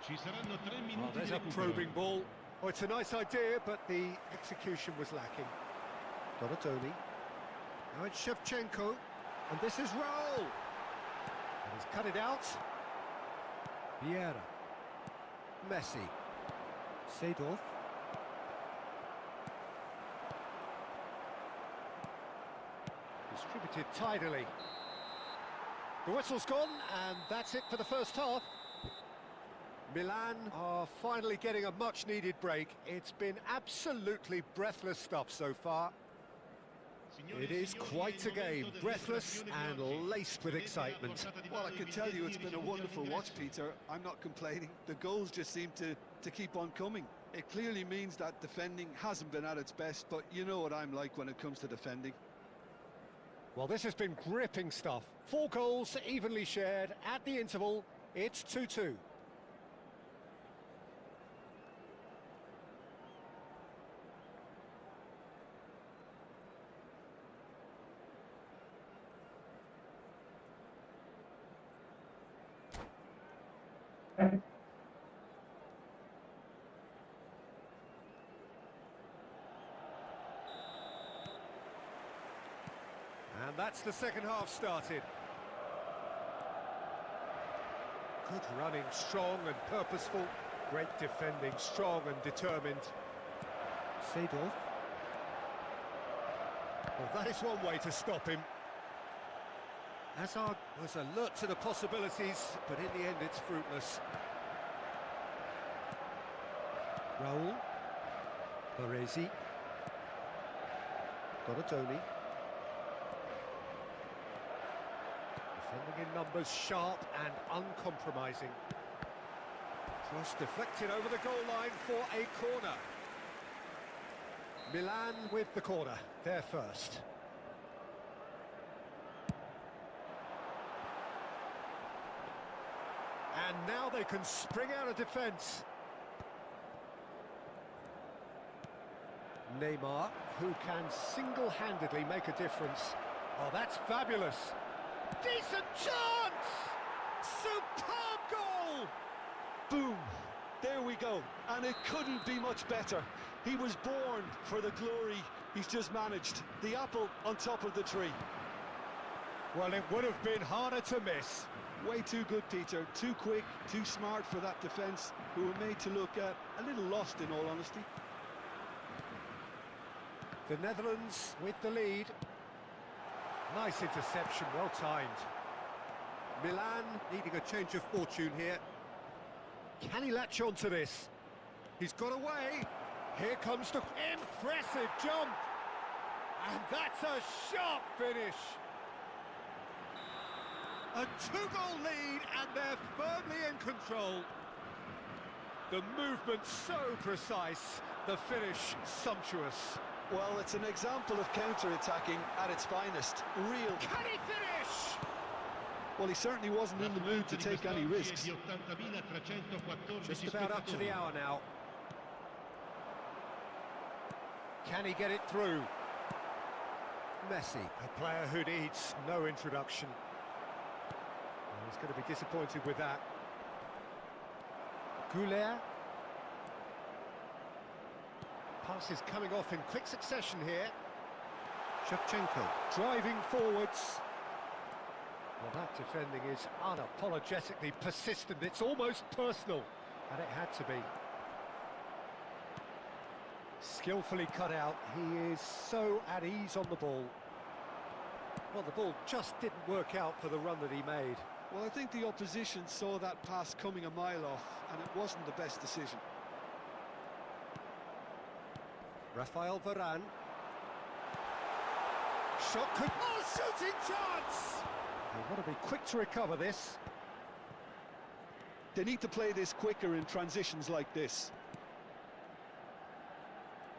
Ci saranno 3 minuti Oh, there's di a recupero. probing ball. Oh, it's a nice idea, but the execution was lacking. Donatoni. Now it's Shevchenko. And this is Raul. And he's cut it out. Vieira. Messi. Seedorf. Distributed tidily. The whistle's gone, and that's it for the first half. Milan are finally getting a much-needed break. It's been absolutely breathless stuff so far. It is quite a game, breathless and laced with excitement. Well, I can tell you it's been a wonderful watch, Peter. I'm not complaining. The goals just seem to keep on coming. It clearly means that defending hasn't been at its best, but you know what I'm like when it comes to defending. Well, this has been gripping stuff. 4 goals evenly shared at the interval. It's 2-2. And that's the second half started. Good running, strong and purposeful. Great defending, strong and determined. Seedorf. Well, that is one way to stop him. Hazard was alert to the possibilities, but in the end it's fruitless. Raul. Baresi. Donatoni. Defending in numbers, sharp and uncompromising. Cross deflected over the goal line for a corner. Milan with the corner, they're first. And now they can spring out of defence. Neymar, who can single-handedly make a difference. Oh, that's fabulous. Decent chance! Superb goal! Boom! There we go. And it couldn't be much better. He was born for the glory he's just managed. The apple on top of the tree. Well, it would have been harder to miss. Way too good, Peter. Too quick, too smart for that defence, who were made to look a little lost, in all honesty. The Netherlands with the lead. Nice interception, well timed. Milan needing a change of fortune here. Can he latch on to this? He's got away. Here comes the impressive jump. And that's a sharp finish. A two-goal lead, and they're firmly in control. The movement so precise, the finish sumptuous. Well, it's an example of counter-attacking at its finest. Real. Can he finish? Well, he certainly wasn't in the mood to take any risks. Just about up to the hour now. Can he get it through? Messi, a player who needs no introduction. He's going to be disappointed with that. Goulet. Passes coming off in quick succession here. Shevchenko driving forwards. Well, that defending is unapologetically persistent. It's almost personal, and it had to be. Skillfully cut out. He is so at ease on the ball. Well, the ball just didn't work out for the run that he made. Well, I think the opposition saw that pass coming a mile off, and it wasn't the best decision. Rafael Varane. Shot could... Oh, shooting chance! They want to be quick to recover this. They need to play this quicker in transitions like this.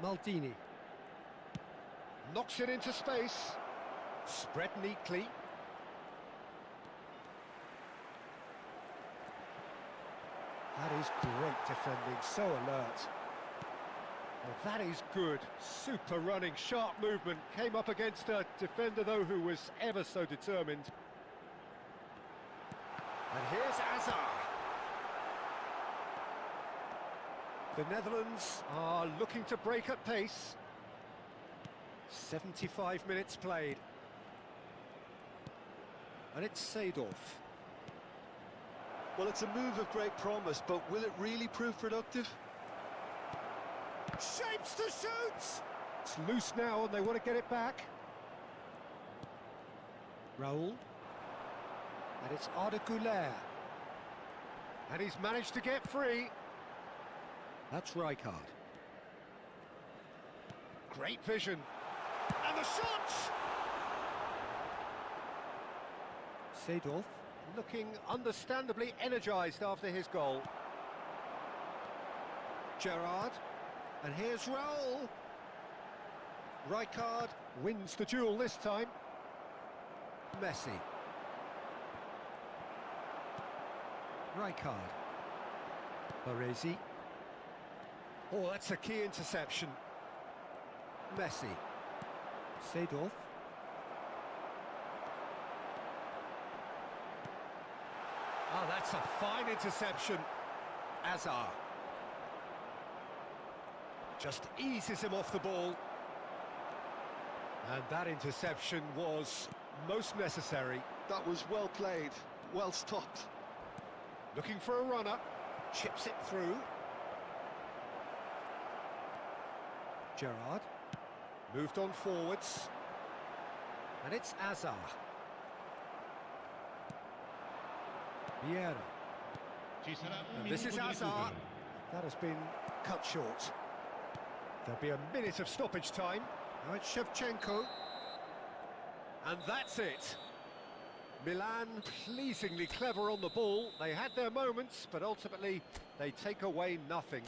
Maldini. Knocks it into space. Spread neatly. That is great defending, so alert. Well, that is good. Super running, sharp movement. Came up against a defender, though, who was ever so determined. And here's Hazard. The Netherlands are looking to break at pace. 75 minutes played. And it's Seedorf. Well, it's a move of great promise, but will it really prove productive? Shapes to shoot! It's loose now and they want to get it back. Raul. And it's Arda Güler. And he's managed to get free. That's Rijkaard. Great vision. And the shot! Seedorf looking understandably energised after his goal. Gerrard. And here's Raul. Rijkaard wins the duel this time. Messi. Rijkaard. Baresi. Oh, that's a key interception. Messi. Seedorf. Oh, that's a fine interception. Hazard. Just eases him off the ball. And that interception was most necessary. That was well played, well stopped. Looking for a runner. Chips it through. Gerrard. Moved on forwards. And it's Hazard. Vieira. And this is Hazard. That has been cut short. There'll be a minute of stoppage time. Now it's Shevchenko. And that's it. Milan pleasingly clever on the ball. They had their moments, but ultimately they take away nothing.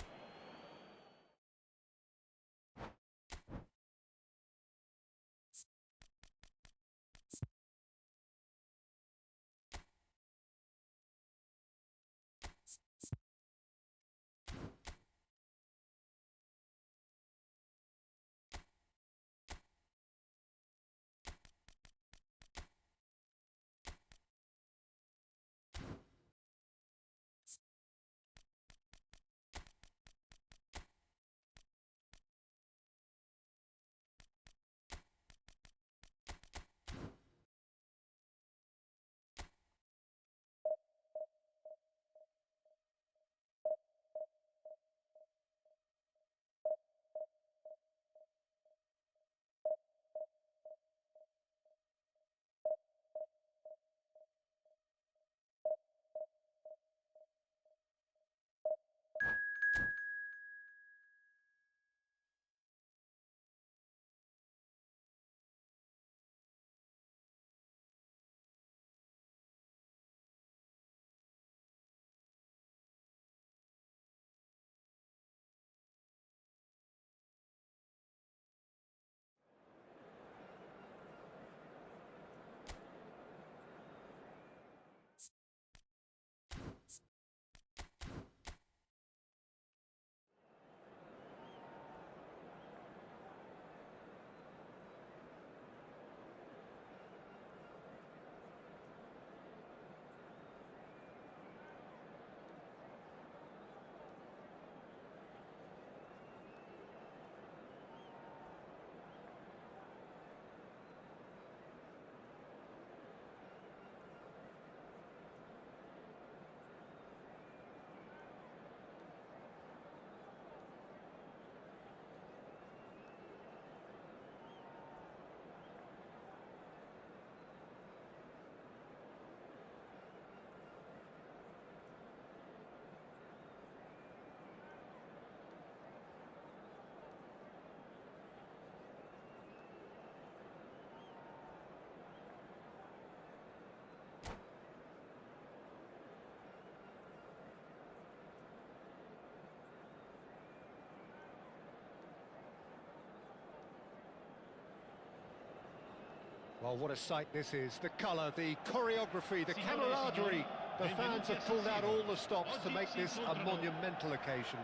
Well, what a sight this is. The colour, the choreography, the camaraderie. The fans have pulled out all the stops to make this a monumental occasion.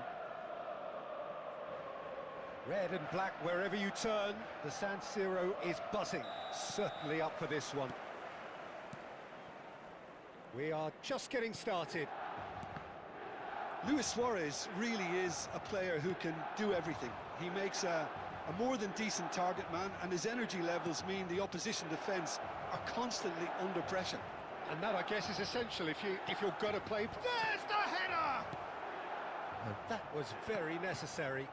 Red and black wherever you turn. The San Siro is buzzing. Certainly up for this one. We are just getting started. Luis Suarez really is a player who can do everything. He makes a more than decent target man, and his energy levels mean the opposition defence are constantly under pressure. And that, I guess, is essential if you're going to play. There's the header! And that was very necessary.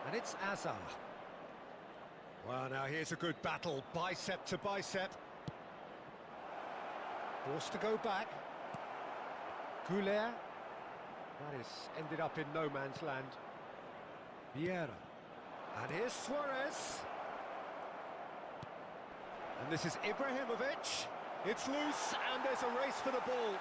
And it's Azar. Well, now here's a good battle, bicep to bicep. Forced to go back. Goulet. That is ended up in no man's land. Vieira. And here's Suarez. And this is Ibrahimovic. It's loose, and there's a race for the ball.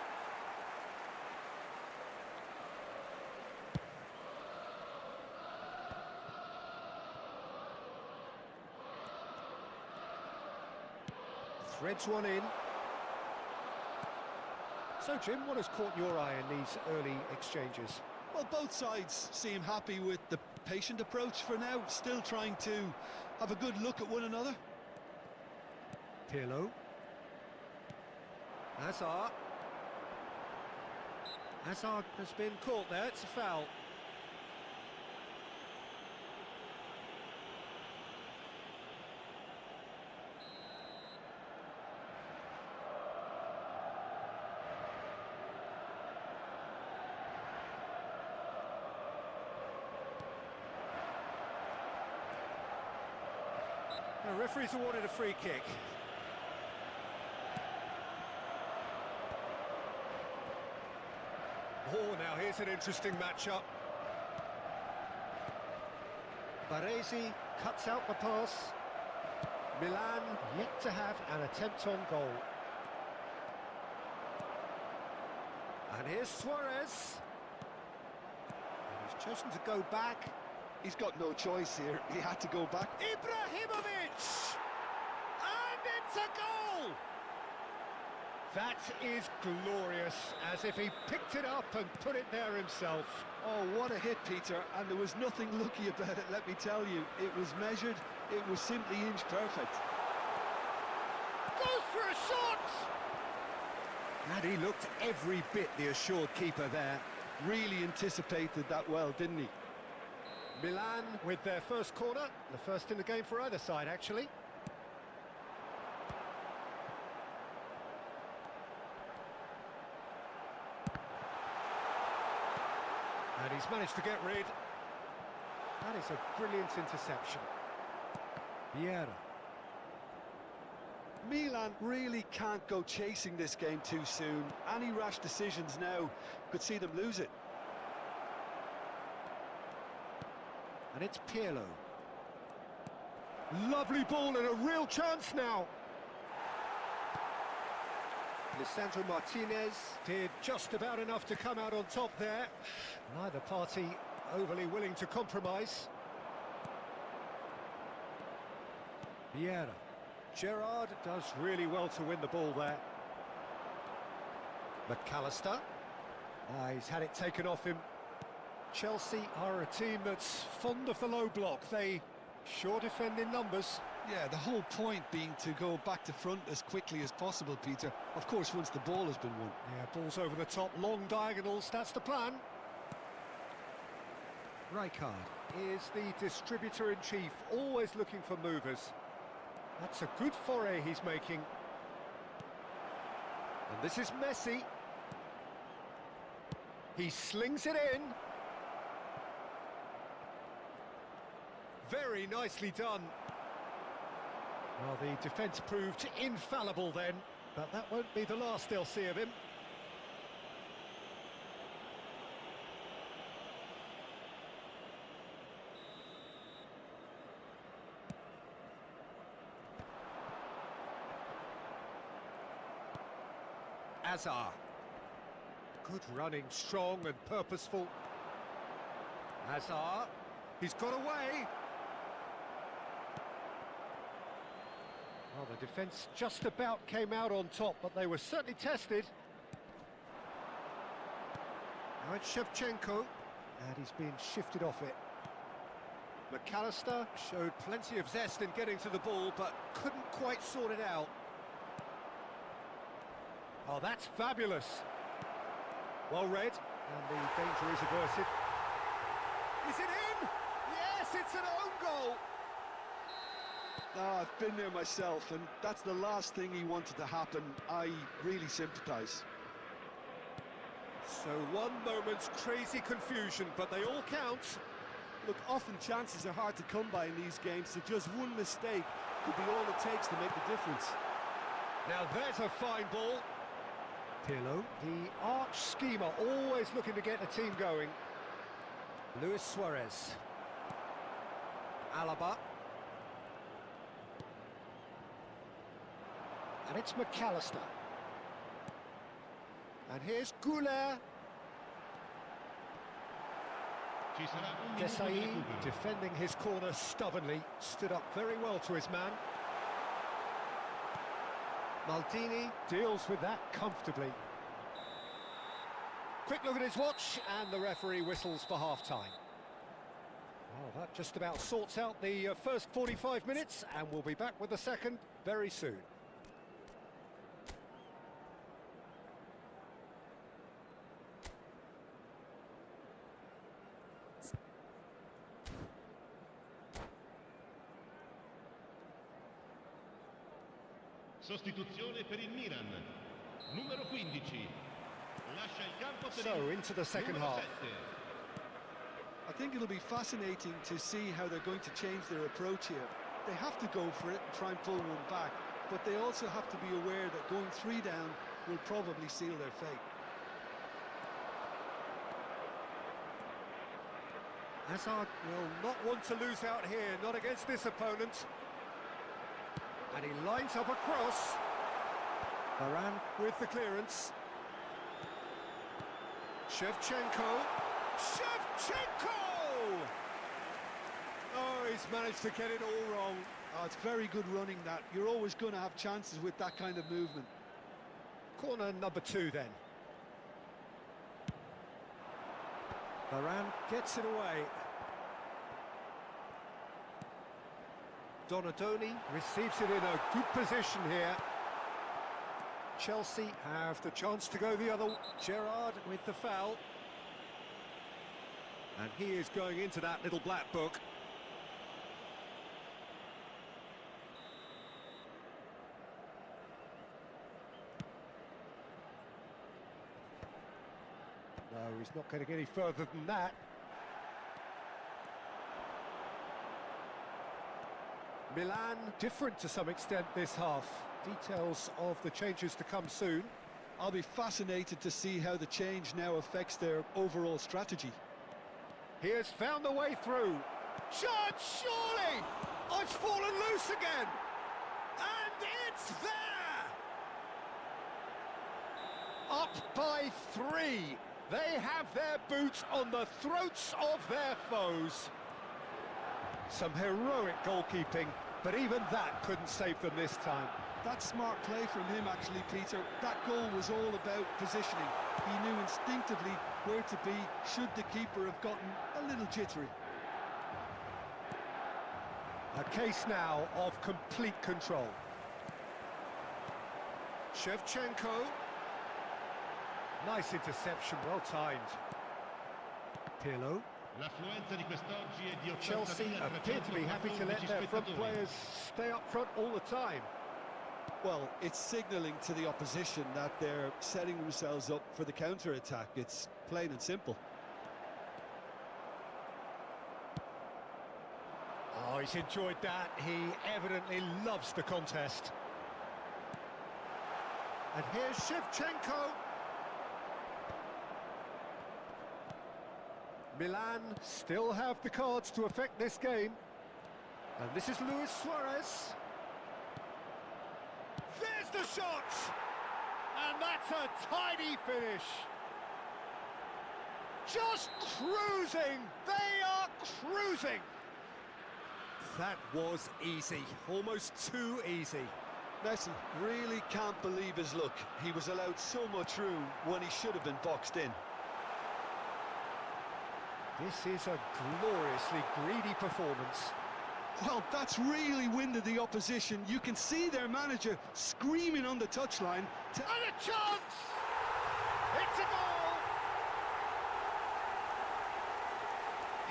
Threads one in. So, Jim, what has caught your eye in these early exchanges? Well, both sides seem happy with the patient approach for now, still trying to have a good look at one another. Pirlo. Hazard. Hazard has been caught there, it's a foul. The referee's awarded a free kick. Oh, now here's an interesting matchup. Baresi cuts out the pass. Milan yet to have an attempt on goal. And here's Suarez. And he's chosen to go back. He's got no choice here. He had to go back. Ibrahimovic! And it's a goal! That is glorious, as if he picked it up and put it there himself. Oh, what a hit, Peter, and there was nothing lucky about it, let me tell you. It was measured, it was simply inch perfect. Goes for a shot! And he looked every bit the assured keeper there. Really anticipated that well, didn't he? Milan with their first corner, the first in the game for either side, actually. And he's managed to get rid. That is a brilliant interception. Vieira. Milan really can't go chasing this game too soon. Any rash decisions now could see them lose it. And it's Pirlo. Lovely ball and a real chance now. Lisandro Martinez did just about enough to come out on top there. Neither party overly willing to compromise. Vieira. Gerrard does really well to win the ball there. McAllister. He's had it taken off him. Chelsea are a team that's fond of the low block. They sure defend in numbers. Yeah, the whole point being to go back to front as quickly as possible, Peter. Of course, once the ball has been won. Yeah, balls over the top, long diagonals, that's the plan. Rijkaard is the distributor-in-chief, always looking for movers. That's a good foray he's making. And this is Messi. He slings it in. Very nicely done. Well, the defence proved infallible then, but that won't be the last they'll see of him. Azar. Good running, strong and purposeful. Hazard. He's got away. Well, the defence just about came out on top, but they were certainly tested. Now it's Shevchenko, and he's being shifted off it. McAllister showed plenty of zest in getting to the ball, but couldn't quite sort it out. Oh, that's fabulous. Well read, and the danger is averted. Is it in? Yes, it's an own goal. Oh, I've been there myself, and that's the last thing he wanted to happen. I really sympathise. So 1 moment's crazy confusion, but they all count. Look, often chances are hard to come by in these games, so just one mistake could be all it takes to make the difference. Now there's a fine ball. Pirlo, the arch schemer, always looking to get the team going. Luis Suarez. Alaba. And it's McAllister. And here's Goulet. Ci sarà un minuto di Desai, recupero. defending his corner stubbornly, stood up very well to his man. Maldini deals with that comfortably. Quick look at his watch, and the referee whistles for half-time. Well, that just about sorts out the first 45 minutes, and we'll be back with the second very soon. Sostituzione per il Milan. Numero 15. Lascia il campo per So, il into the second numero half. 7. I think it'll be fascinating to see how they're going to change their approach here. They have to go for it and try and pull one back, but they also have to be aware that going 3 down will probably seal their fate. Hazard will not want to lose out here, not against this opponent. And he lines up a cross. Varane with the clearance. Shevchenko. Shevchenko! Oh, he's managed to get it all wrong. Oh, it's very good running that. You're always going to have chances with that kind of movement. Corner number 2 then. Varane gets it away. Donadoni receives it in a good position here. Chelsea have the chance to go the other. Gerrard with the foul. And he is going into that little black book. No, he's not going to get any further than that. Milan different to some extent this half. Details of the changes to come soon. I'll be fascinated to see how the change now affects their overall strategy. He has found the way through. Shot, surely! Oh, it's fallen loose again! And it's there! Up by 3. They have their boots on the throats of their foes. Some heroic goalkeeping, but even that couldn't save them this time. That's smart play from him, actually, Peter. That goal was all about positioning. He knew instinctively where to be should the keeper have gotten a little jittery. A case now of complete control. Shevchenko. Nice interception, well timed. Pirlo. L'affluenza di quest'oggi è di 80.300 Chelsea appear to be happy to let their front spettatori. players stay up front all the time. Well, it's signalling to the opposition that they're setting themselves up for the counter-attack. It's plain and simple. Oh, he's enjoyed that. He evidently loves the contest. And here's Shevchenko. Milan still have the cards to affect this game. And this is Luis Suarez. There's the shot! And that's a tidy finish. just cruising. They are cruising. That was easy, almost too easy. Messi really can't believe his luck. He was allowed so much room when he should have been boxed in. This is a gloriously greedy performance. Well, that's really winded the opposition. You can see their manager screaming on the touchline. And a chance! It's a goal!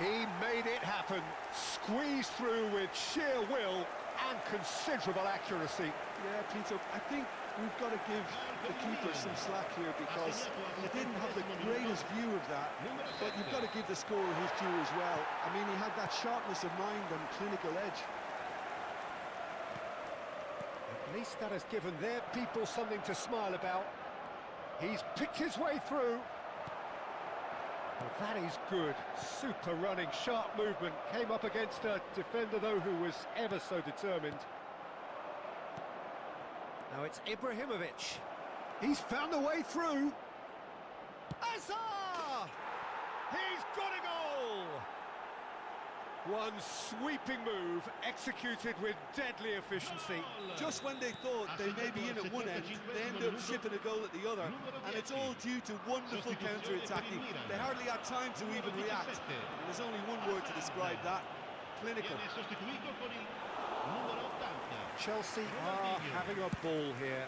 He made it happen, squeezed through with sheer will and considerable accuracy. Yeah, Peter, I think we've got to give the keeper some slack here because he didn't have the greatest view of that, but you've got to give the scorer his due as well. I mean, he had that sharpness of mind and clinical edge. At least that has given their people something to smile about. He's picked his way through. Well, that is good. Super running, sharp movement. Came up against a defender, though, who was ever so determined. Now it's Ibrahimovic. He's found a way through. Azar! He's got a goal! One sweeping move, executed with deadly efficiency. Just when they thought they may be in at one end, they end up shipping a goal at the other, and it's all due to wonderful counter-attacking. They hardly had time to even react. And there's only one word to describe that: clinical. Chelsea are having a ball here.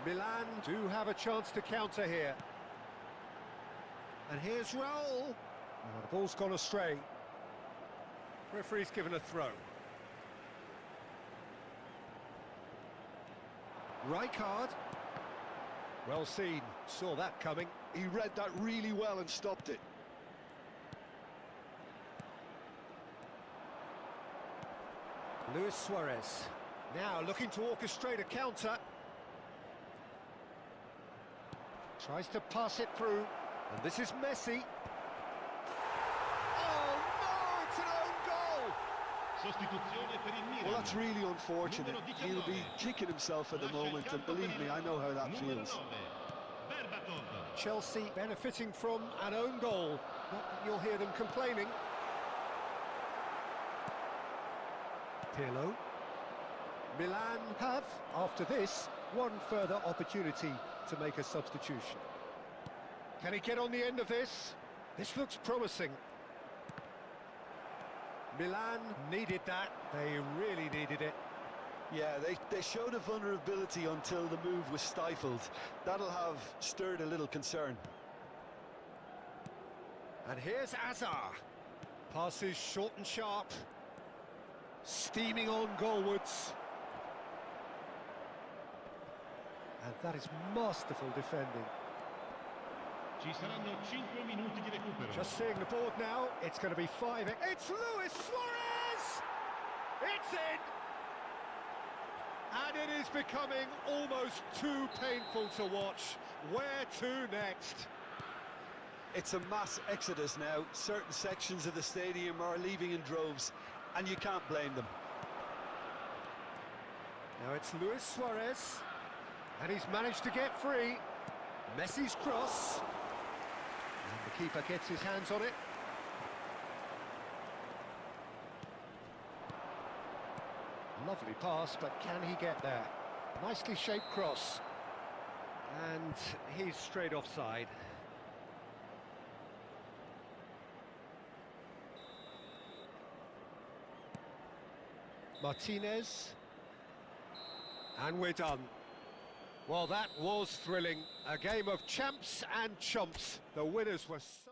Milan do have a chance to counter here. And here's Raul. Oh, the ball's gone astray. Referee's given a throw. Rijkaard. Well seen, saw that coming. He read that really well and stopped it. Luis Suarez, now looking to orchestrate a counter. Tries to pass it through, and this is Messi. Oh no, it's an own goal! Well, that's really unfortunate. He'll be kicking himself at the moment, and believe me, I know how that feels. Chelsea benefiting from an own goal. Not that you'll hear them complaining. Pirlo. Milan have, after this, one further opportunity to make a substitution. Can he get on the end of this? This looks promising. Milan needed that. They really needed it. Yeah, they showed a vulnerability until the move was stifled. That'll have stirred a little concern. And here's Azar. Passes short and sharp. Steaming on goalwards. And that is masterful defending. Just seeing the board now, it's going to be 5. It's Luis Suarez! It's in! And it is becoming almost too painful to watch. Where to next? It's a mass exodus now. Certain sections of the stadium are leaving in droves, and you can't blame them. Now it's Luis Suarez, and he's managed to get free. Messi's cross, and the keeper gets his hands on it. Lovely pass, but can he get there? Nicely shaped cross, and he's straight offside. Martinez, and we're done. Well, that was thrilling. A game of champs and chumps. The winners were so...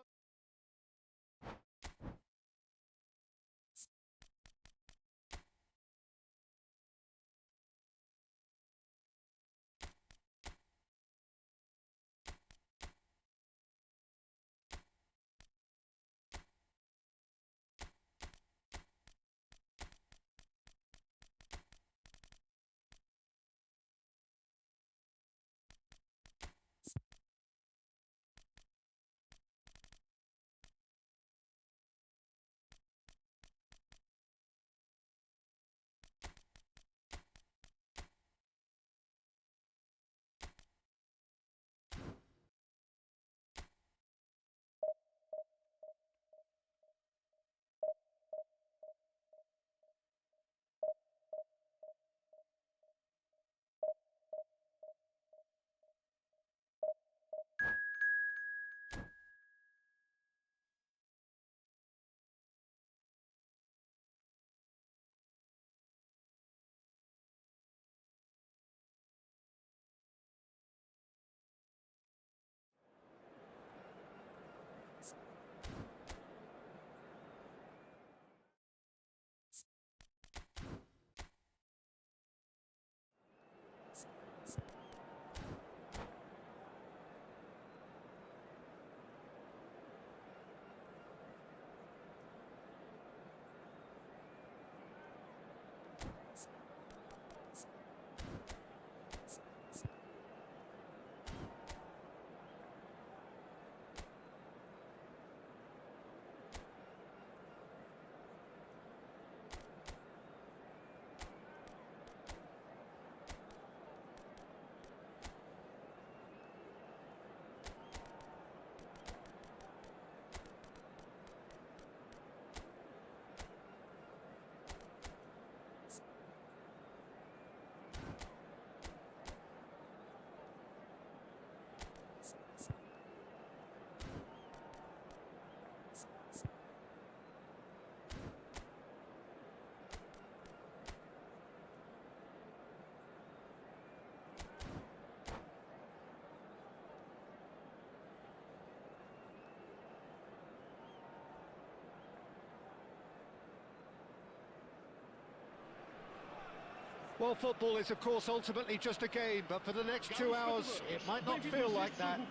Well, football is, of course, ultimately just a game, but for the next 2 hours, it might not feel like that.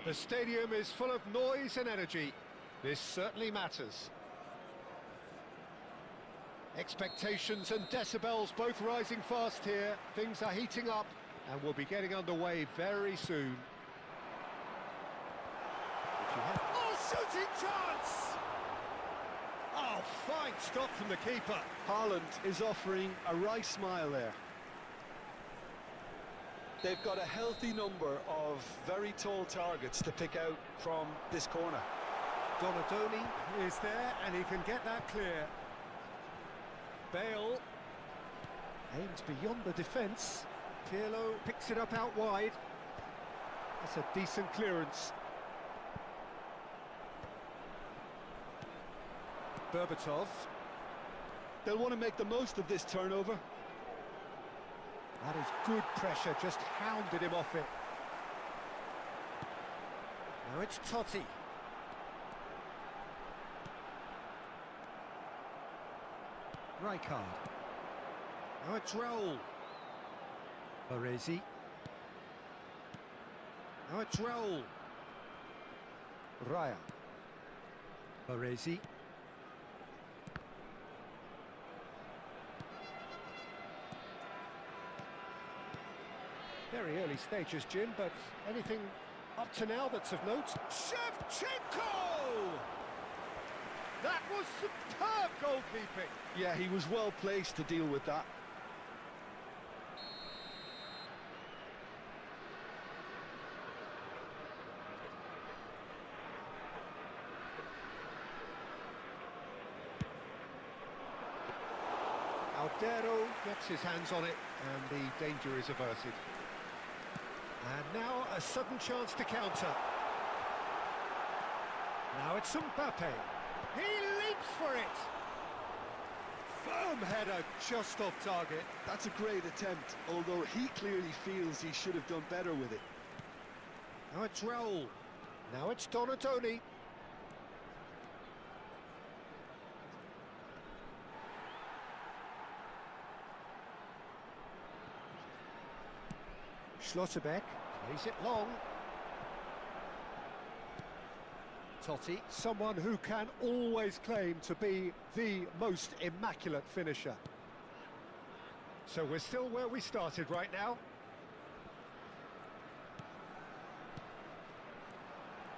The stadium is full of noise and energy. This certainly matters. Expectations and decibels both rising fast here. Things are heating up, and we'll be getting underway very soon. Oh, shooting chance! Oh, fine stop from the keeper. Haaland is offering a wry smile there. They've got a healthy number of very tall targets to pick out from this corner. Donatoni is there, and he can get that clear. Bale aims beyond the defence. Pirlo picks it up out wide. That's a decent clearance. Berbatov. They'll want to make the most of this turnover. That is good pressure, just hounded him off it. Now it's Totti. Rijkaard. Now it's Raul. Baresi. Now it's Raul. Raya. Baresi. Very early stages, Jim, but anything up to now that's of note? Shevchenko! That was superb goalkeeping. Yeah, he was well placed to deal with that. Aldero gets his hands on it, and the danger is averted. And now a sudden chance to counter. Now it's Mbappe. He leaps for it. Firm header, just off target. That's a great attempt, although he clearly feels he should have done better with it. Now it's Raul. Now it's Donatoni. Schlotterbeck plays it long. Totti, someone who can always claim to be the most immaculate finisher. So we're still where we started right now.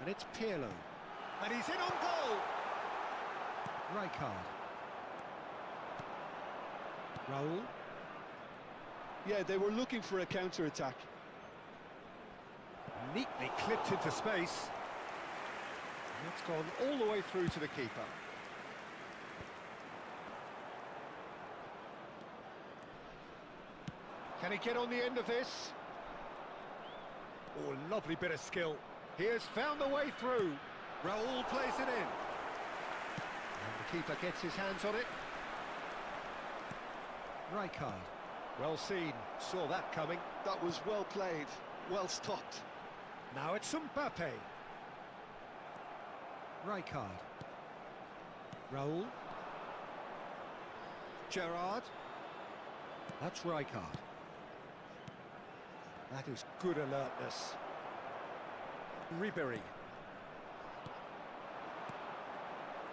And it's Pirlo. And he's in on goal! Rijkaard. Raul. Yeah, they were looking for a counter-attack. Neatly clipped into space. And it's gone all the way through to the keeper. Can he get on the end of this? Oh, lovely bit of skill. He has found a way through. Raul plays it in. And the keeper gets his hands on it. Rijkaard. Well seen. Saw that coming. That was well played, well stopped. Now it's Mbappe. Rijkaard. Raul. Gerrard. That's Rijkaard. That is good alertness. Ribéry.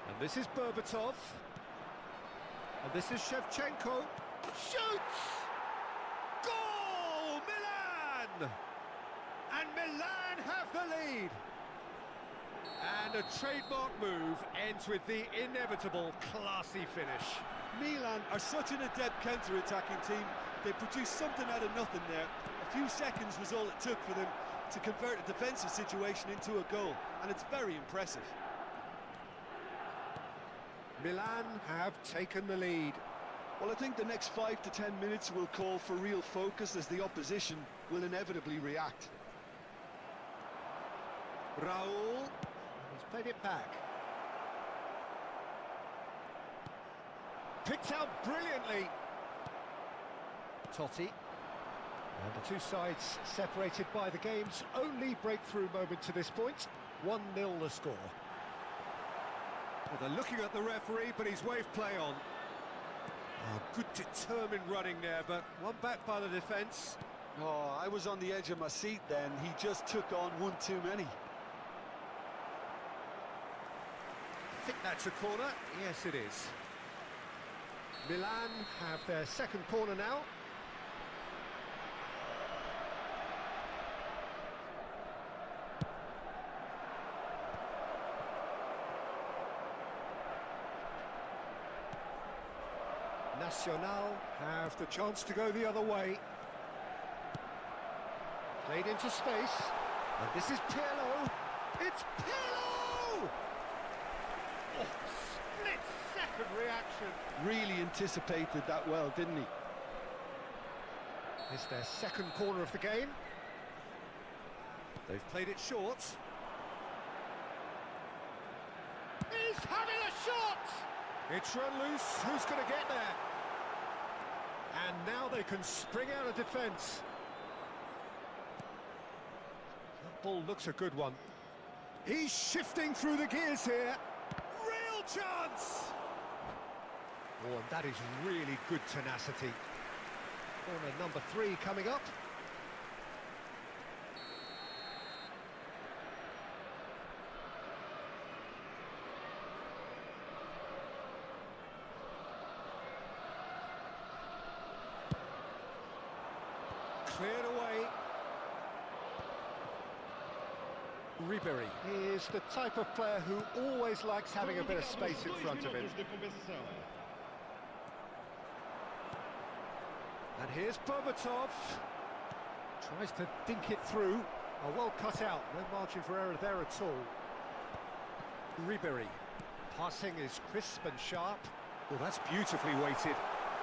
And this is Berbatov. And this is Shevchenko. Shoots! Goal! Milan! And Milan have the lead. And a trademark move ends with the inevitable classy finish. Milan are such an adept counter-attacking team. They produced something out of nothing there. A few seconds was all it took for them to convert a defensive situation into a goal, and it's very impressive. Milan have taken the lead. Well, I think the next 5 to 10 minutes will call for real focus as the opposition will inevitably react. Raul has played it back. Picked out brilliantly. Totti. And the two sides separated by the game's only breakthrough moment to this point. 1-0 the score. Well, they're looking at the referee, but he's waved play on. Oh, good determined running there, but one back by the defence. Oh, I was on the edge of my seat then. He just took on one too many. I think that's a corner. Yes, it is. Milan have their second corner now. Nacional have the chance to go the other way. Played into space. And this is Pirlo. It's Pirlo! Oh, split-second reaction. Really anticipated that well, didn't he? It's their second corner of the game. They've played it short. He's having a shot! It's run loose. Who's going to get there? And now they can spring out of defence. That ball looks a good one. He's shifting through the gears here. Real chance! Oh, and that is really good tenacity. Corner number 3 coming up. Cleared away. Ribery is the type of player who always likes having a bit of space in front of him. And here's Berbatov. Tries to dink it through. Oh, well cut out. No margin for error there at all. Ribery. Passing is crisp and sharp. Oh, that's beautifully weighted.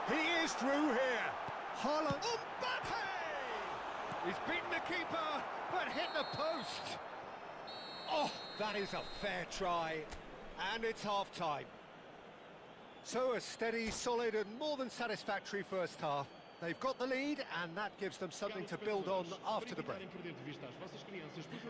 He is through here. Haaland. Mbappe! He's beaten the keeper, but hit the post. Oh, that is a fair try. And it's half-time. So a steady, solid and more than satisfactory first half. They've got the lead, and that gives them something to build on after the break.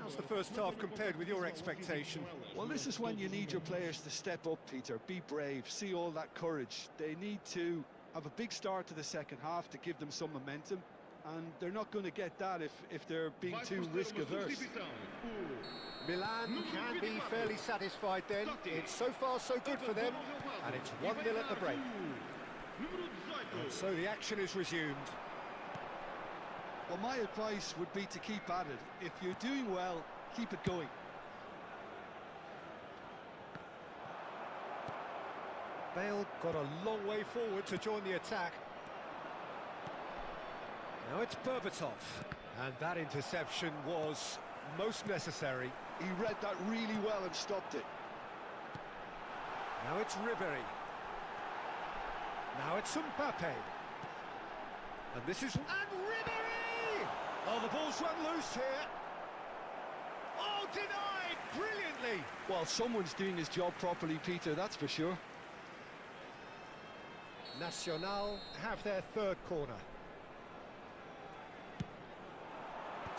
How's the first half compared with your expectation? Well, this is when you need your players to step up, Peter. Be brave, see all that courage. They need to have a big start to the second half to give them some momentum, and they're not going to get that if they're being too risk-averse. Milan can be fairly satisfied then. It's so far so good for them, and it's 1-0 at the break. And so the action is resumed. Well, my advice would be to keep at it. If you're doing well, keep it going. Bale got a long way forward to join the attack. Now it's Berbatov. And that interception was most necessary. He read that really well and stopped it. Now it's Ribery. Now it's Mbappe. And this is... And Ribery! Oh, the ball's run loose here. Oh, denied brilliantly. Well, someone's doing his job properly, Peter, that's for sure. Nacional have their third corner.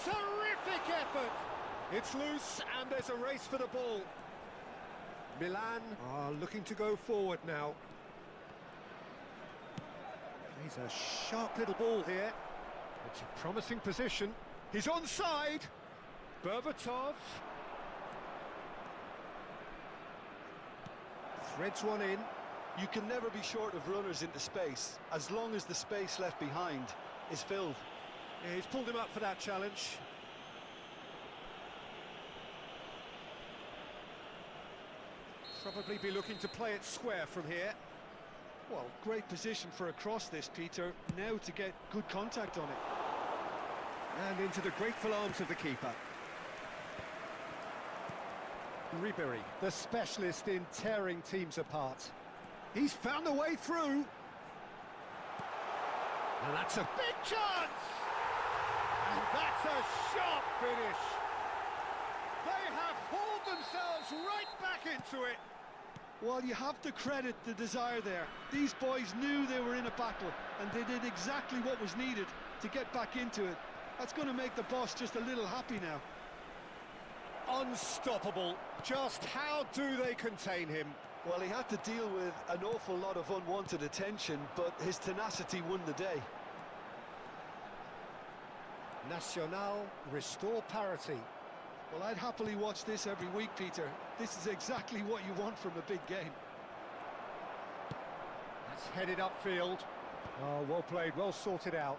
Terrific effort! It's loose and there's a race for the ball. Milan are looking to go forward now. He's a sharp little ball here. It's a promising position. He's onside. Berbatov. Threads one in. You can never be short of runners into space, as long as the space left behind is filled. Yeah, he's pulled him up for that challenge. Probably be looking to play it square from here. Well, great position for a cross this, Peter. Now to get good contact on it. And into the grateful arms of the keeper. Ribery, the specialist in tearing teams apart. He's found a way through. And that's a big chance! And that's a sharp finish. They have hauled themselves right back into it. Well, you have to credit the desire there. These boys knew they were in a battle, and they did exactly what was needed to get back into it. That's going to make the boss just a little happy now. Unstoppable. Just how do they contain him? Well, he had to deal with an awful lot of unwanted attention, but his tenacity won the day. Nacional restore parity. Well, I'd happily watch this every week, Peter. This is exactly what you want from a big game. That's headed upfield. Oh, well played, well sorted out.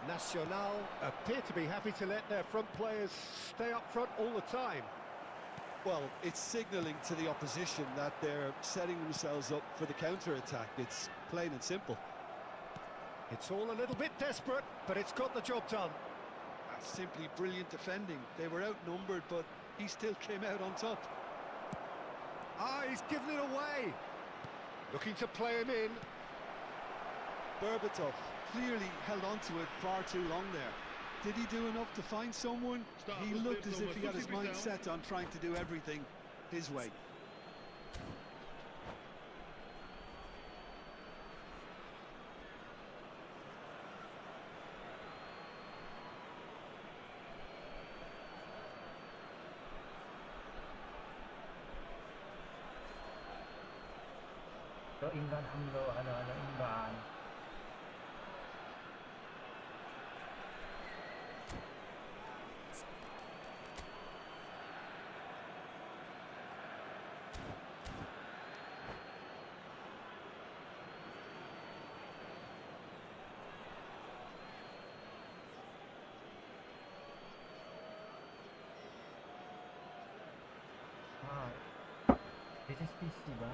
Nacional appear to be happy to let their front players stay up front all the time. Well, it's signalling to the opposition that they're setting themselves up for the counter-attack. It's plain and simple. It's all a little bit desperate, but it's got the job done. That's simply brilliant defending. They were outnumbered, but he still came out on top. Ah, he's given it away. Looking to play him in. Berbatov clearly held on to it far too long there. Did he do enough to find someone? He looked as if he had his mind set on trying to do everything his way. Ingan hamlo ano ingan. This is PC ba?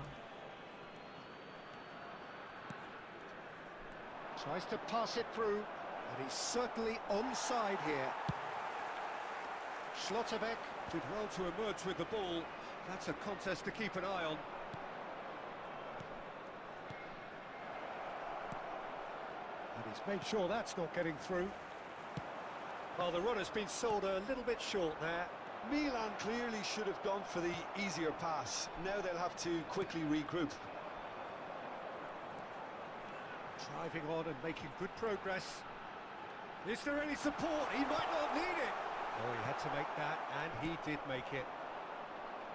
Tries to pass it through, and he's certainly onside here. Schlotterbeck did well to emerge with the ball. That's a contest to keep an eye on. And he's made sure that's not getting through. Well, the runner's been sold a little bit short there. Milan clearly should have gone for the easier pass. Now they'll have to quickly regroup. Driving on and making good progress. Is there any support? He might not need it. Oh, he had to make that, and he did make it.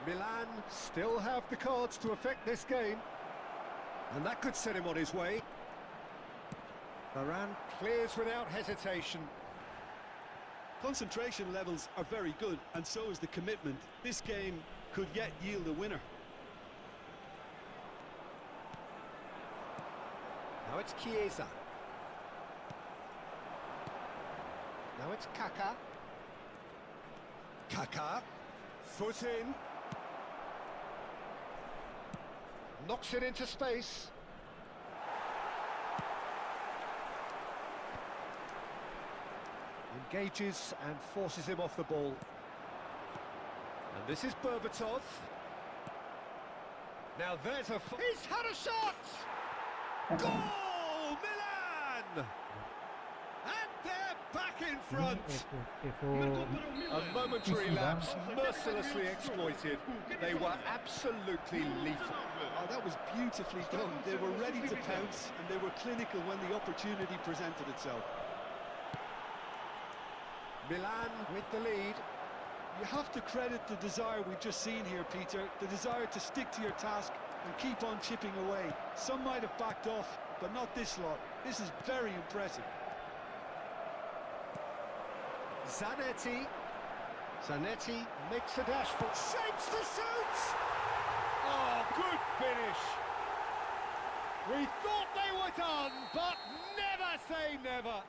Milan still have the cards to affect this game. And that could set him on his way. Varane clears without hesitation. Concentration levels are very good, and so is the commitment. This game could yet yield a winner. Now it's Chiesa. Now it's Kaká. Kaká, foot in. Knocks it into space. Engages and forces him off the ball. And this is Berbatov. Now there's a... He's had a shot! Goal, Milan! And they're back in front. A momentary lapse, mercilessly exploited. They were absolutely lethal. Oh, that was beautifully done. They were ready to pounce, and they were clinical when the opportunity presented itself. Milan with the lead. You have to credit the desire we've just seen here, Peter. The desire to stick to your task and keep on chipping away. Some might have backed off, but not this lot. This is very impressive. Zanetti. Zanetti makes a dash for... Shapes the shoot! Oh, good finish. We thought they were done, but never say never.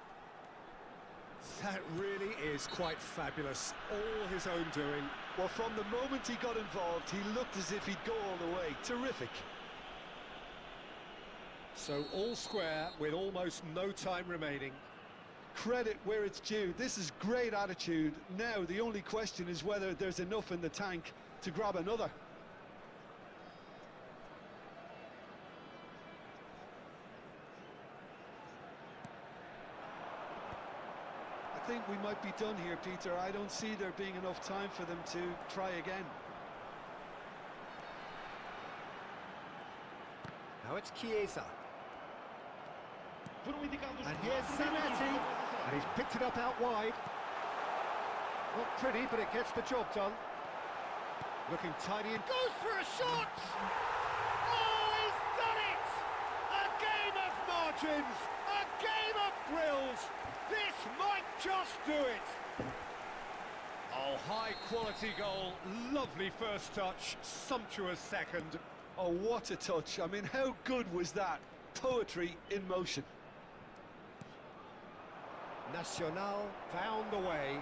That really is quite fabulous. All his own doing. Well, from the moment he got involved, he looked as if he'd go all the way. Terrific. So all square with almost no time remaining. Credit where it's due. This is great attitude. Now the only question is whether there's enough in the tank to grab another. I think we might be done here, Peter. I don't see there being enough time for them to try again. Now it's Chiesa. And here's Zanetti. And he's picked it up out wide. Not pretty, but it gets the job done. Looking tidy and goes for a shot! Oh, he's done it! A game of margins, a game of thrills. This might just do it. Oh, high-quality goal, lovely first touch, sumptuous second. Oh, what a touch. I mean, how good was that? Poetry in motion. Nacional found the way.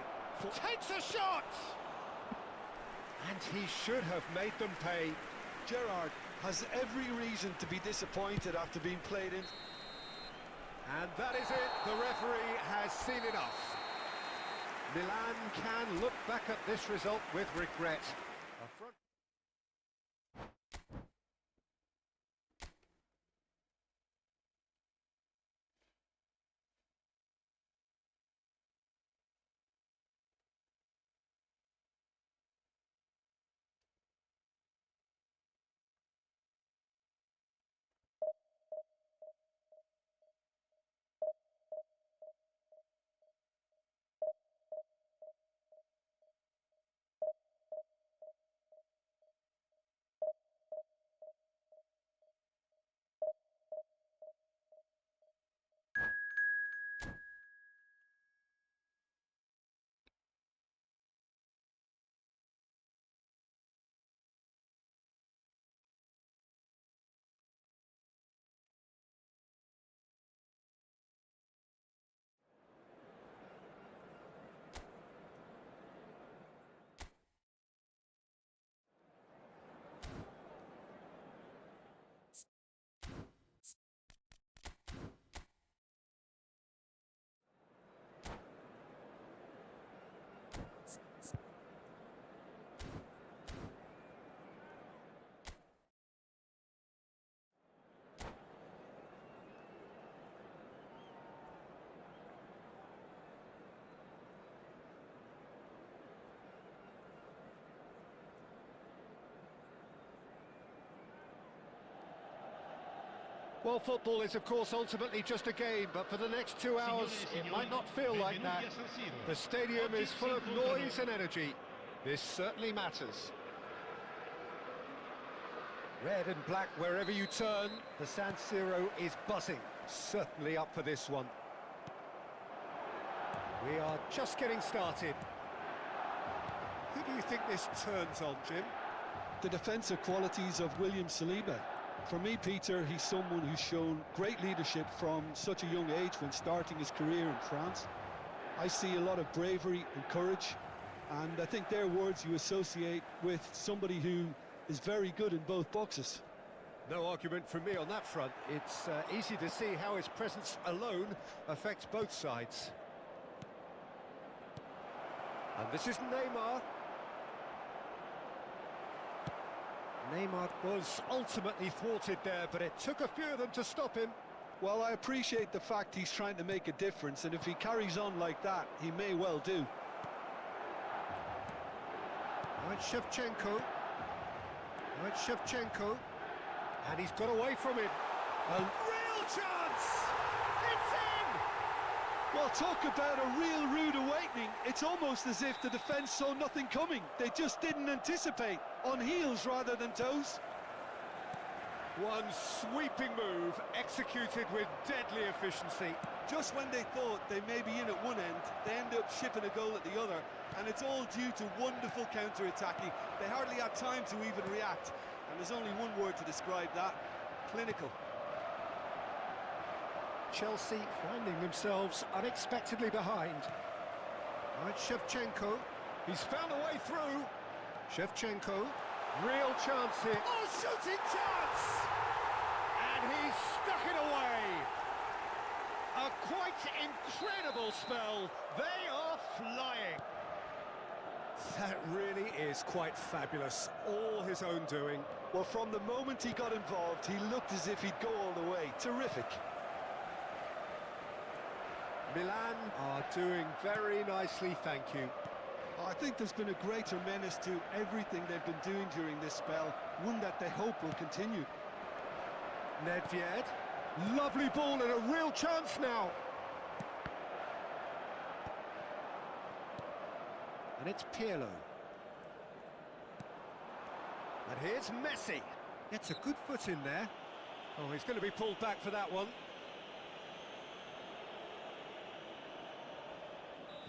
Takes a shot! And he should have made them pay. Gerrard has every reason to be disappointed after being played in. And that is it. The referee has seen enough. Milan can look back at this result with regret. A front Well, football is, of course, ultimately just a game, but for the next 2 hours, it might not feel like that. The stadium is full of noise and energy. This certainly matters. Red and black wherever you turn, the San Siro is buzzing. Certainly up for this one. We are just getting started. Who do you think this turns on, Jim? The defensive qualities of William Saliba. For me, Peter, he's someone who's shown great leadership from such a young age when starting his career in France. I see a lot of bravery and courage, and I think they're words you associate with somebody who is very good in both boxes. No argument from me on that front. It's easy to see how his presence alone affects both sides. And this is Neymar. Neymar was ultimately thwarted there, but it took a few of them to stop him. Well, I appreciate the fact he's trying to make a difference, and if he carries on like that, he may well do. Right, Shevchenko. And he's got away from it. A real chance! It's in! Well, talk about a real rude awakening. It's almost as if the defence saw nothing coming. They just didn't anticipate. On heels rather than toes. One sweeping move, executed with deadly efficiency. Just when they thought they may be in at one end, they end up shipping a goal at the other. And it's all due to wonderful counter-attacking. They hardly had time to even react. And there's only one word to describe that: clinical. Chelsea finding themselves unexpectedly behind. Right, Shevchenko. He's found a way through. Shevchenko. Real chance here. Oh, shooting chance! And he's stuck it away. A quite incredible spell. They are flying. That really is quite fabulous. All his own doing. Well, from the moment he got involved, he looked as if he'd go all the way. Terrific. Milan are doing very nicely, thank you. I think there's been a greater menace to everything they've been doing during this spell, one that they hope will continue. Nedved, lovely ball and a real chance now. And it's Pirlo. And here's Messi. Gets a good foot in there. Oh, he's going to be pulled back for that one.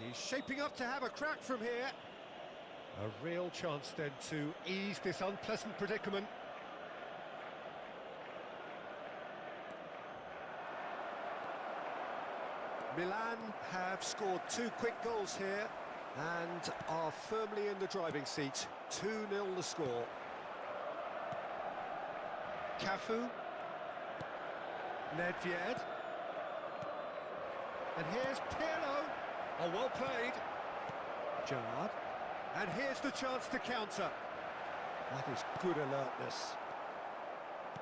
He's shaping up to have a crack from here. A real chance then to ease this unpleasant predicament. Milan have scored 2 quick goals here and are firmly in the driving seat. 2-0 the score. Cafu. Nedved. And here's Pirlo. Oh, well played. Gerrard. And here's the chance to counter. That is good alertness.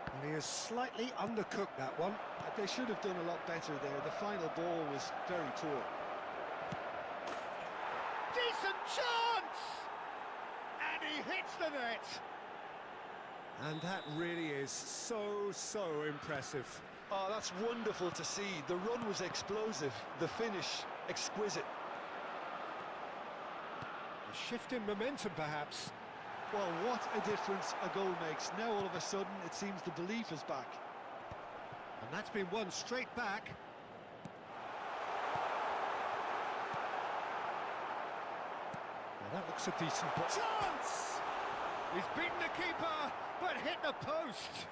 And he has slightly undercooked that one. They should have done a lot better there. The final ball was very poor. Decent chance! And he hits the net. And that really is so impressive. Oh, that's wonderful to see. The run was explosive, the finish exquisite. A shift in momentum, perhaps. Well, what a difference a goal makes. Now all of a sudden it seems the belief is back. And that's been won straight back. Well, that looks a decent chance! He's beaten the keeper, but hit the post.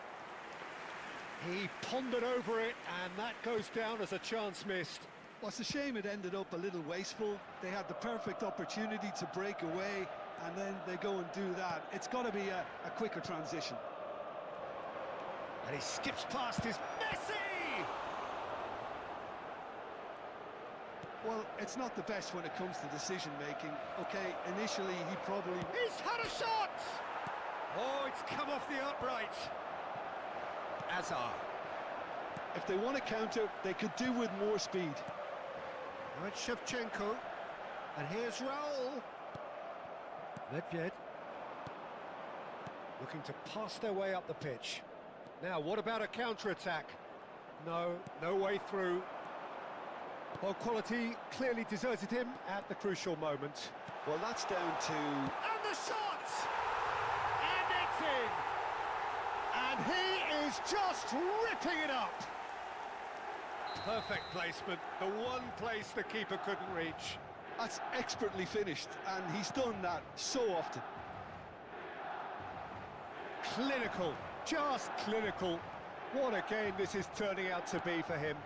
He pondered over it, and that goes down as a chance missed. Well, it's a shame it ended up a little wasteful. They had the perfect opportunity to break away, and then they go and do that. It's got to be a quicker transition. And he skips past his Messi! Well, it's not the best when it comes to decision-making. Okay, initially he probably... He's had a shot! Oh, it's come off the upright. Hazard. If they want to counter, they could do with more speed. Now it's Shevchenko. And here's Raul. Nedved. Looking to pass their way up the pitch. Now, what about a counter-attack? No way through. Well, quality clearly deserted him at the crucial moment. Well, that's down to... And the shot! And it's in! And he is just ripping it up! Perfect placement, the one place the keeper couldn't reach. That's expertly finished, and he's done that so often. Clinical, just clinical. What a game this is turning out to be for him.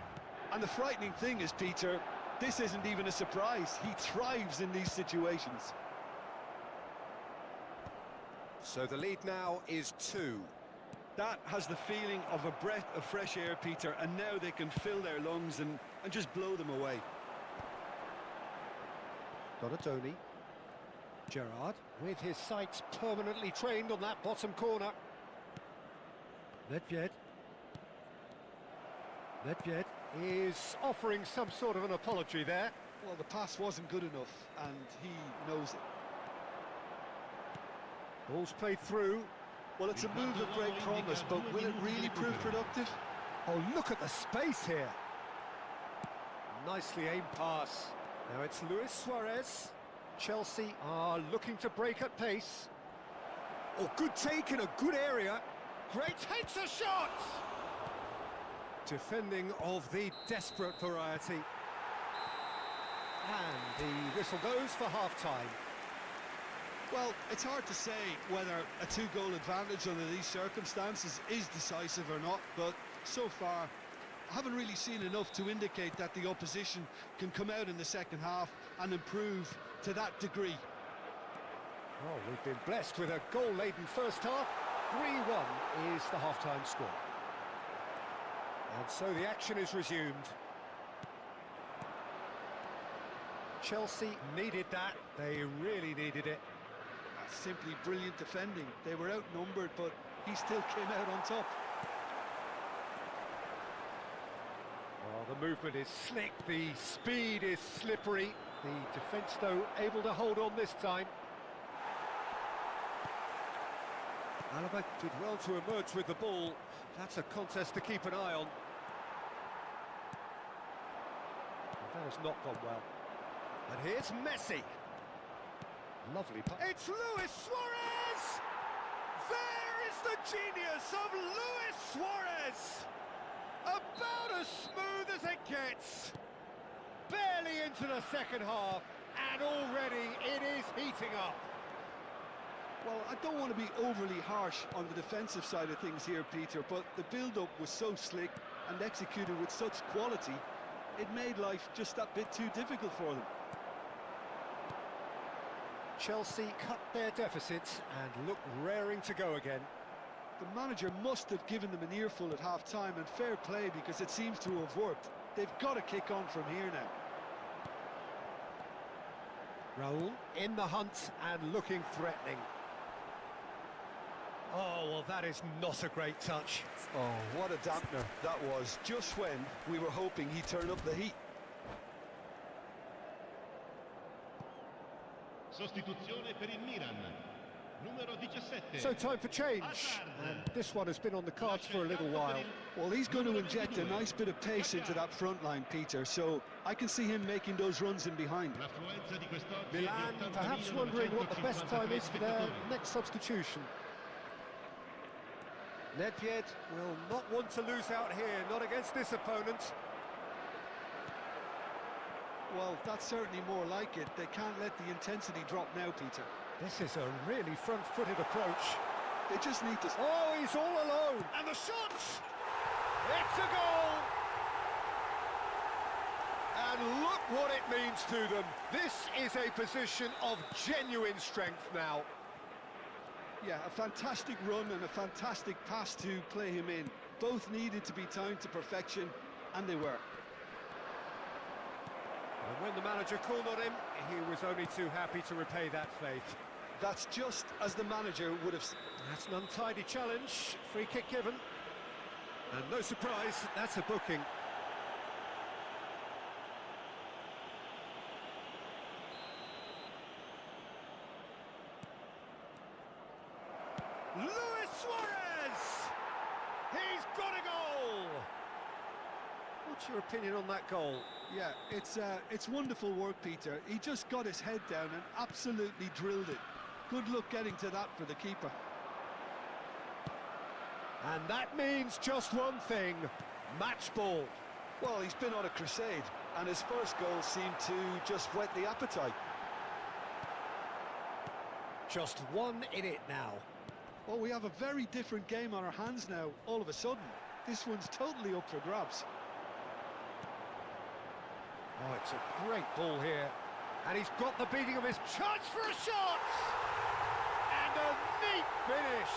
And the frightening thing is, Peter, this isn't even a surprise. He thrives in these situations. So the lead now is 2. That has the feeling of a breath of fresh air, Peter, and now they can fill their lungs and just blow them away. Donatoni. Gerrard, with his sights permanently trained on that bottom corner. Nedved. Nedved is offering some sort of an apology there. Well, the pass wasn't good enough, and he knows it. Ball's played through. Well, it's a move of great promise, but will it really prove productive? Oh, look at the space here. Nicely aimed pass. Now it's Luis Suarez. Chelsea are looking to break at pace. Oh, good take in a good area. Great takes a shot! Defending of the desperate variety. And the whistle goes for half-time. Well, it's hard to say whether a 2-goal advantage under these circumstances is decisive or not, but so far I haven't really seen enough to indicate that the opposition can come out in the second half and improve to that degree. Oh, we've been blessed with a goal-laden first half. 3-1 is the half-time score. And so the action is resumed. Chelsea needed that. They really needed it. Simply brilliant defending. They were outnumbered, but he still came out on top. Oh, the movement is slick, the speed is slippery. The defence, though, able to hold on this time. Alaba did well to emerge with the ball. That's a contest to keep an eye on. That has not gone well. And here's Messi. Lovely pass. It's Luis Suarez! There is the genius of Luis Suarez! About as smooth as it gets. Barely into the second half, and already it is heating up. Well, I don't want to be overly harsh on the defensive side of things here, Peter, but the build-up was so slick and executed with such quality, it made life just that bit too difficult for them. Chelsea cut their deficit and look raring to go again. The manager must have given them an earful at half-time, and fair play, because it seems to have worked. They've got to kick on from here now. Raul in the hunt and looking threatening. Oh, well, that is not a great touch. Oh, what a dampener that was, just when we were hoping he'd turn up the heat. Sostituzione per il Milan. Numero 17. So time for change, and this one has been on the cards for a little while. Well, he's going to inject a nice bit of pace into that front line, Peter, so I can see him making those runs in behind. Milan perhaps wondering what the best time is for their next substitution. Nedved will not want to lose out here, not against this opponent. Well, that's certainly more like it. They can't let the intensity drop now, Peter. This is a really front-footed approach. They just need to... Oh, he's all alone! And the shot! It's a goal! And look what it means to them. This is a position of genuine strength now. Yeah, a fantastic run and a fantastic pass to play him in. Both needed to be timed to perfection, and they were. And when the manager called on him, he was only too happy to repay that faith. That's just as the manager would have... That's an untidy challenge, free kick given. And no surprise, that's a booking. Luis Suarez! He's got a goal! What's your opinion on that goal? Yeah, it's wonderful work, Peter. He just got his head down and absolutely drilled it. Good luck getting to that for the keeper. And that means just one thing, match ball. Well, he's been on a crusade, and his first goal seemed to just whet the appetite. Just one in it now. Well, we have a very different game on our hands now, all of a sudden. This one's totally up for grabs. Oh, it's a great ball here. And he's got the beating of his chance for a shot! And a neat finish!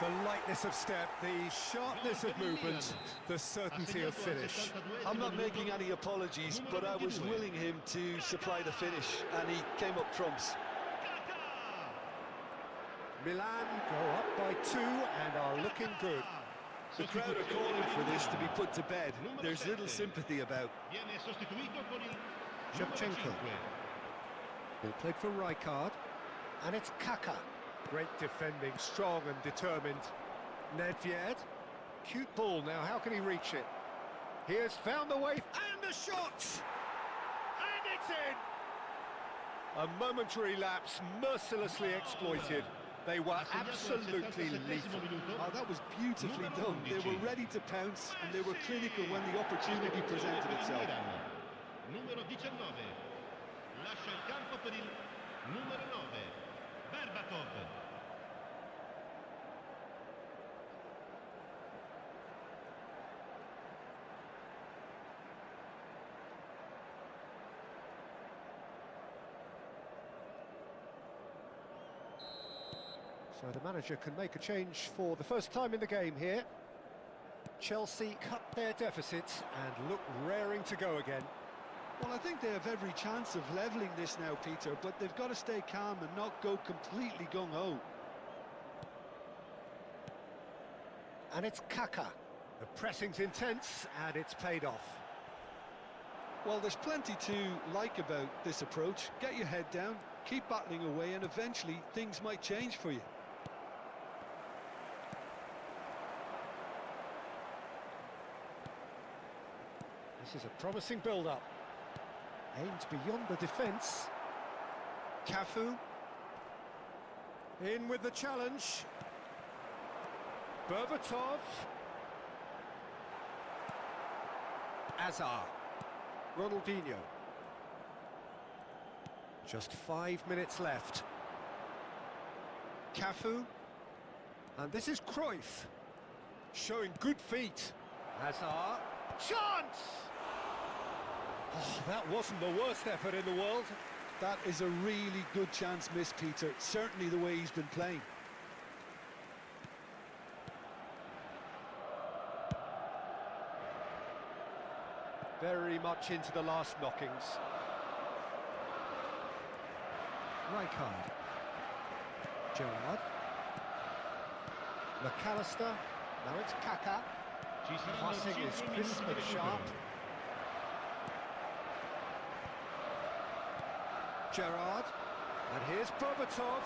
The lightness of step, the sharpness of movement, the certainty of finish. I'm not making any apologies, but I was willing him to supply the finish, and he came up trumps. Milan go up by 2 and are looking good. The crowd are calling for this to be put to bed. There's little sympathy about. Shevchenko. He played for Rijkaard. And it's Kaka. Great defending, strong and determined. Nedved. Cute ball now, how can he reach it? He has found the way, and the shot! And it's in! A momentary lapse, mercilessly exploited. They were absolutely lethal. Oh, that was beautifully done. They were ready to pounce, and they were clinical when the opportunity presented itself. Numero 19. Lascia il campo per il numero 9. Berbatov. So the manager can make a change for the first time in the game here. Chelsea cut their deficit and look raring to go again. Well, I think they have every chance of levelling this now, Peter, but they've got to stay calm and not go completely gung-ho. And it's Kaka. The pressing's intense and it's paid off. Well, there's plenty to like about this approach. Get your head down, keep battling away, and eventually things might change for you. This is a promising build-up. Aimed beyond the defence. Cafu. In with the challenge. Berbatov. Azar. Ronaldinho. Just 5 minutes left. Cafu. And this is Cruyff. Showing good feet. Hazard. Chance! Oh, that wasn't the worst effort in the world. That is a really good chance missed, Peter. Certainly the way he's been playing. Very much into the last knockings. Rijkaard. Gerrard. McAllister. Now it's Kaká. Passing is crisp and sharp. Gerrard. And here's Berbatov.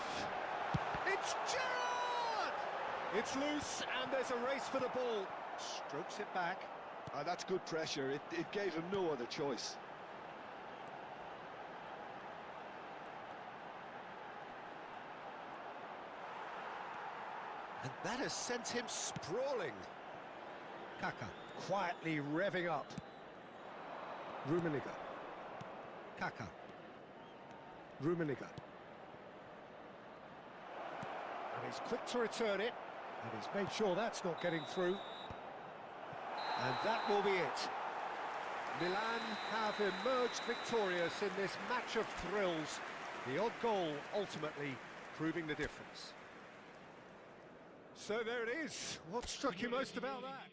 It's Gerrard! It's loose and there's a race for the ball. Strokes it back. That's good pressure. It gave him no other choice. And that has sent him sprawling. Kaká quietly revving up. Rummenigge. Kaká. Rummenigge. And he's quick to return it. And he's made sure that's not getting through. And that will be it. Milan have emerged victorious in this match of thrills. The odd goal ultimately proving the difference. So there it is. What struck you most about that?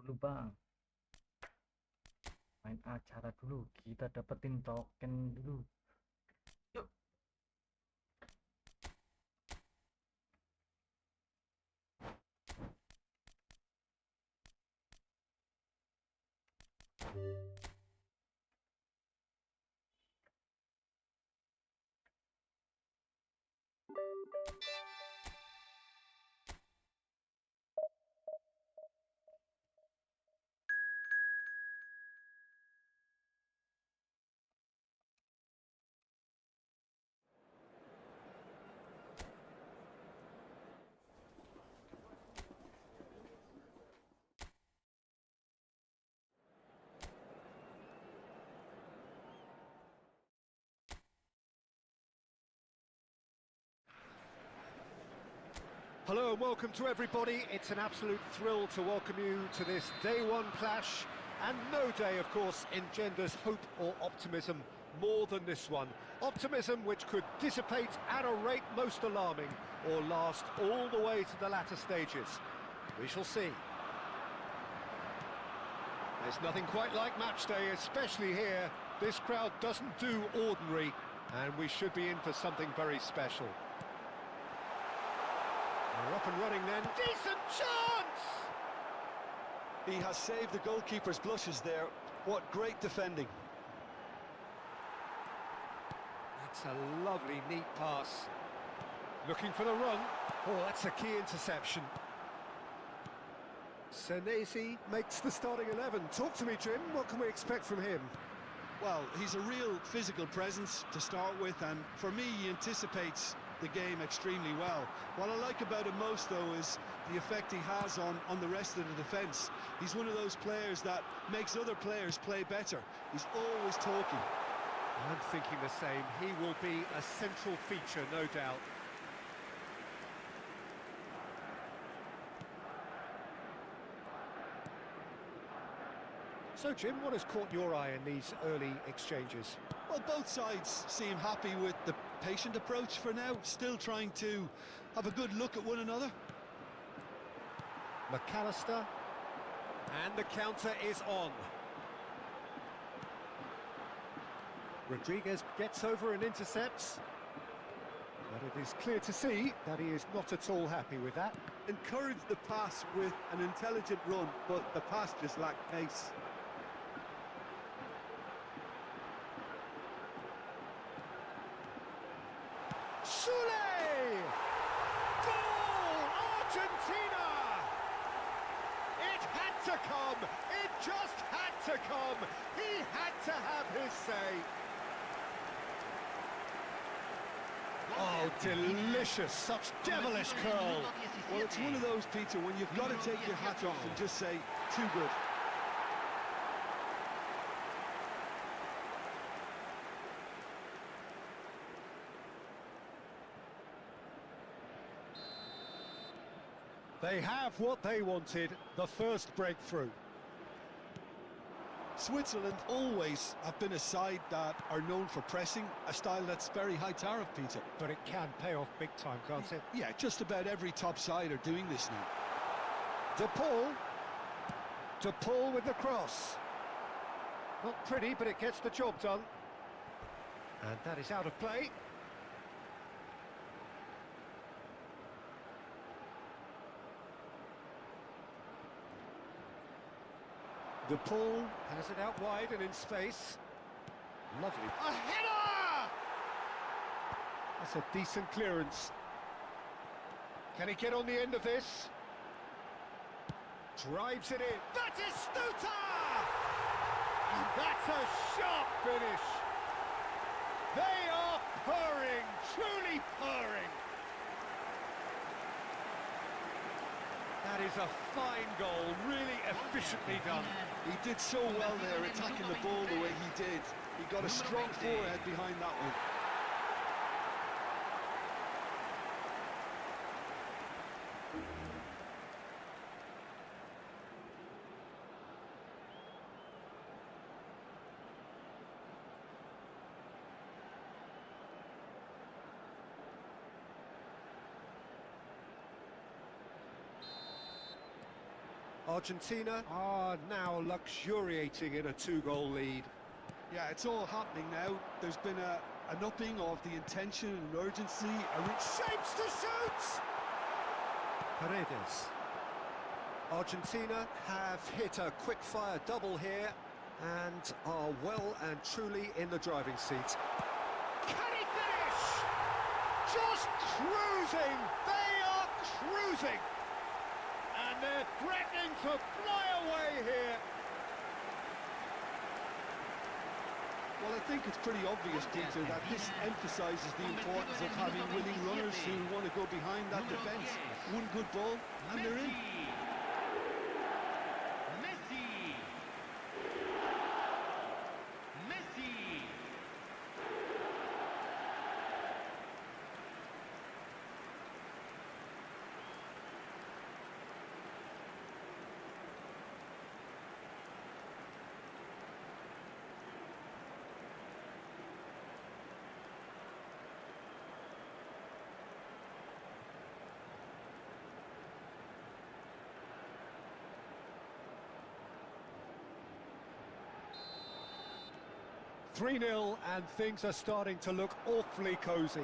Dulu bang, main acara dulu, kita dapetin token dulu. Yuk. Hello and welcome to everybody. It's an absolute thrill to welcome you to this day one clash. And no day, of course, engenders hope or optimism more than this one. Optimism which could dissipate at a rate most alarming or last all the way to the latter stages. We shall see. There's nothing quite like match day, especially here. This crowd doesn't do ordinary, and we should be in for something very special. We're up and running then. Decent chance! He has saved the goalkeeper's blushes there. What great defending. That's a lovely, neat pass. Looking for the run. Oh, that's a key interception. Senesi makes the starting 11. Talk to me, Jim. What can we expect from him? Well, he's a real physical presence to start with, and for me, he anticipates the game extremely well. What I like about him most, though, is the effect he has on the rest of the defence. He's one of those players that makes other players play better. He's always talking. I'm thinking the same. He will be a central feature, no doubt. So, Jim, what has caught your eye in these early exchanges? Well, both sides seem happy with the patient approach for now, still trying to have a good look at one another. McAllister. And the counter is on. Rodriguez gets over and intercepts. But it is clear to see that he is not at all happy with that. Encouraged the pass with an intelligent run, but the pass just lacked pace. Sule! Goal! Argentina! It had to come! It just had to come! He had to have his say! Oh, delicious! Such devilish curl! Well, it's one of those, Peter, when you've got to take your hat off and just say, too good. They have what they wanted, the first breakthrough. Switzerland always have been a side that are known for pressing, a style that's very high tariff, Peter. But it can pay off big time, can't it? Yeah, just about every top side are doing this now. De Paul with the cross. Not pretty, but it gets the job done. And that is out of play. De Paul has it out wide and in space. Lovely. A header! That's a decent clearance. Can he get on the end of this? Drives it in. That is Stuta! And that's a sharp finish. They are purring, truly purring. That is a fine goal, really efficiently done. He did so well there, attacking the ball the way he did. He got a strong forehead behind that one. Argentina are now luxuriating in a two-goal lead. Yeah, it's all happening now. There's been an upping of the intention and urgency. Shapes to shoot! Paredes. Argentina have hit a quick-fire double here and are well and truly in the driving seat. Can he finish? Just cruising! They are cruising! And they're threatening to fly away here. Well, I think it's pretty obvious, Peter, that this emphasises the importance of having winning runners who want to go behind that defence. One good ball, and they're in. Messi! 3-0 and things are starting to look awfully cosy.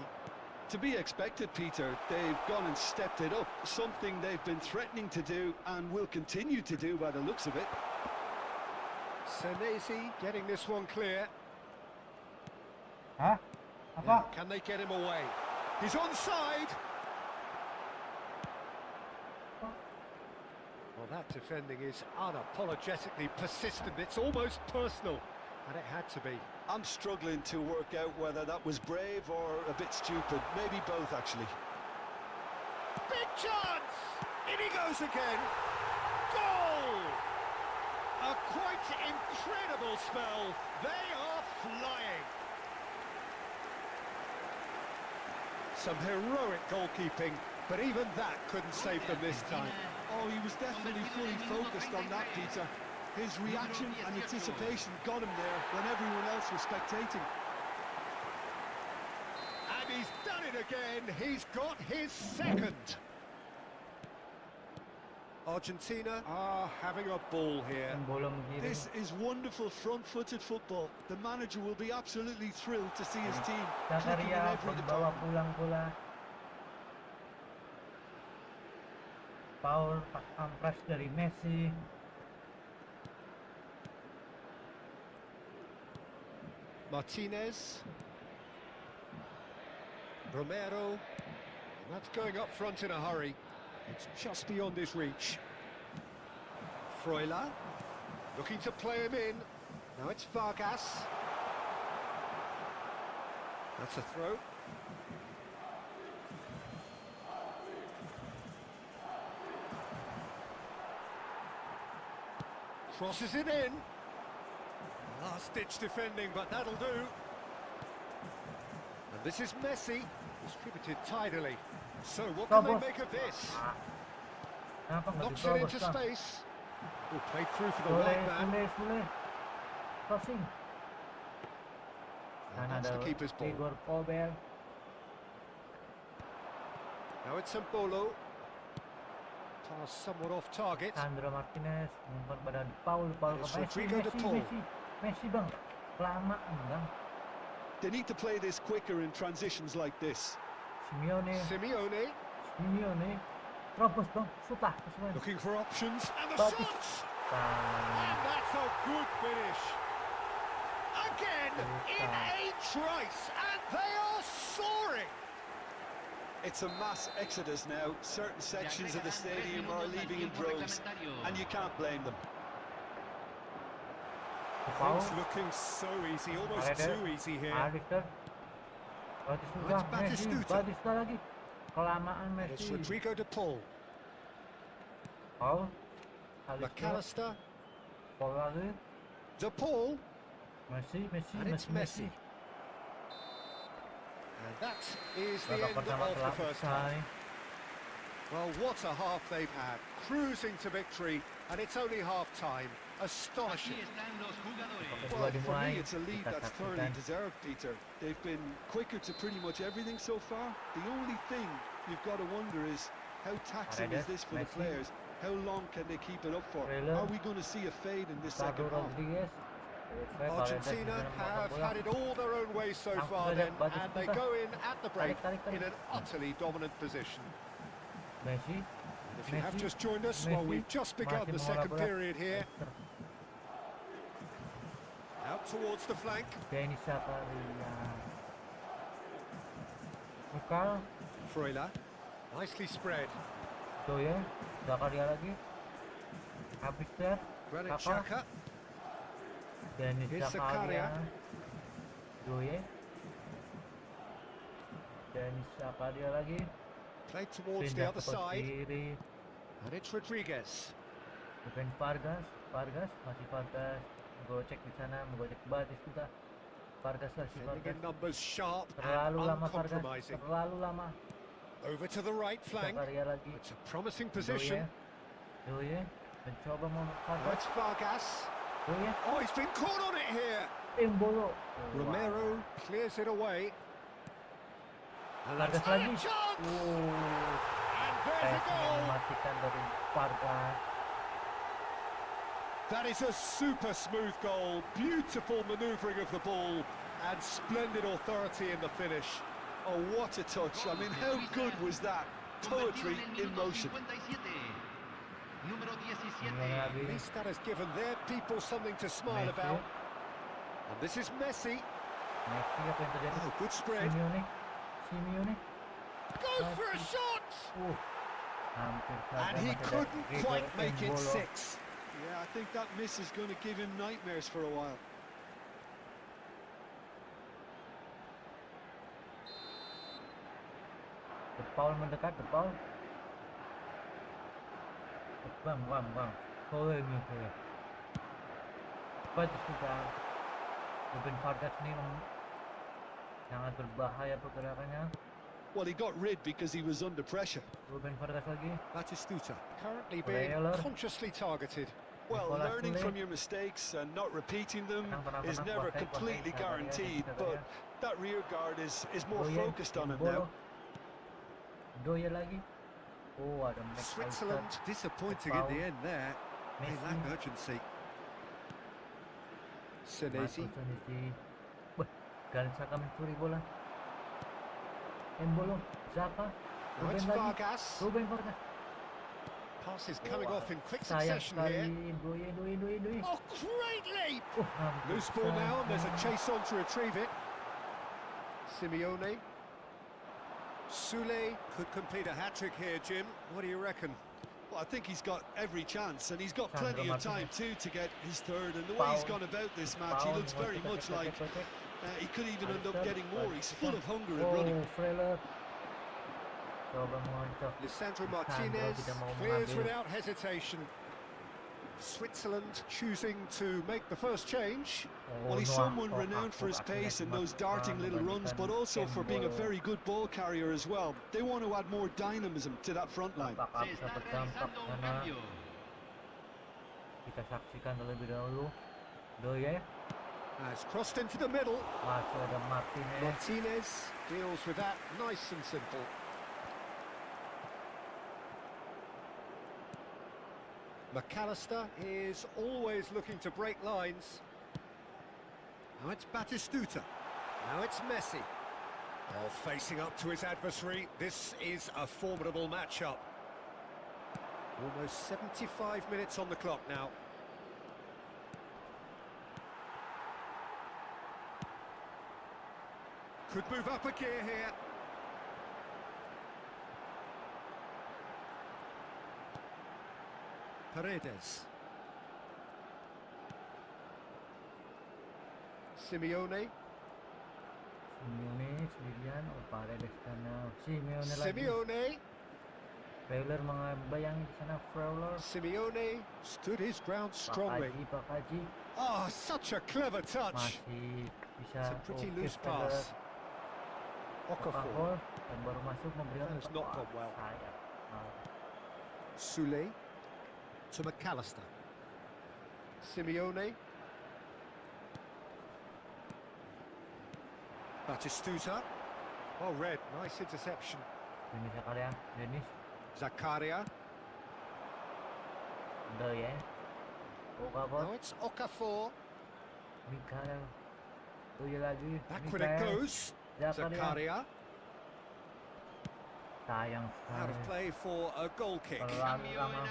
To be expected, Peter. They've gone and stepped it up, something they've been threatening to do and will continue to do by the looks of it. Senesi getting this one clear. Hah? Apa? Now, can they get him away? He's onside! Well, that defending is unapologetically persistent. It's almost personal, and it had to be. I'm struggling to work out whether that was brave or a bit stupid. Maybe both, actually. Big chance! In he goes again. Goal! A quite incredible spell. They are flying. Some heroic goalkeeping, but even that couldn't save them this time. Oh, he was definitely fully focused on that, Peter. His reaction and anticipation got him there when everyone else was spectating. And he's done it again. He's got his second. Argentina are having a ball here. This is wonderful front-footed football. The manager will be absolutely thrilled to see his team clicking in every pembawa department. pulang bola. Foul pas ampras dari Messi. Martinez. Romero. And that's going up front in a hurry. It's just beyond his reach. Freuler. Looking to play him in. Now it's Vargas. That's a throw. Crosses it in. Last-ditch defending, but that'll do. And this is Messi, distributed tidily. So what can they make of this? Knocks it into space. Oh, played through for the wide man. Crossing. And that's the keeper's ball. Igor Pobel. Now it's Sambolo. Pass somewhat off target. Sandro Martinez mengumpan badan Paul ke Messi bang, kelamaan bang. They need to play this quicker in transitions like this. Simeone. Terobos bang, sutah kesuwen. Looking for options and the shots. And that's a good finish. Again in a trice, and they are soaring. It's a mass exodus now. Certain sections of the stadium are leaving in droves, and you can't blame them. Things looking so easy, almost too easy here. Batista lagi. Kelamaan Messi. It's Rodrigo de Paul. Paul. McAllister. Paul lagi. De Paul. And it's Messi. And that is the end of the first half. Well, what a half they've had. Cruising to victory, and it's only half-time. Astonishing. Well, for me, it's a lead that's thoroughly deserved, Peter. They've been quicker to pretty much everything so far. The only thing you've got to wonder is how taxing is this for the players? How long can they keep it up for? Are we going to see a fade in this second half? Argentina have had it all their own way so far then, and they go in at the break in an utterly dominant position. If you have just joined us, well, we've just begun the second period here. Out towards the flank. Freuler. Nicely spread. Granit Xhaka. Here's Zakaria. Played towards the other side. And it's Rodriguez. Vargas, masih Vargas. Gue cek di sana, gue cek Batista. Vargas lagi Vargas. Numbers sharp terlalu and lama Vargas, uncompromising. terlalu lama. Over to the right flank. It's a promising position. Doye, mencoba mau That's Vargas. Doye. Oh, he's been caught on it here. Embolo. Romero clears it away. And Vargas that's lagi. a chance. And there's a goal. Mematikan dari Vargas. That is a super smooth goal. Beautiful manoeuvring of the ball and splendid authority in the finish. Oh, what a touch. I mean, how good was that? Poetry in motion. At least that has given their people something to smile about. And this is Messi. Oh, good spread. Simeone. Goes for a shot! And he couldn't quite make it 6. Yeah, I think that miss is going to give him nightmares for a while. Paul mendekat, Paul. Bang. Boleh nih. Bagus juga. Ruben Vargas ini sangat berbahaya pergerakannya. Well, he got rid because he was under pressure. Ruben Vargas lagi. Batistuta currently being consciously targeted. Well, learning from your mistakes and not repeating them is never completely guaranteed, but that rear guard is more focused on it now. Doye lagi. Oh, ada Switzerland disappointing in the end there. They lack urgency. Senesi. Wah, Granit Xhaka mencuri bola. Embolo, Xhaka. Now it's Vargas. Ruben Vargas. Passes coming off in quick Sayang succession sekali. here. Doi. Oh, great leap! Hampir Loose ball now, and there's a saja. chase on to retrieve it. Simeone. Sule could complete a hat-trick here, Jim. What do you reckon? Well, I think he's got every chance, and he's got Sandro plenty of time Martinez. too to get his third. And the way he's gone about this match, he looks very much like he could even end up getting more. He's full of hunger and running. Freller. Coba mengoncok. Lisandro Sandro Martinez tidak mau clears mengambil. without hesitation. Switzerland choosing to make the first change. Well, he's Noah someone renowned for his akhirnya pace and those dimasukkan darting little runs, but also for being a very good ball carrier as well. They want to add more dynamism to that front line. Apakah bisa berdampak karena kita saksikan terlebih dahulu. Doye Has crossed into the middle. masuk ada Martinez. Martinez deals with that nice and simple. McAllister is always looking to break lines. Now it's Batistuta. Now it's Messi. Oh, facing up to his adversary. This is a formidable matchup. Almost 75 minutes on the clock now. Could move up a gear here. Paredes. Simeone. Simeone sendirian. Oh, Paredes sana. Simeone lagi. Simeone. Freuler membayangi di sana. Freuler. Simeone stood his ground strongly. Bakaji. Oh, such a clever touch. Masih bisa. It's a pretty oke, loose Freuler. pass. Okafor. Dan baru masuk memberikan That has not gone well. sayap. Sule to McAllister. Simeone. Batistuta. Oh, red. Nice interception. Denis Zakaria. Denis. Zakaria. Doye. Okafor. Now it's Okafor. Mikael. Doye lagi. Back when it Mikael. goes. Zakaria. Zakaria. Sayang Out of sekali. play for a goal kick. Terlalu lama.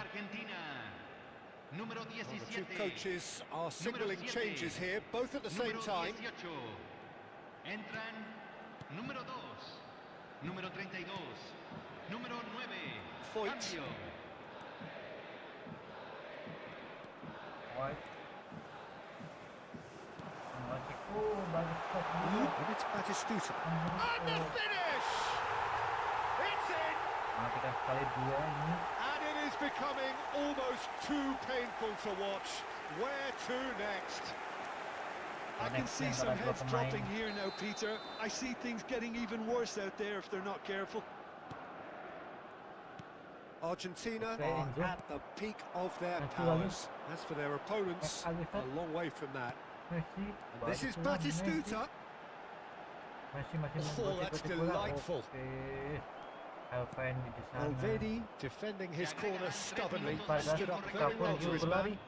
Número Well, the two 17. coaches are signalling Número 7. changes here, both at the same Número time. 18. Entran número 2, número 32, número 9. Foyt. Cambio. White. Oh, bagus pas dulu. And it's Batistuta. And the finish! It's in! Matikan sekali dua ini. And it is becoming almost too painful to watch. Where to next? I can see some heads dropping here now, Peter. I see things getting even worse out there if they're not careful. Argentina Okay, are Enzo. at the peak of their Thank you, powers. As for their opponents, Alisson. a long way from that. Messi. This is Bagus lah, Batistuta. Messi masih Oh, that's menggotek-gotek bola. delightful. Oke. Alvan di sana. Alvedi defending his corner stubbornly. Vargas. Stood up very well to his berlari. man.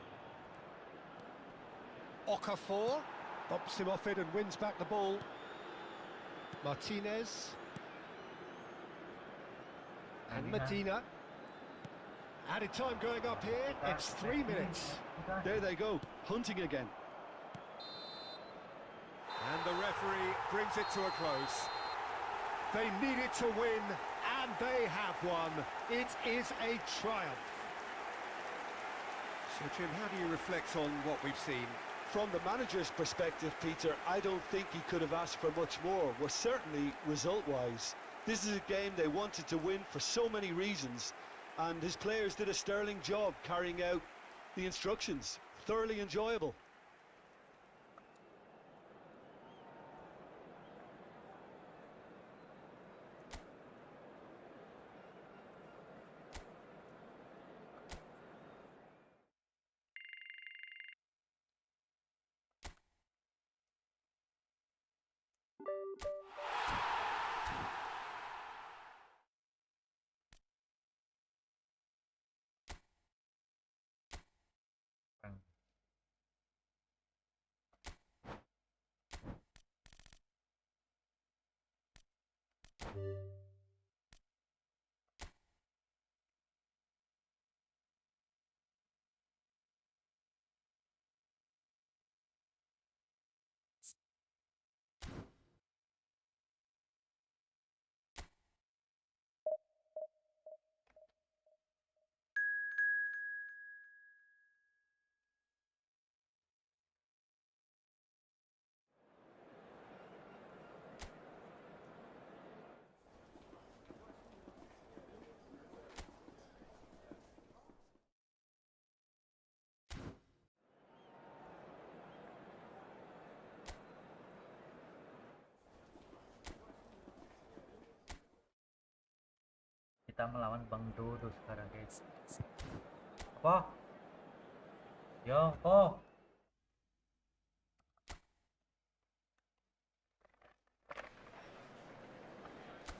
Okafor bumps him off it and wins back the ball. Martinez. And Medina. Added time going up here. It's 3 minutes. There they go, hunting again. And the referee brings it to a close. They needed to win, and they have won. It is a triumph. So, Jim, how do you reflect on what we've seen? From the manager's perspective, Peter, I don't think he could have asked for much more. Well, certainly result-wise. This is a game they wanted to win for so many reasons, and his players did a sterling job carrying out the instructions. Thoroughly enjoyable. Kita melawan Bang Dodo sekarang, guys. Apa? Yo, oh.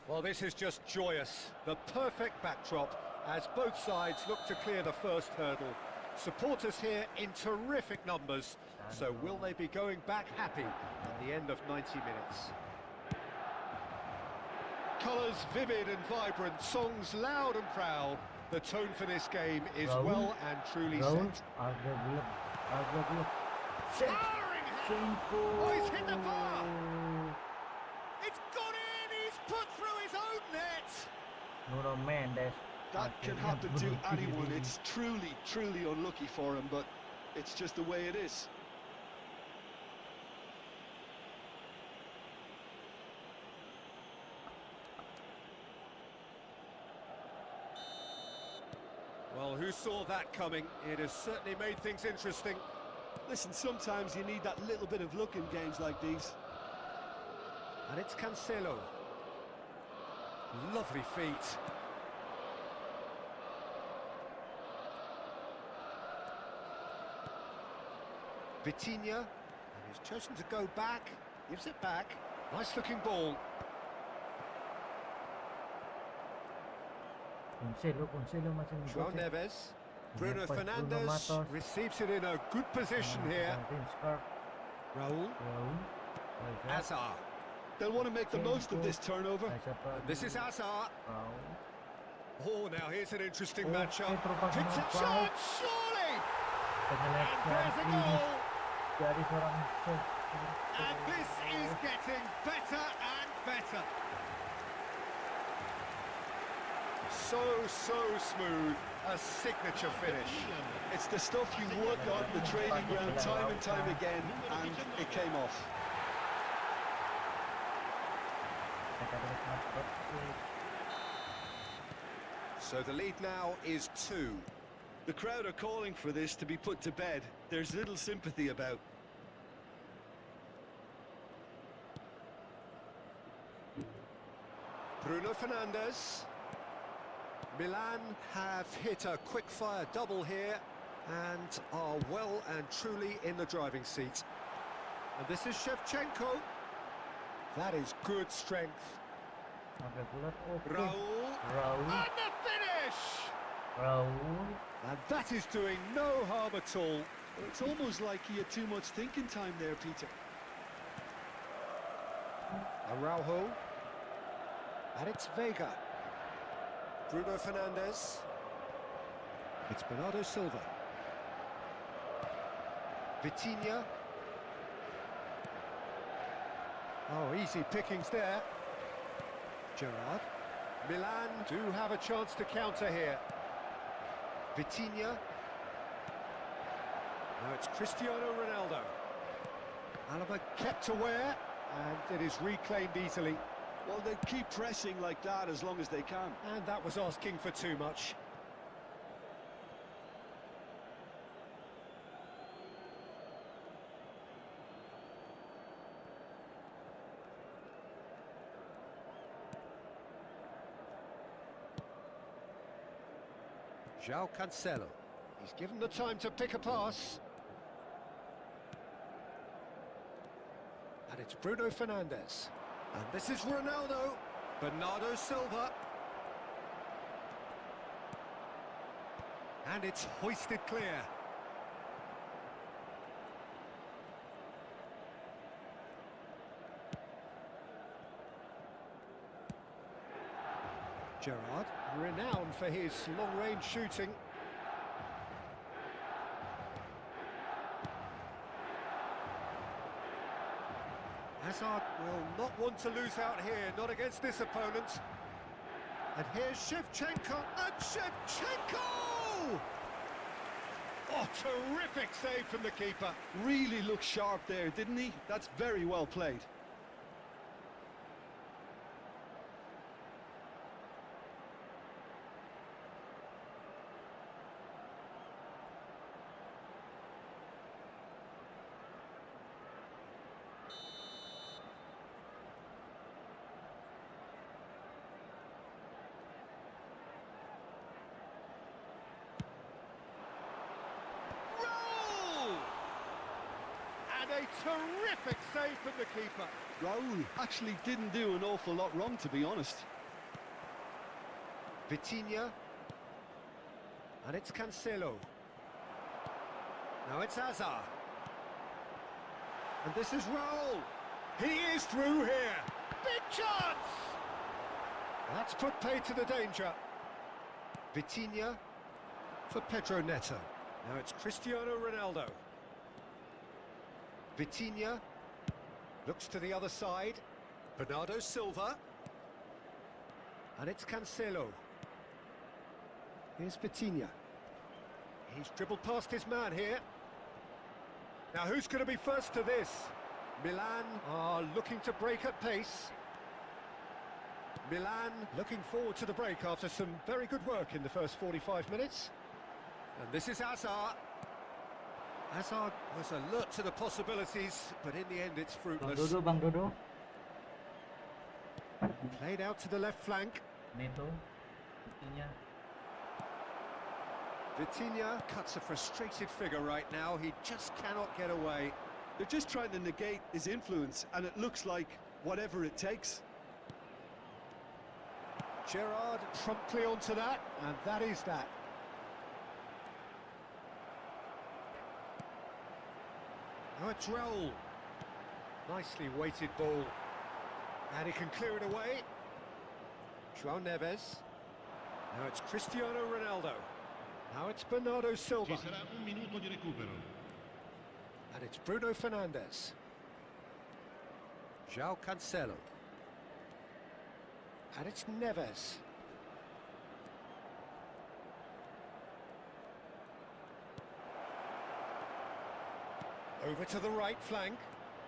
Well, this is just joyous. The perfect backdrop as both sides look to clear the first hurdle. Supporters here in terrific numbers. So will they be going back happy at the end of 90 minutes? Colours vivid and vibrant, songs loud and proud. The tone for this game is well and truly set. Firing hand! Oh, he's hit the bar! It's gone in! He's put through his own net! Nuno Mendes. That can happen to anyone. It's truly, truly unlucky for him, but it's just the way it is. Well, who saw that coming? It has certainly made things interesting. Listen, sometimes you need that little bit of luck in games like these. And it's Cancelo. Lovely feet. Vitinha, and he's chosen to go back, gives it back. Nice looking ball. João Neves. Bruno Fernandes receives it in a good position here. Raul. Hazard. They'll want to make the most of this turnover. And this is Hazard. Oh, now here's an interesting matchup. It's a chance, surely! And there's a goal! And this is getting better and better. So smooth, a signature finish. It's the stuff you work on the training ground time and time again, and it came off. So the lead now is 2. The crowd are calling for this to be put to bed. There's little sympathy about. Bruno Fernandes. Milan have hit a quick-fire double here and are well and truly in the driving seat. And this is Shevchenko. That is good strength. Raul. And the finish! And that is doing no harm at all. It's almost like he had too much thinking time there, Peter. Araujo. And it's Vega. Bruno Fernandes. It's Bernardo Silva. Vitinha. Oh, easy pickings there. Gerrard. Milan do have a chance to counter here. Vitinha. Now it's Cristiano Ronaldo. Alaba kept aware, and it is reclaimed easily. Well, they keep pressing like that as long as they can. And that was asking for too much. João Cancelo. He's given the time to pick a pass. And it's Bruno Fernandes. And this is Ronaldo. Bernardo Silva. And it's hoisted clear. Gerrard, renowned for his long-range shooting. Hazard will not want to lose out here, not against this opponent. And here's Shevchenko, and Shevchenko! Oh, terrific save from the keeper. Really looked sharp there, didn't he? That's very well played. A terrific save from the keeper. Raul actually didn't do an awful lot wrong, to be honest. Vitinha. And it's Cancelo. Now it's Hazard. And this is Raul. He is through here. Big chance! That's put pay to the danger. Vitinha for Pedro Neto. Now it's Cristiano Ronaldo. Vitinha looks to the other side. Bernardo Silva. And it's Cancelo. Here's Vitinha. He's dribbled past his man here. Now who's going to be first to this? Milan are looking to break at pace. Milan looking forward to the break after some very good work in the first 45 minutes. And this is Hazard. Hazard was alert to the possibilities, but in the end it's fruitless. Bang Dodo. Played out to the left flank. Neto. Vitinha cuts a frustrated figure right now. He just cannot get away. They're just trying to negate his influence, and it looks like whatever it takes. Gerrard promptly onto that, and that is that. Now it's Raul. Nicely weighted ball. And he can clear it away. João Neves. Now it's Cristiano Ronaldo. Now it's Bernardo Silva. Ci sarà un minuto di recupero. And it's Bruno Fernandes. João Cancelo. And it's Neves. Over to the right flank.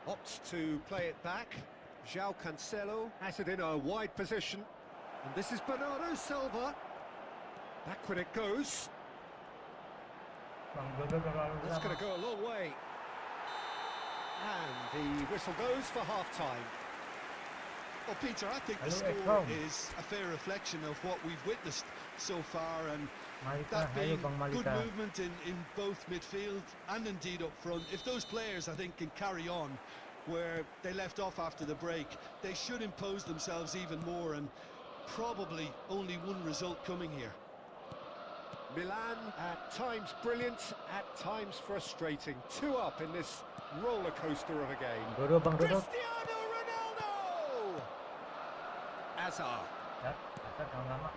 Opts to play it back. João Cancelo has it in a wide position. And this is Bernardo Silva. Backward it goes. That's going to go a long way. And the whistle goes for half-time. Well, Peter, I think the score is a fair reflection of what we've witnessed so far, and that being good movement in both midfield and indeed up front. If those players, I think, can carry on where they left off after the break, they should impose themselves even more, and probably only one result coming here. Milan, at times brilliant, at times frustrating. 2 up in this roller coaster of a game. Cristiano Ronaldo! Hazard.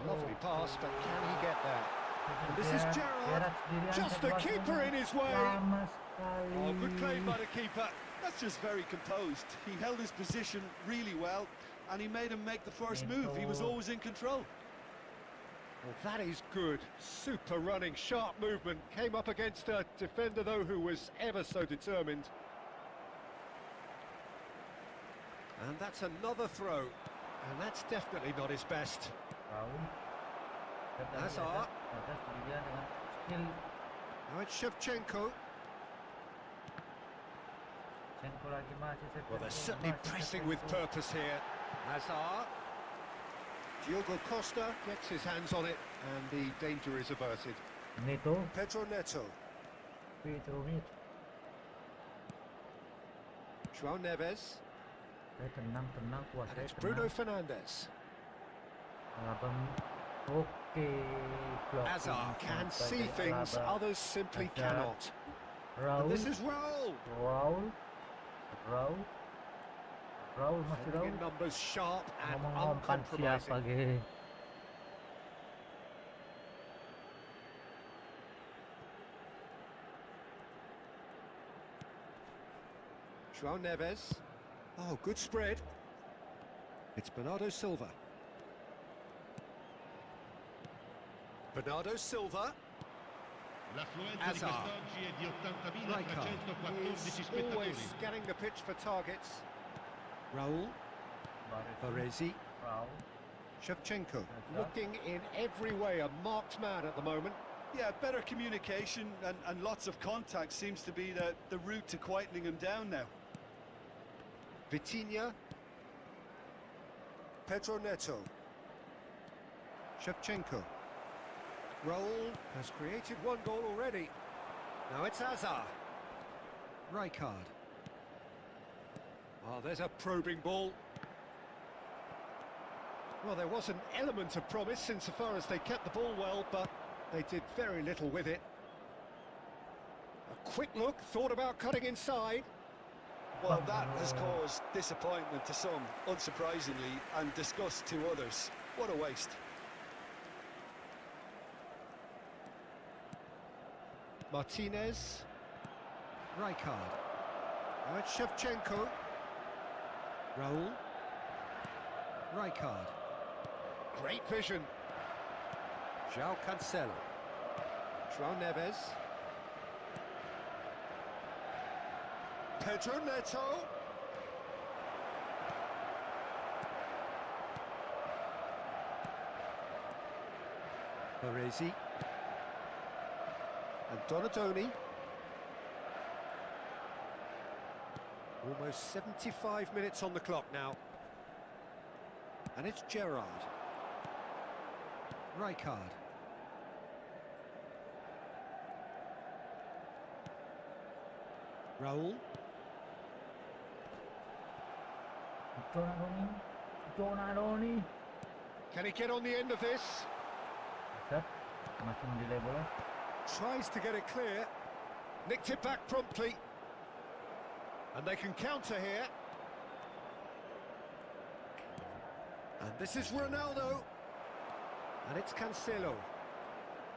Lovely pass, but can he get there? And this is Gerrard, just the keeper in his way. Oh, good play by the keeper. That's just very composed. He held his position really well, and he made him make the first move. He was always in control. Well, that is good. Super running, sharp movement. Came up against a defender, though, who was ever so determined. And that's another throw. And that's definitely not his best. Hazard. Now it's Shevchenko. Well, they're certainly pressing with purpose here. Hazard. Diogo Costa gets his hands on it, and the danger is averted. Neto. Pedro Neto. João Neves. And it's Bruno Fernandes. Hazard can see things others simply cannot. And this is Raul. Raul masih Sending in numbers sharp and uncompromising. João Neves. Oh, good spread. It's Bernardo Silva. Bernardo Silva. L'affluenza di quest'oggi è di 80.314 spettatori. Always scanning the pitch for targets. Raul. Baresi. Shevchenko. Looking in every way a marked man at the moment. Yeah, better communication and lots of contact seems to be the route to quietening him down now. Vitinha. Pedro Neto. Shevchenko. Raul has created one goal already. Now it's Hazard. Rijkaard. Oh, there's a probing ball. Well, there was an element of promise insofar as they kept the ball well, but they did very little with it. A quick look, thought about cutting inside. Well, that has caused disappointment to some, unsurprisingly, and disgust to others. What a waste. Martinez. Rijkaard. Now it's Shevchenko. Raul. Rijkaard. Great vision. João Cancelo. João Neves. Pedro Neto. Baresi. And Donatoni. Almost 75 minutes on the clock now. And it's Gerrard. Rijkaard. Raul. Donadoni. Can he get on the end of this? Masih mendelay bola. Tries to get it clear. Nicked it back promptly. And they can counter here. And this is Ronaldo. And it's Cancelo.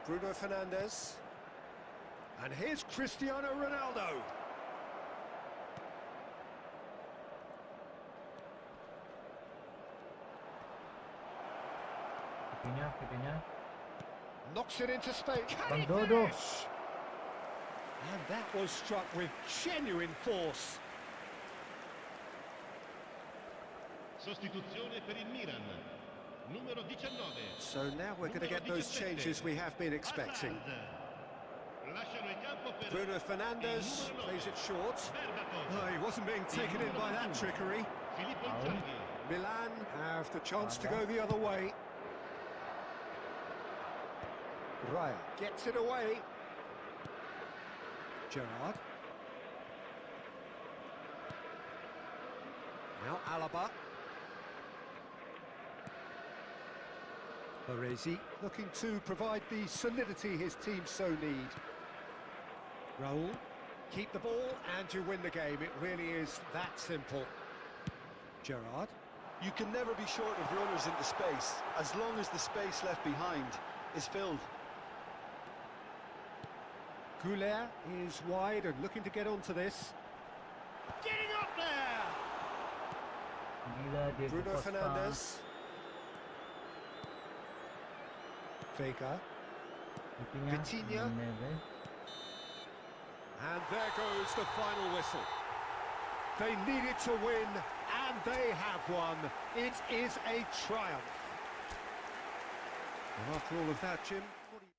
Bruno Fernandes. And here's Cristiano Ronaldo. Pipinya. Knocks it into space. Can he Dodo. finish? And that was struck with genuine force. Sostituzione per il Milan. Numero 19. So now we're going to get those changes we have been expecting. Lasciano il campo per Bruno Fernandes plays it short. Oh, he wasn't being taken in by that trickery. Filippo Inzaghi. Milan have the chance to go the other way. Raya gets it away. Gerrard. Now Alaba. Baresi looking to provide the solidity his team so need. Raul. Keep the ball and you win the game. It really is that simple. Gerrard. You can never be short of runners into space, as long as the space left behind is filled. Goulet is wide and looking to get onto this. Getting up there! Bruno Fernandes. Vega. Vitinha. And there goes the final whistle. They needed to win, and they have won. It is a triumph. And after all of that, Jim, what do you...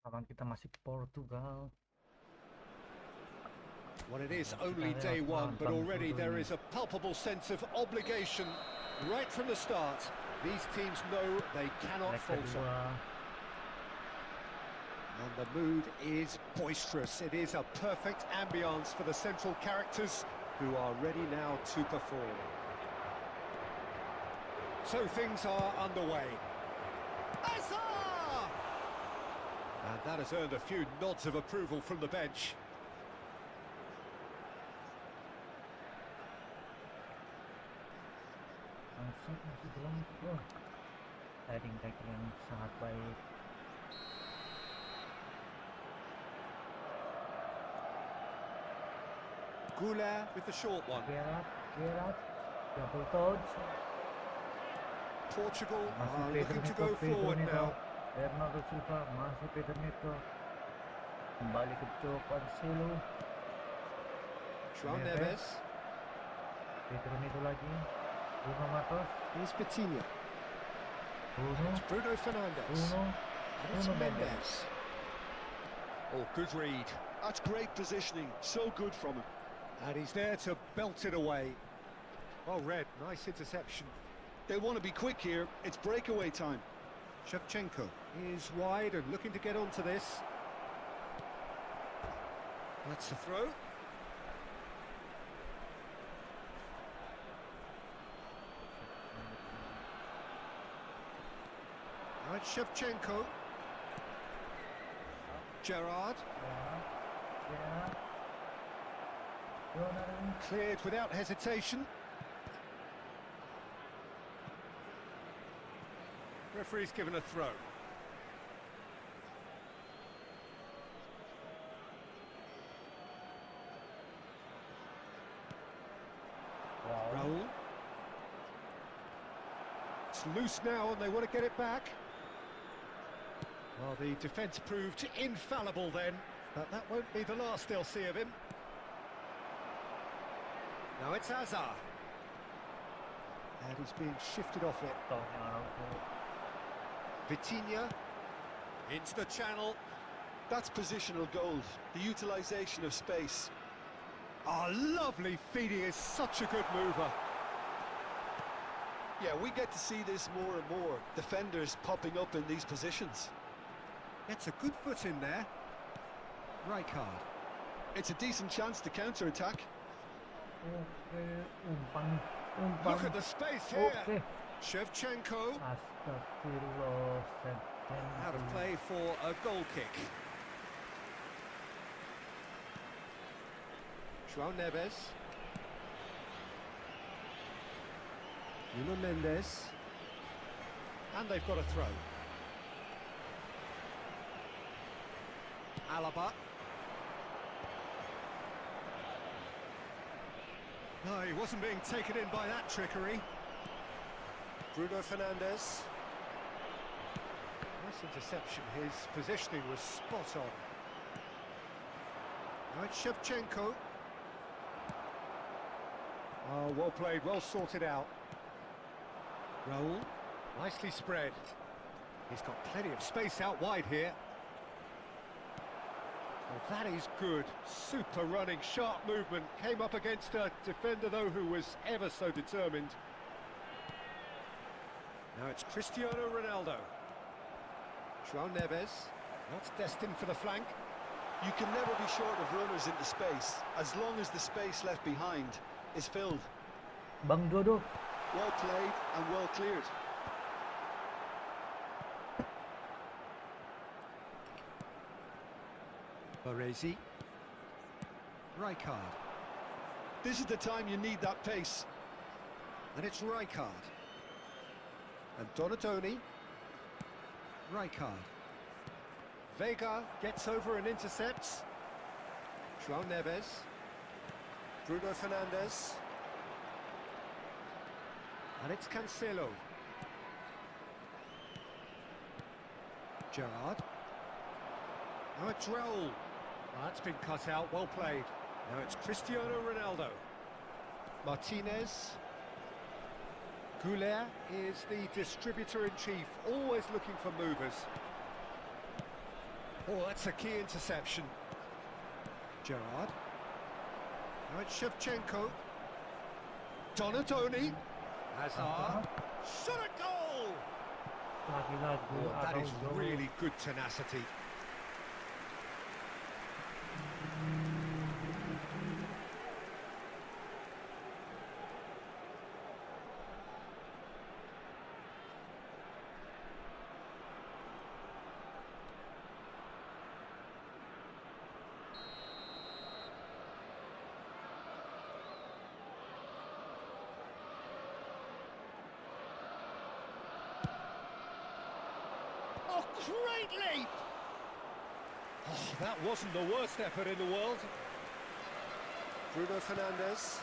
Lawan kita masih Portugal. Well, it is only day one, but already there is a palpable sense of obligation right from the start. These teams know they cannot falter. And the mood is boisterous. It is a perfect ambience for the central characters who are ready now to perform. So things are underway. And that has earned a few nods of approval from the bench. Masih belum. Heading tackle yang sangat baik. Goulart with the short one. Gerrard, double touch. Portugal are looking to go forward now. Bernardo Silva masih Pedro Neto. Kembali ke Cancelo. João Neves. Pedro Neto lagi. Bruno Matos. Here's Vitinha. Bruno. It's Bruno Fernandes. And it's Mendes. Oh, good read. That's great positioning, so good from him. And he's there to belt it away. Well read, nice interception. They want to be quick here, it's breakaway time. Shevchenko is wide and looking to get onto this. That's the throw. Right, Shevchenko. Gerrard. Cleared without hesitation. Referee's given a throw. Raul. It's loose now and they want to get it back. Well, the defence proved infallible then, but that won't be the last they'll see of him. Now it's Hazard. And he's being shifted off it. Vitinha into the channel. That's positional gold, the utilisation of space. Oh, lovely feeding, is such a good mover. Yeah, we get to see this more and more. Defenders popping up in these positions. Gets a good foot in there. Rijkaard. It's a decent chance to counter-attack. Look at the space here. Shevchenko. Out of play for a goal kick. João Neves. Nuno Mendes. And they've got a throw. Alaba. No, he wasn't being taken in by that trickery. Bruno Fernandes. Nice interception. His positioning was spot on. Right, Shevchenko. Oh, well played, well sorted out. Raul. Nicely spread. He's got plenty of space out wide here. Well, that is good. Super running, sharp movement. Came up against a defender, though, who was ever so determined. Now it's Cristiano Ronaldo. João Neves. That's destined for the flank. You can never be short of runners into space, as long as the space left behind is filled. Bang Dodo. Well played and well cleared. Baresi. Rijkaard. This is the time you need that pace. And it's Rijkaard. And Donatoni. Rijkaard. Vega gets over and intercepts. João Neves. Bruno Fernandes. And it's Cancelo. Gerrard. Now it's Raul. That's been cut out, well played. Now it's Cristiano Ronaldo. Martinez. Goulart is the distributor-in-chief, always looking for movers. Oh, that's a key interception. Gerrard. Now it's Shevchenko. Donatoni. Hazard. Shot a goal! Oh, that is really good tenacity. Oh, great leap! Oh, that wasn't the worst effort in the world. Bruno Fernandes.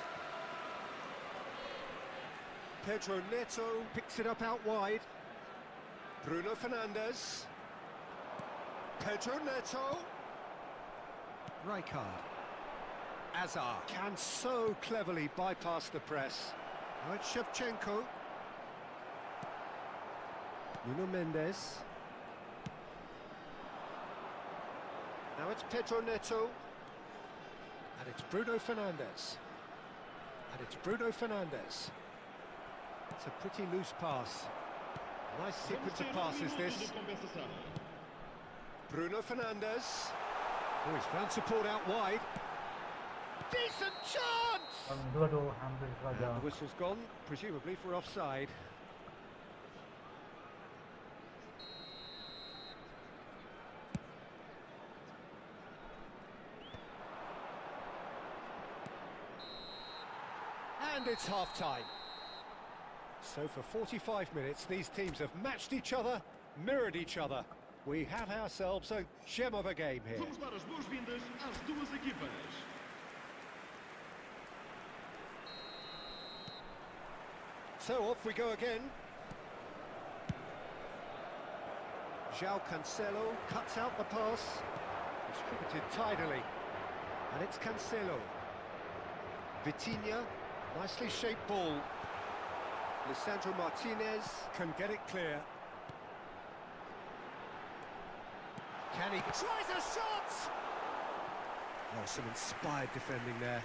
Pedro Neto picks it up out wide. Bruno Fernandes. Pedro Neto. Rijkaard. Hazard can so cleverly bypass the press. Now it's Shevchenko. Nuno Mendes. Now it's Pedro Neto. And it's Bruno Fernandes. And it's Bruno Fernandes. It's a pretty loose pass. Nice sequence of passes, this. Bruno Fernandes. Oh, he's found support out wide. Decent chance! And the whistle's gone, presumably for offside. And it's half-time. So for 45 minutes, these teams have matched each other, mirrored each other. We have ourselves a gem of a game here. Vamos dar as boas-vindas às duas equipas. So off we go again. João Cancelo cuts out the pass. Distributed tidily. And it's Cancelo. Vitinha, nicely shaped ball. Lisandro Martinez can get it clear. Can he? Tries a shot! Oh, some inspired defending there.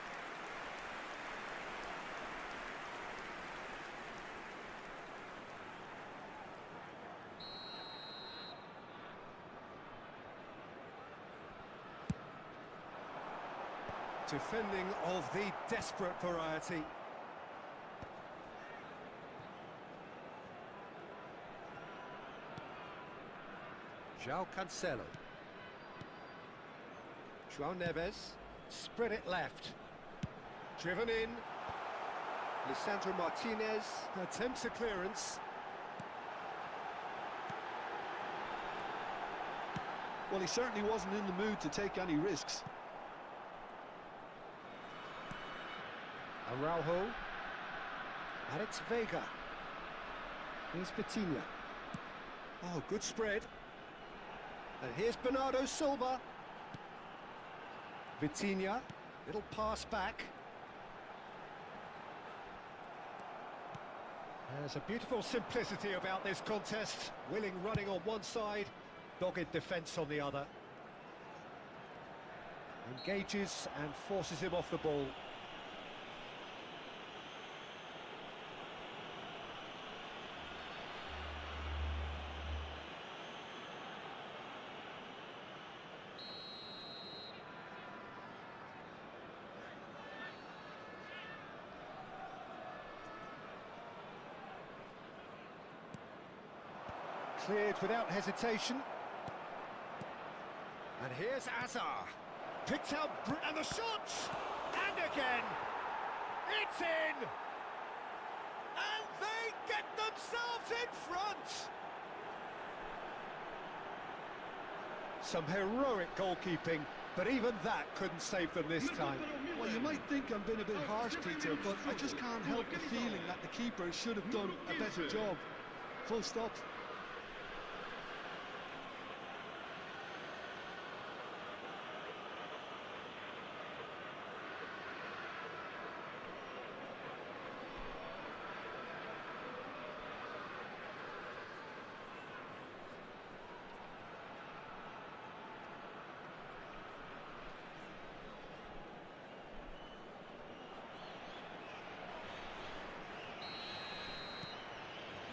Defending of the desperate variety. João Cancelo. João Neves. Spread it left. Driven in. Lisandro Martinez attempts a clearance. Well, he certainly wasn't in the mood to take any risks. Araujo. And it's Vega. Here's Vitinha. Oh, good spread. And here's Bernardo Silva. Vitinha. Little pass back. There's a beautiful simplicity about this contest. Willing running on one side, dogged defence on the other. Engages and forces him off the ball. Cleared without hesitation. And here's Hazard. Picked out, and the shot! And again! It's in! And they get themselves in front! Some heroic goalkeeping, but even that couldn't save them this time. Well, you might think I'm being a bit harsh, Peter, but I just can't help the feeling that the keeper should have done a better job. Full stop.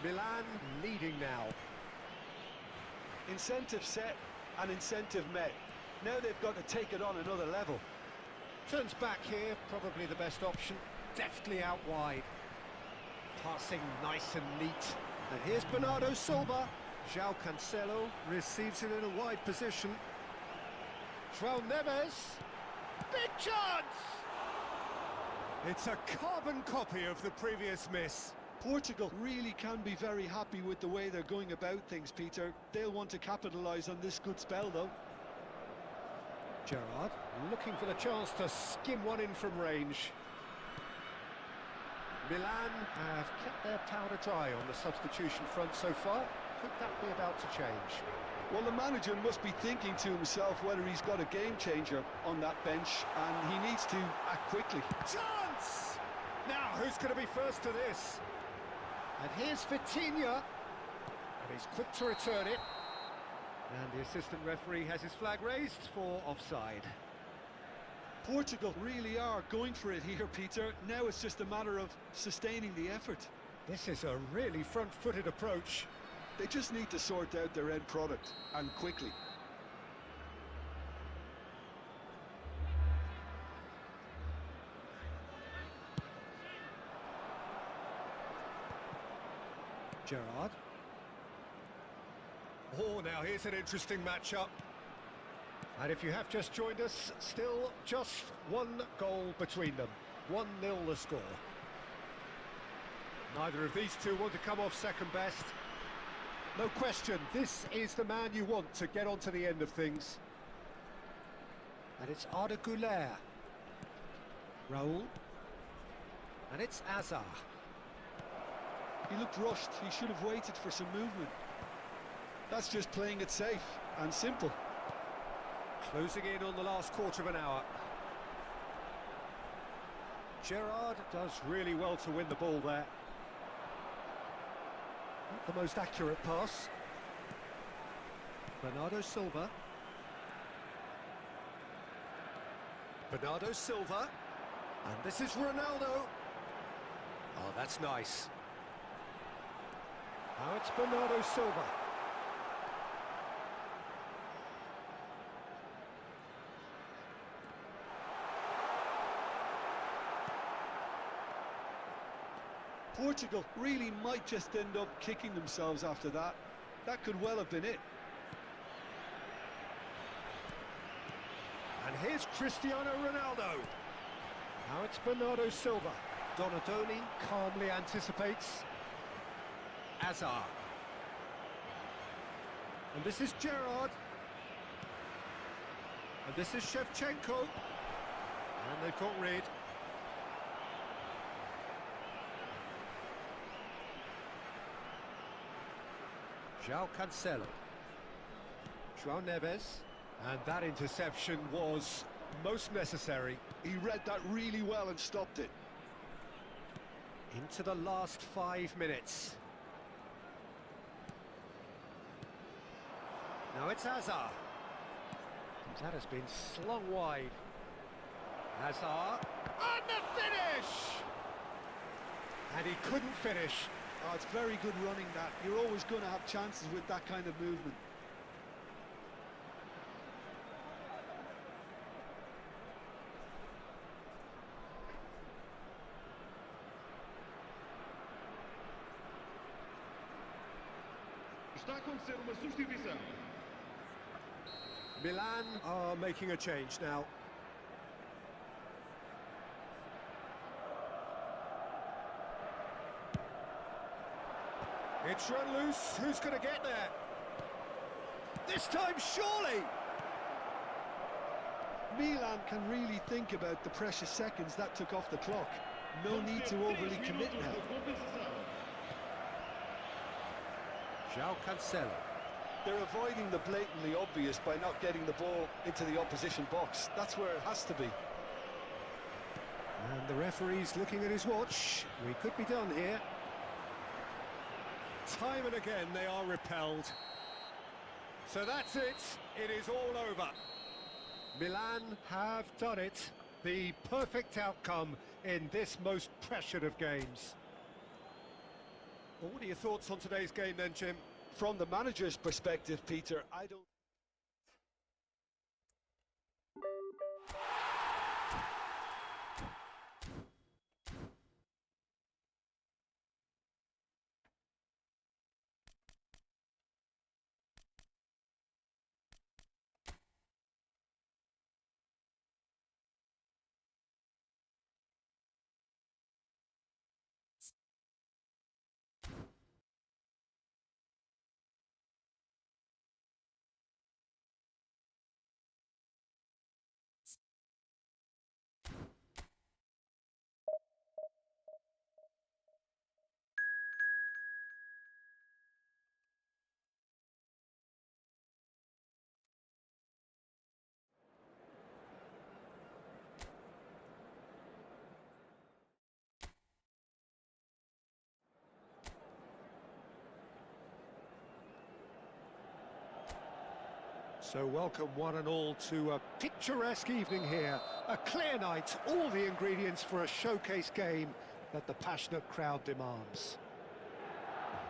Milan leading now. Incentive set and incentive met. Now they've got to take it on another level. Turns back here, probably the best option. Deftly out wide. Passing nice and neat. And here's Bernardo Silva. João Cancelo receives it in a wide position. João Neves. Big chance! It's a carbon copy of the previous miss. Portugal really can be very happy with the way they're going about things, Peter. They'll want to capitalise on this good spell, though. Gerrard looking for the chance to skim one in from range. Milan have kept their powder dry on the substitution front so far. Could that be about to change? Well, the manager must be thinking to himself whether he's got a game changer on that bench, and he needs to act quickly. Chance! Now, who's going to be first to this? And here's Vitinha, and he's quick to return it. And the assistant referee has his flag raised for offside. Portugal really are going for it here, Peter. Now it's just a matter of sustaining the effort. This is a really front-footed approach. They just need to sort out their end product, and quickly. Gerrard. Oh, now here's an interesting matchup. And if you have just joined us, still just one goal between them. 1-0 the score. Neither of these two want to come off second best. No question, this is the man you want to get onto the end of things. And it's Arda Güler. Raul. And it's Azar. He looked rushed. He should have waited for some movement. That's just playing it safe and simple. Closing in on the last quarter of an hour. Gerrard does really well to win the ball there. Not the most accurate pass. Bernardo Silva. Bernardo Silva. And this is Ronaldo. Oh, that's nice. Now it's Bernardo Silva. Portugal really might just end up kicking themselves after that. That could well have been it. And here's Cristiano Ronaldo. Now it's Bernardo Silva. Donadoni calmly anticipates. Azar. And this is Gerrard. And this is Shevchenko. And they've got rid. João Cancelo. João Neves. And that interception was most necessary. He read that really well and stopped it. Into the last 5 minutes. Now it's Azar. That has been slung wide. Azar. And the finish! And he couldn't finish. Oh, it's very good running, that. You're always going to have chances with that kind of movement. Está a acontecer uma substituição. Milan are making a change now. It's run loose. Who's going to get there? This time, surely! Milan can really think about the precious seconds that took off the clock. No need to overly commit now. João Cancelo. They're avoiding the blatantly obvious by not getting the ball into the opposition box. That's where it has to be. And the referee's looking at his watch. We could be done here. Time and again they are repelled. So that's it. It is all over. Milan have done it. The perfect outcome in this most pressured of games. Well, what are your thoughts on today's game then, Jim? From the manager's perspective, Peter, I don't... So welcome one and all to a picturesque evening here. A clear night, all the ingredients for a showcase game that the passionate crowd demands.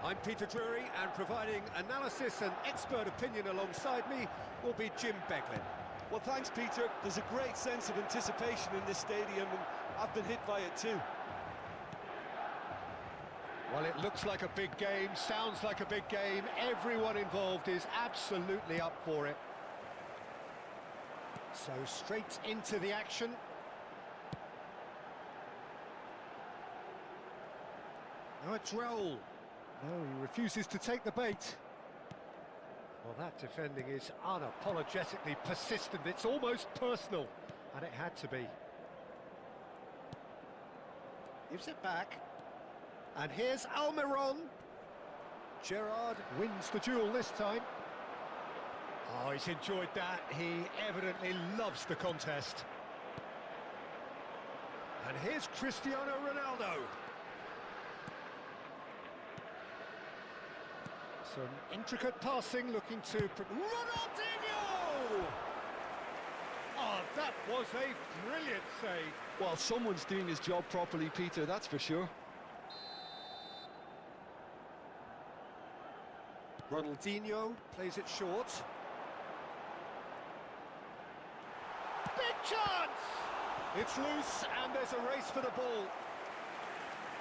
I'm Peter Drury, and providing analysis and expert opinion alongside me will be Jim Beglin. Well, thanks, Peter. There's a great sense of anticipation in this stadium, and I've been hit by it too. Well, it looks like a big game, sounds like a big game. Everyone involved is absolutely up for it. So straight into the action. Now it's Raul. No, he refuses to take the bait. Well, that defending is unapologetically persistent. It's almost personal, and it had to be. Gives it back. And here's Almiron. Gerrard wins the duel this time. Oh, he's enjoyed that. He evidently loves the contest. And here's Cristiano Ronaldo. Some intricate passing, looking to... Ronaldinho! Oh, that was a brilliant save. Well, someone's doing his job properly, Peter, that's for sure. Ronaldinho plays it short. Big chance! It's loose and there's a race for the ball.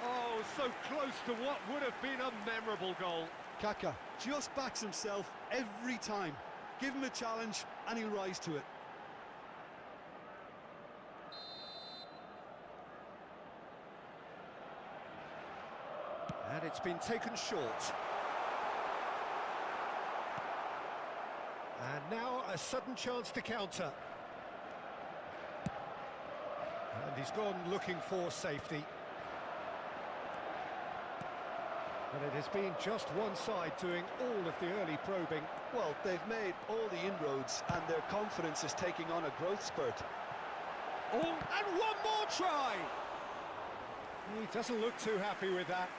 Oh, so close to what would have been a memorable goal. Kaká just backs himself every time. Give him a challenge and he'll rise to it. And it's been taken short. And now a sudden chance to counter. And he's gone looking for safety. But it has been just one side doing all of the early probing. Well, they've made all the inroads and their confidence is taking on a growth spurt. Oh, and one more try! He doesn't look too happy with that.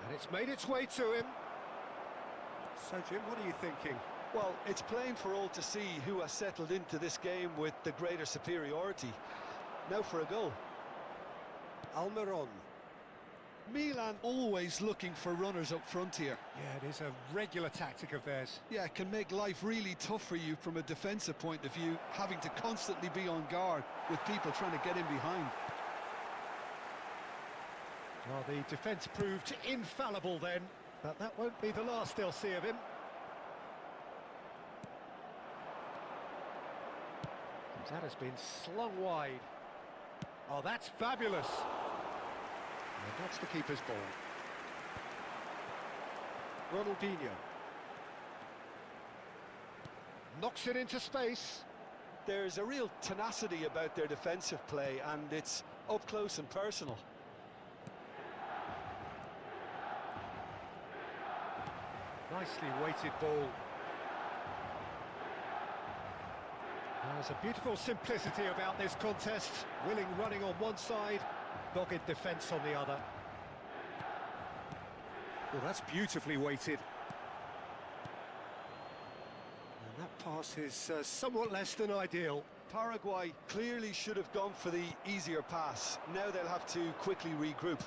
And it's made its way to him. So, Jim, what are you thinking? Well, it's plain for all to see who has settled into this game with the greater superiority. Now for a goal. Almiron. Milan always looking for runners up front here. Yeah, it is a regular tactic of theirs. Yeah, it can make life really tough for you from a defensive point of view, having to constantly be on guard with people trying to get in behind. Well, the defence proved infallible then, but that won't be the last they'll see of him. That has been slung wide. Oh, that's fabulous. And that's the keeper's ball. Ronaldinho. Knocks it into space. There's a real tenacity about their defensive play, and it's up close and personal. Nicely weighted ball. There's a beautiful simplicity about this contest. Willing running on one side, dogged defence on the other. Well, that's beautifully weighted. And that pass is somewhat less than ideal. Paraguay clearly should have gone for the easier pass. Now they'll have to quickly regroup.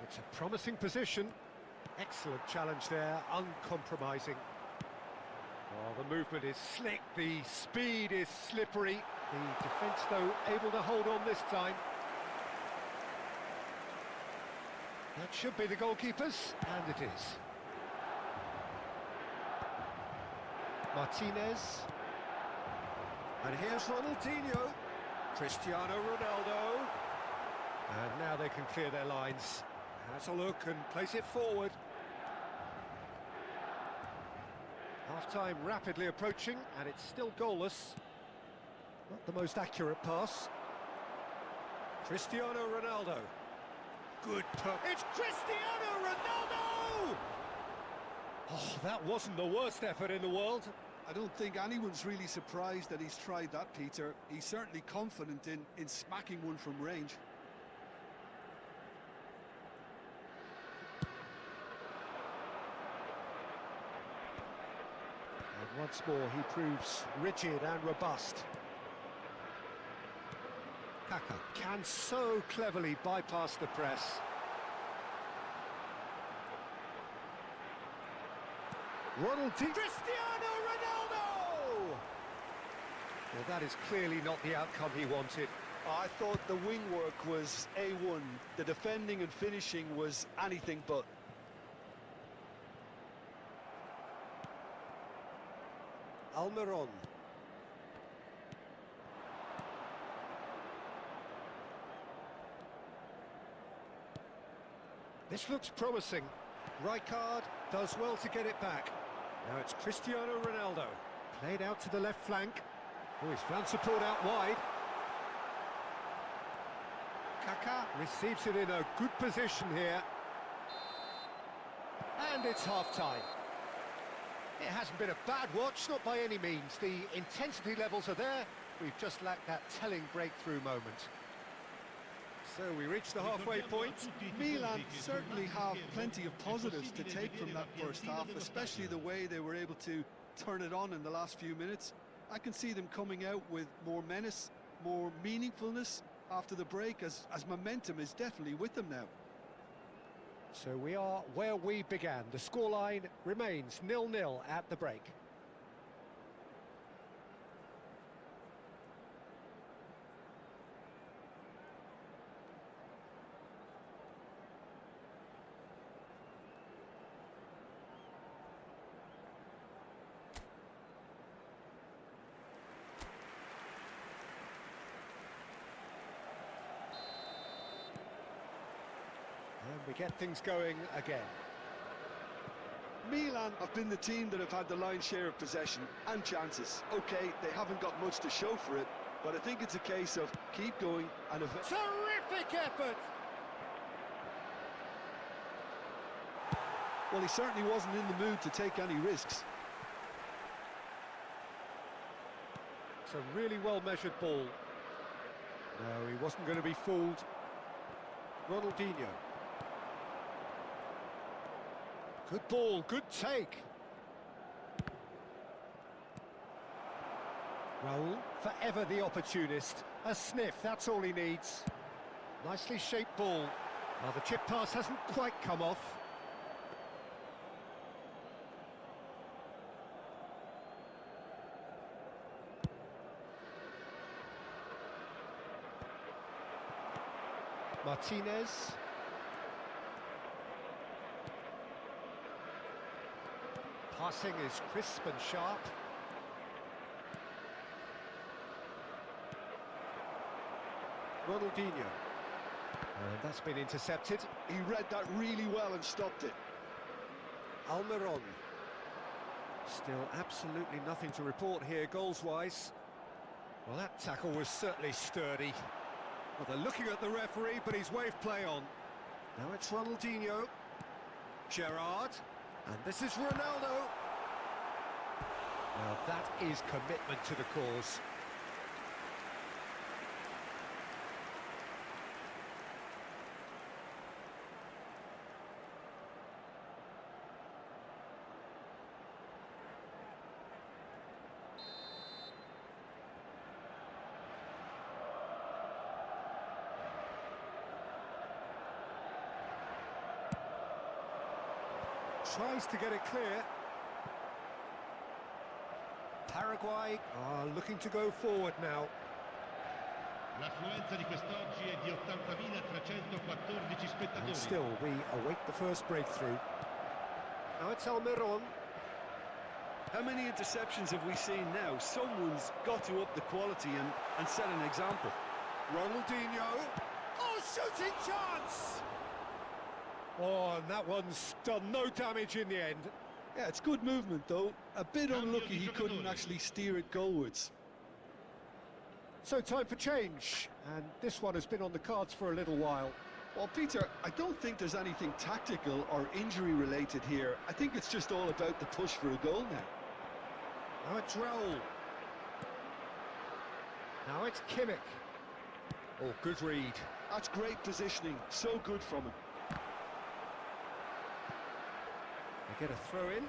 It's a promising position. Excellent challenge there, uncompromising. Oh, the movement is slick, the speed is slippery. The defence, though, able to hold on this time. That should be the goalkeepers, and it is. Martinez. And here's Ronaldinho. Cristiano Ronaldo. And now they can clear their lines. Has a look and place it forward. Half-time rapidly approaching, and it's still goalless. Not the most accurate pass. Cristiano Ronaldo. Good touch. It's Cristiano Ronaldo! Oh, that wasn't the worst effort in the world. I don't think anyone's really surprised that he's tried that, Peter. He's certainly confident in smacking one from range. And once more, he proves rigid and robust. Kaka can so cleverly bypass the press. Cristiano Ronaldo! Well, that is clearly not the outcome he wanted. I thought the wing work was A1. The defending and finishing was anything but. Almiron. This looks promising. Rijkaard does well to get it back. Now it's Cristiano Ronaldo. Played out to the left flank. Oh, he's found support out wide. Kaka receives it in a good position here. And it's half-time. It hasn't been a bad watch, not by any means. The intensity levels are there. We've just lacked that telling breakthrough moment. So we reach the halfway point. Milan certainly have plenty of positives to take from that first half, especially the way they were able to turn it on in the last few minutes. I can see them coming out with more menace, more meaningfulness after the break, as momentum is definitely with them now. So we are where we began. The scoreline remains 0-0 at the break. And we get things going again. Milan have been the team that have had the lion's share of possession and chances. Okay, they haven't got much to show for it, but I think it's a case of keep going and... Terrific effort! Well, he certainly wasn't in the mood to take any risks. It's a really well-measured ball. No, he wasn't going to be fooled. Ronaldinho. Good ball, good take. Raul, forever the opportunist. A sniff, that's all he needs. Nicely shaped ball. Well, the chip pass hasn't quite come off. Martinez. Passing is crisp and sharp. Ronaldinho. And that's been intercepted. He read that really well and stopped it. Almiron. Still absolutely nothing to report here goals-wise. Well, that tackle was certainly sturdy. Well, they're looking at the referee, but he's waved play on. Now it's Ronaldinho. Gerrard. And this is Ronaldo. Now that is commitment to the cause. Tries to get it clear. Paraguay are looking to go forward now. L'affluenza di quest'oggi è di 80.314 spettatori. And still, we await the first breakthrough. Now it's Almiron. How many interceptions have we seen now? Someone's got to up the quality and set an example. Ronaldinho. Oh, shooting chance! Oh, and that one's done no damage in the end. Yeah, it's good movement though. A bit unlucky he couldn't actually steer it goalwards. So time for change, and this one has been on the cards for a little while. Well, Peter, I don't think there's anything tactical or injury related here. I think it's just all about the push for a goal now. Now it's Raul. Now it's Kimmich. Oh, good read. That's great positioning. So good from him. They get a throw in.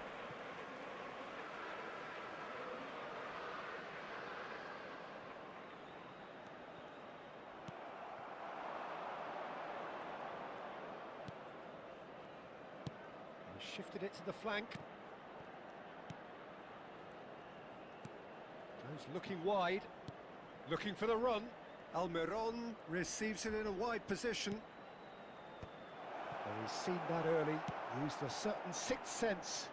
He shifted it to the flank. Goes looking wide. Looking for the run. Almiron receives it in a wide position. And he's seen that early. Used a certain sixth sense.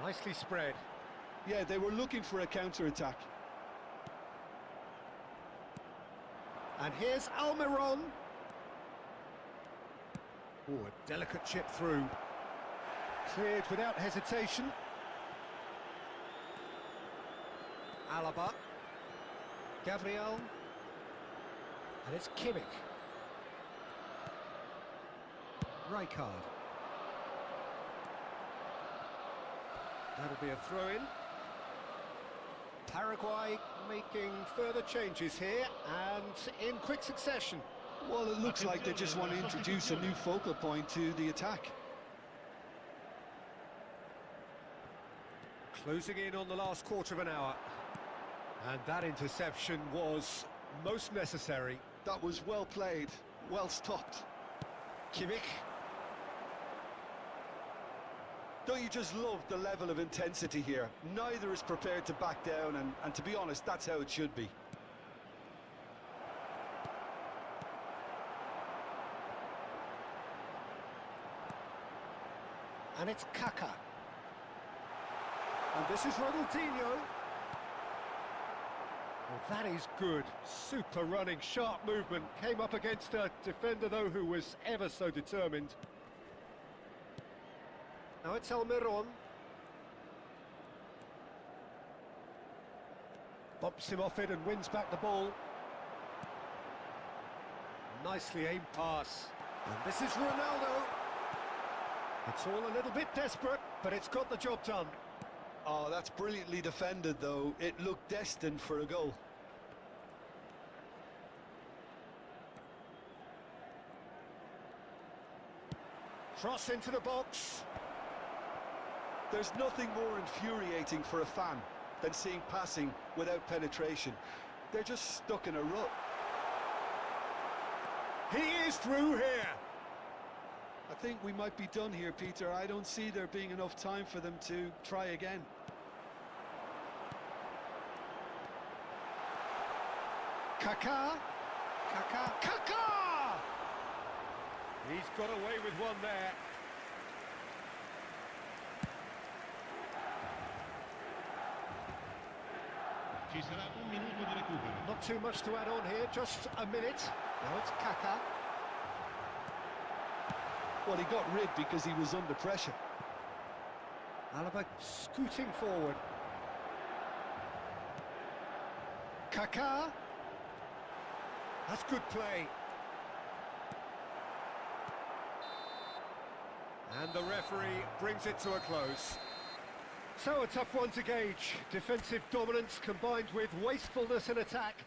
Nicely spread. Yeah, they were looking for a counter-attack. And here's Almiron. Oh, a delicate chip through. Cleared without hesitation. Alaba. Gabriel. And it's Kimmich. Rijkaard. That'll be a throw-in. Paraguay making further changes here, and in quick succession. Well, it looks like they just want to introduce a new focal point to the attack. Closing in on the last quarter of an hour. And that interception was most necessary. That was well played, well stopped. Kimmich. Don't you just love the level of intensity here? Neither is prepared to back down, and to be honest, that's how it should be. And it's Kaká. And this is Ronaldinho. Well, that is good. Super running, sharp movement. Came up against a defender, though, who was ever so determined. Now it's Almiron. Bumps him off it and wins back the ball. Nicely aimed pass. And this is Ronaldo. It's all a little bit desperate, but it's got the job done. Oh, that's brilliantly defended, though. It looked destined for a goal. Cross into the box. There's nothing more infuriating for a fan than seeing passing without penetration. They're just stuck in a rut. He is through here. I think we might be done here, Peter. I don't see there being enough time for them to try again. Kaká. Kaká! He's got away with one there. Ci sarà un minuto di recupero. Not too much to add on here, just a minute. Now it's Kaká. Well, he got rid because he was under pressure. Alaba scooting forward. Kaká. That's good play. And the referee brings it to a close. So a tough one to gauge. Defensive dominance combined with wastefulness in attack.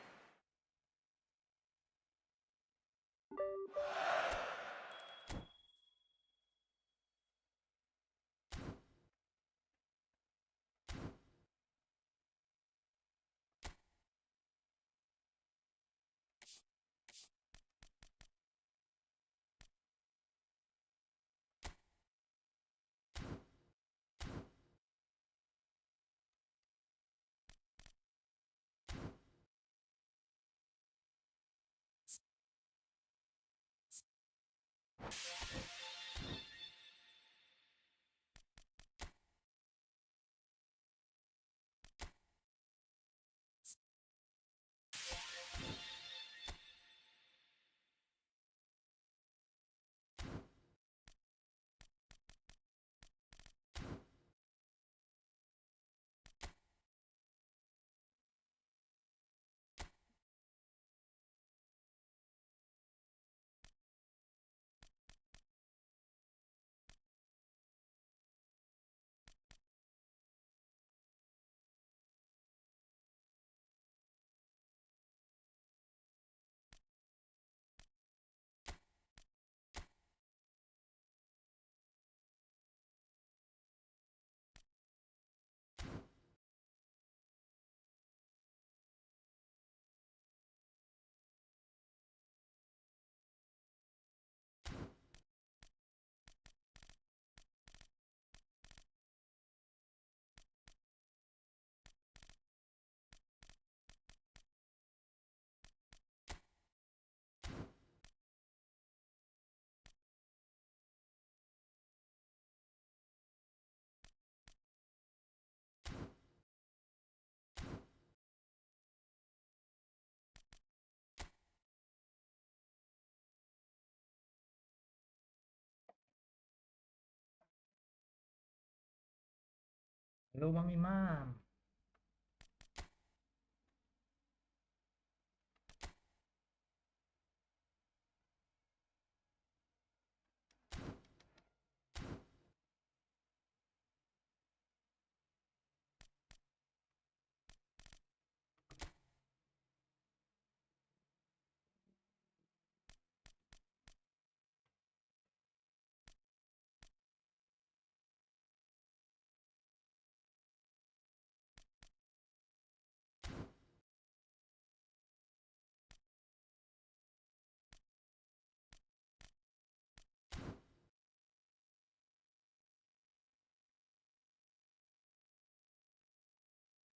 Halo Bang Imam.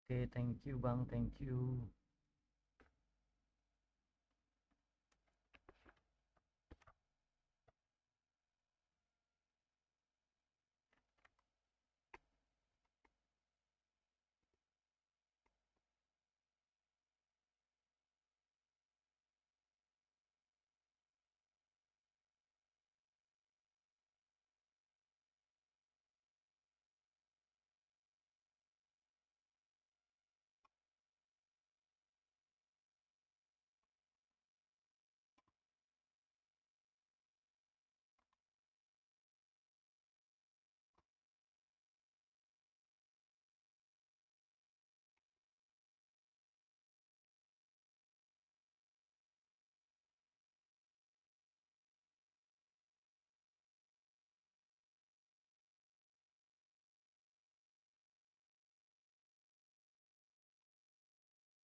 Oke, thank you Bang, thank you.